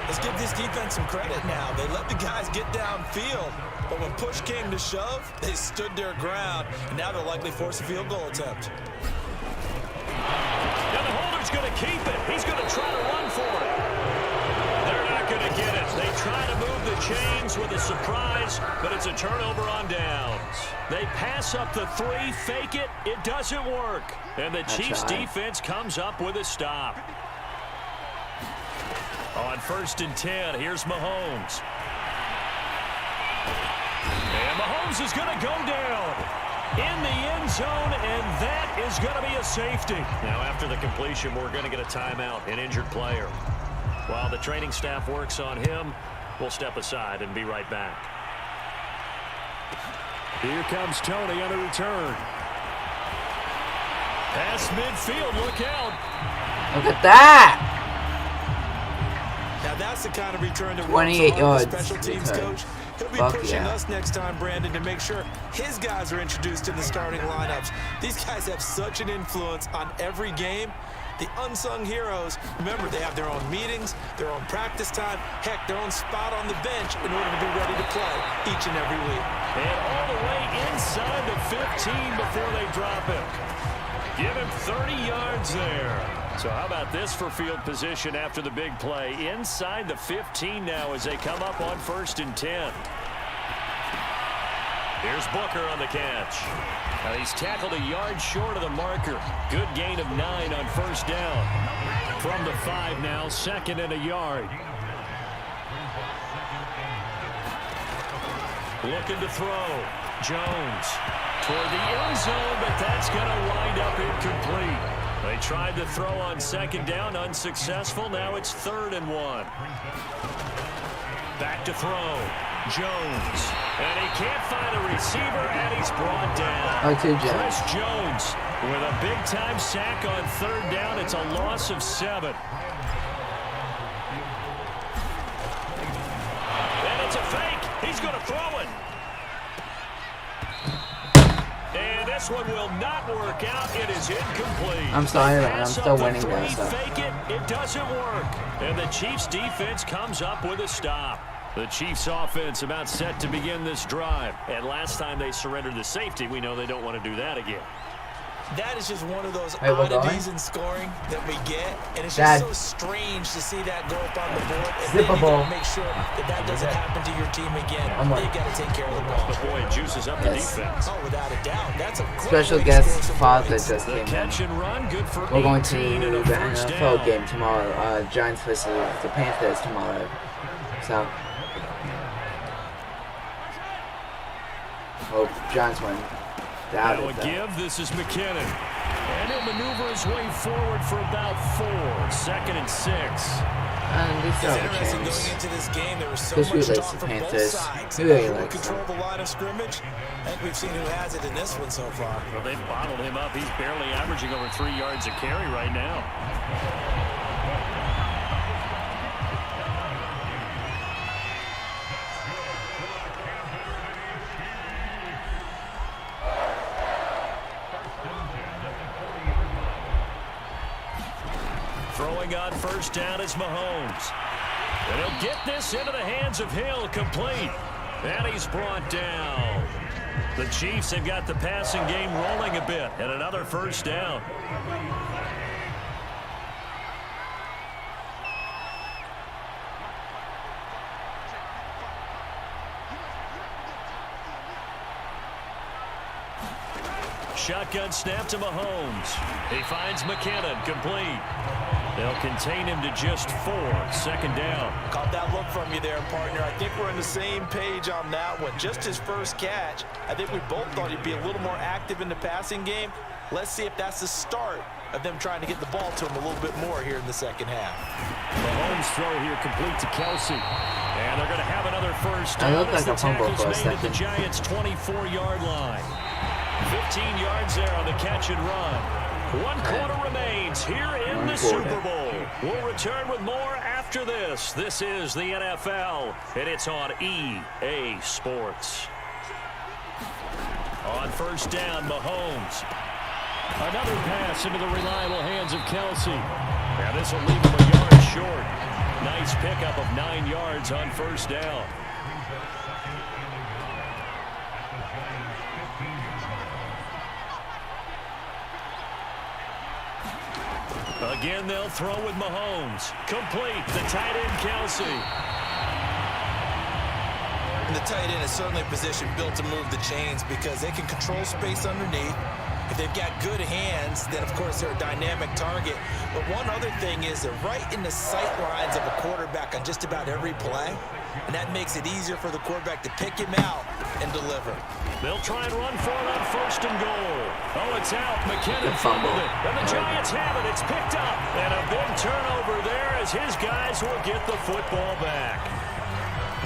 Speaker 4: Let's give this defense some credit now. They let the guys get downfield, but when push came to shove, they stood their ground, and now they'll likely force a field goal attempt.
Speaker 3: Now the holder's going to keep it. He's going to try to run for it. They're not going to get it. They try to move the chains with a surprise, but it's a turnover on downs. They pass up the 3, fake it. It doesn't work. And the Chiefs defense comes up with a stop. On 1st and 10, here's Mahomes. And Mahomes is going to go down in the end zone, and that is going to be a safety. Now, after the completion, we're going to get a timeout, an injured player. While the training staff works on him, we'll step aside and be right back. Here comes Tony on the return. Pass midfield, look out.
Speaker 1: Look at that!
Speaker 4: Now that's the kind of return that
Speaker 1: 28 yards.
Speaker 4: Special teams coach. He'll be pushing us next time, Brandon, to make sure his guys are introduced in the starting lineups. These guys have such an influence on every game. The unsung heroes, remember, they have their own meetings, their own practice time, heck, their own spot on the bench in order to be ready to play each and every week.
Speaker 3: And all the way inside the 15 before they drop him. Give him 30 yards there. So how about this for field position after the big play? Inside the 15 now as they come up on 1st and 10. Here's Booker on the catch. Now he's tackled a yard short of the marker. Good gain of 9 on first down. From the 5 now, 2nd and a yard. Looking to throw. Jones toward the end zone, but that's going to wind up incomplete. They tried to throw on 2nd down, unsuccessful. Now it's 3rd and 1. Back to throw. Jones. And he can't find a receiver, and he's brought down. Chris Jones with a big-time sack on 3rd down. It's a loss of 7. And it's a fake. He's going to throw it. And this one will not work out. It is incomplete.
Speaker 1: I'm sorry, man. I'm still winning this.
Speaker 3: Fake it. It doesn't work. And the Chiefs defense comes up with a stop. The Chiefs offense about set to begin this drive. And last time they surrendered the safety, we know they don't want to do that again.
Speaker 4: That is just one of those oddities in scoring that we get, and it's just so strange to see that go up on the board. And then you got to make sure that that doesn't happen to your team again. You've got to take care of the ball.
Speaker 3: But boy, it juices up the defense.
Speaker 4: Oh, without a doubt. That's a
Speaker 1: special guest father just came in.
Speaker 3: Catch and run, good for
Speaker 1: We're going to the NFL game tomorrow. Giants versus the Panthers tomorrow. So, hope Giants win.
Speaker 3: Now a give. This is McKinnon. And he'll maneuver his way forward for about 4. 2nd and 6.
Speaker 1: It's
Speaker 4: interesting going into this game. There was so much talk from both sides.
Speaker 1: Who really
Speaker 4: likes control the line of scrimmage. I think we've seen who has it in this one so far.
Speaker 3: Well, they've bottled him up. He's barely averaging over 3 yards a carry right now. Throwing on first down is Mahomes. And he'll get this into the hands of Hill, complete. And he's brought down. The Chiefs have got the passing game rolling a bit. And another first down. Shotgun snap to Mahomes. He finds McKinnon, complete. They'll contain him to just 4. 2nd down.
Speaker 4: Caught that look from you there, partner. I think we're on the same page on that one. Just his first catch. I think we both thought he'd be a little more active in the passing game. Let's see if that's the start of them trying to get the ball to him a little bit more here in the 2nd half.
Speaker 3: Mahomes throw here complete to Kelsey. And they're going to have another first down.
Speaker 1: I look like a fumble for a
Speaker 3: second. At the
Speaker 1: second.
Speaker 3: Giants' 24-yard line. 15 yards there on the catch and run. 1 quarter remains here in the Super Bowl. We'll return with more after this. This is the NFL, and it's on EA Sports. On first down, Mahomes. Another pass into the reliable hands of Kelsey. Now this will leave him a yard short. Nice pickup of 9 yards on first down. Again, they'll throw with Mahomes. Complete. The tight end, Kelsey.
Speaker 4: And the tight end is certainly a position built to move the chains because they can control space underneath. If they've got good hands, then, of course, they're a dynamic target. But one other thing is they're right in the sight lines of a quarterback on just about every play. And that makes it easier for the quarterback to pick him out and deliver.
Speaker 3: They'll try and run for it on first and goal. Oh, it's out. McKinnon fumbled it. And the Giants have it. It's picked up. And a big turnover there as his guys will get the football back.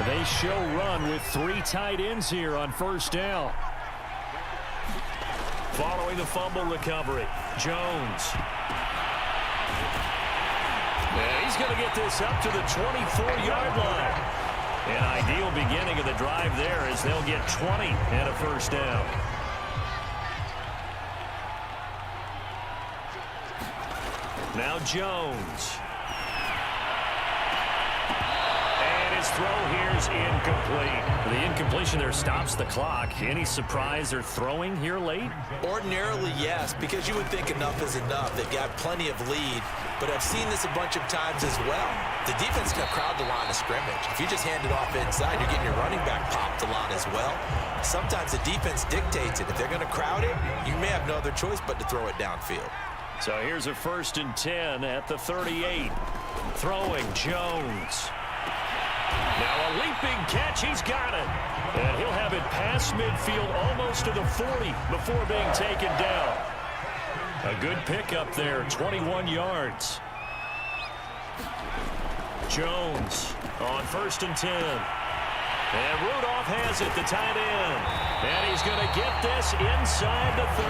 Speaker 3: They show run with 3 tight ends here on first down. Following the fumble recovery, Jones. And he's going to get this up to the 24-yard line. An ideal beginning of the drive there as they'll get 20 and a first down. Now Jones. And his his throw here's incomplete. The incompletion there stops the clock. Any surprise they're throwing here late?
Speaker 4: Ordinarily, yes, because you would think enough is enough. They've got plenty of lead, but I've seen this a bunch of times as well. The defense can crowd the line of scrimmage. If you just hand it off inside, you're getting your running back popped the line as well. Sometimes the defense dictates it. If they're going to crowd it, you may have no other choice but to throw it downfield.
Speaker 3: So here's a 1st and 10 at the 38. Throwing Jones. Now a leaping catch. He's got it. And he'll have it past midfield almost to the 40 before being taken down. A good pickup there, 21 yards. Jones on 1st and 10. And Rudolph has it, the tight end. And he's going to get this inside the 30.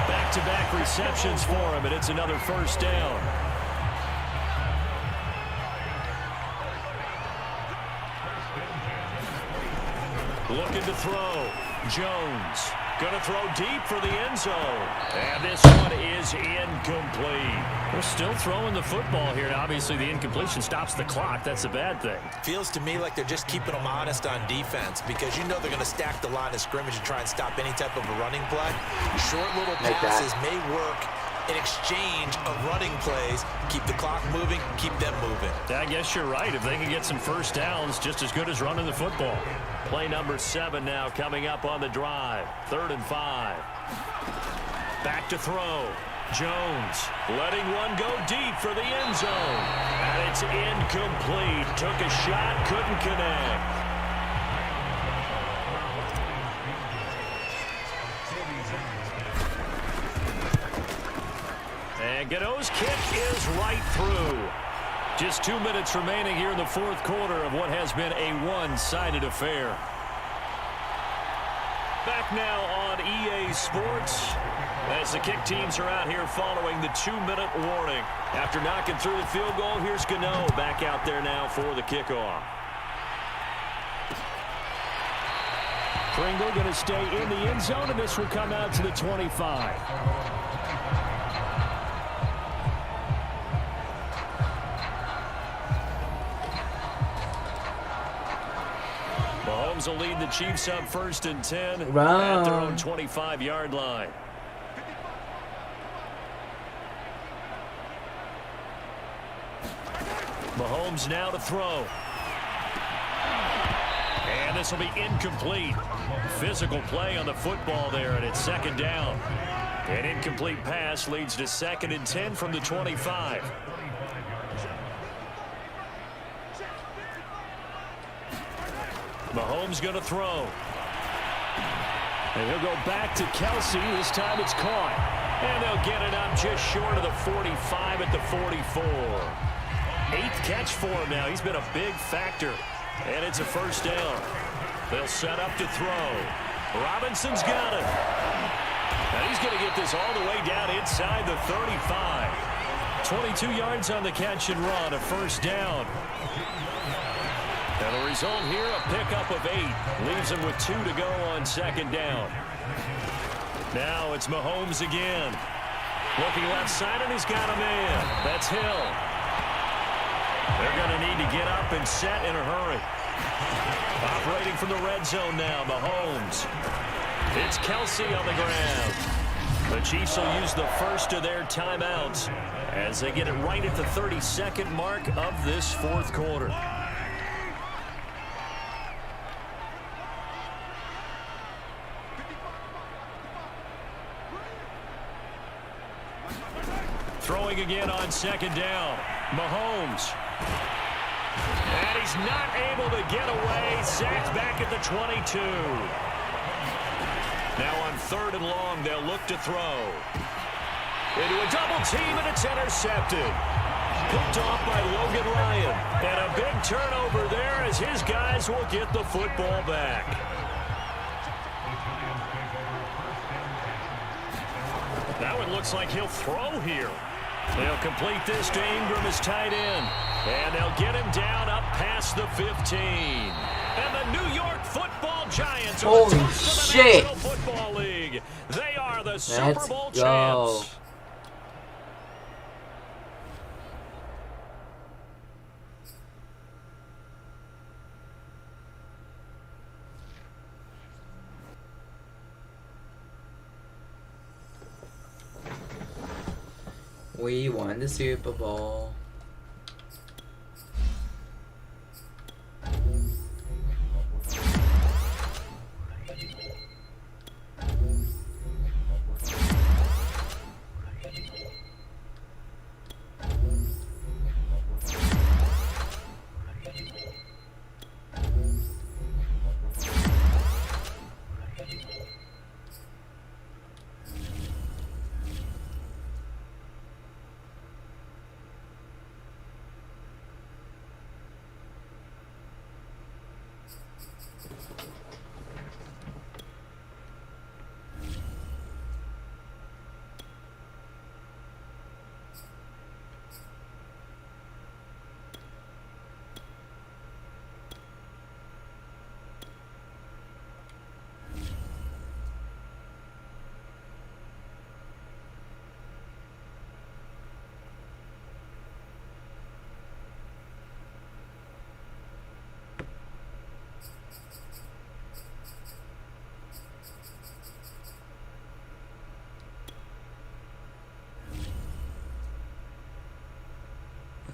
Speaker 3: Back-to-back receptions for him, and it's another 1st down. Looking to throw. Jones going to throw deep for the end zone. And this one is incomplete. They're still throwing the football here. Now, obviously, the incompletion stops the clock. That's a bad thing.
Speaker 4: Feels to me like they're just keeping them honest on defense because you know they're going to stack the line of scrimmage and try and stop any type of a running play. Short little passes may work in exchange of running plays. Keep the clock moving, keep them moving.
Speaker 3: I guess you're right. If they can get some 1st downs, just as good as running the football. Play number 7 now coming up on the drive. 3rd and 5. Back to throw. Jones letting one go deep for the end zone. And it's incomplete. Took a shot, couldn't connect. And Gano's kick is right through. Just 2 minutes remaining here in the 4th quarter of what has been a one-sided affair. Back now on EA Sports as the kick teams are out here following the 2-minute warning. After knocking through the field goal, here's Gano back out there now for the kickoff. Pringle going to stay in the end zone, and this will come out to the 25. Mahomes will lead the Chiefs up 1st and 10 at their own 25-yard line. Mahomes now to throw. And this will be incomplete. Physical play on the football there, and it's 2nd down. An incomplete pass leads to 2nd and 10 from the 25. Mahomes going to throw. And he'll go back to Kelsey. This time it's caught. And they'll get it up just short of the 45 at the 44. 8th catch for him now. He's been a big factor. And it's a 1st down. They'll set up to throw. Robinson's got it. And he's going to get this all the way down inside the 35. 22 yards on the catch and run. A 1st down. And the result here, a pickup of 8. Leaves him with 2 to go on 2nd down. Now it's Mahomes again. Looking left side, and he's got a man. That's Hill. They're going to need to get up and set in a hurry. Operating from the red zone now, Mahomes. It's Kelsey on the ground. The Chiefs will use the first of their timeouts as they get it right at the 32nd mark of this 4th quarter. Throwing again on 2nd down. Mahomes. And he's not able to get away. Sacked back at the 22. Now on 3rd and long, they'll look to throw. Into a double team, and it's intercepted. Picked off by Logan Ryan. And a big turnover there as his guys will get the football back. Now it looks like he'll throw here. They'll complete this to Ingram as tight end. And they'll get him down up past the 15. And the New York Football Giants are the top of the National Football League. They are the Super Bowl champs.
Speaker 1: We won the Super Bowl.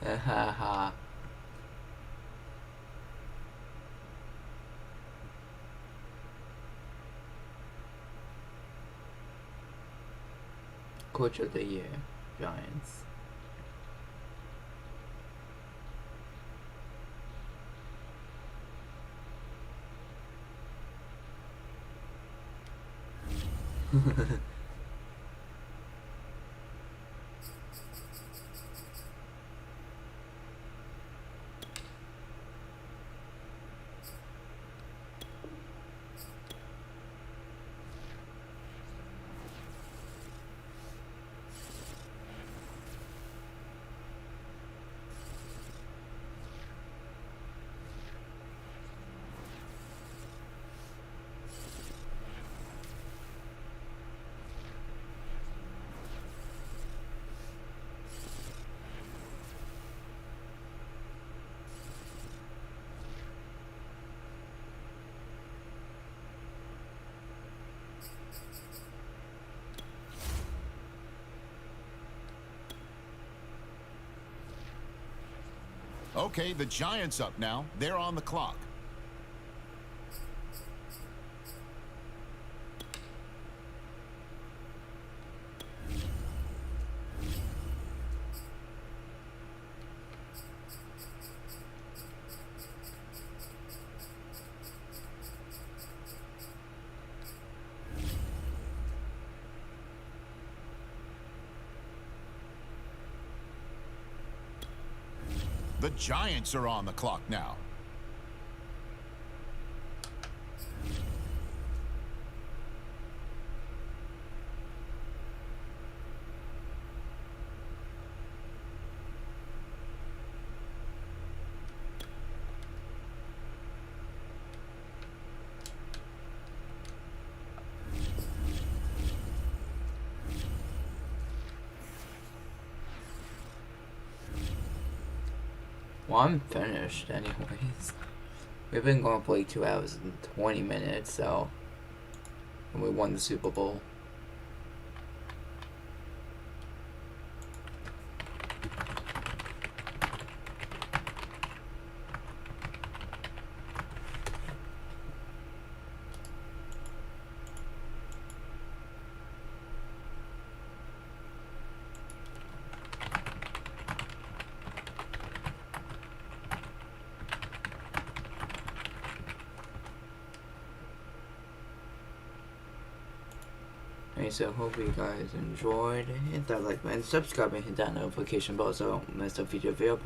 Speaker 1: Haha. Coach of the Year, Giants.
Speaker 5: Okay, the Giants up now. They're on the clock. The Giants are on the clock now.
Speaker 1: Well, I'm finished anyways. We've been going for like 2 hours and 20 minutes, so... And we won the Super Bowl. Alright, so hope you guys enjoyed. Hit that like button, subscribe, and hit that notification bell so don't miss a future video.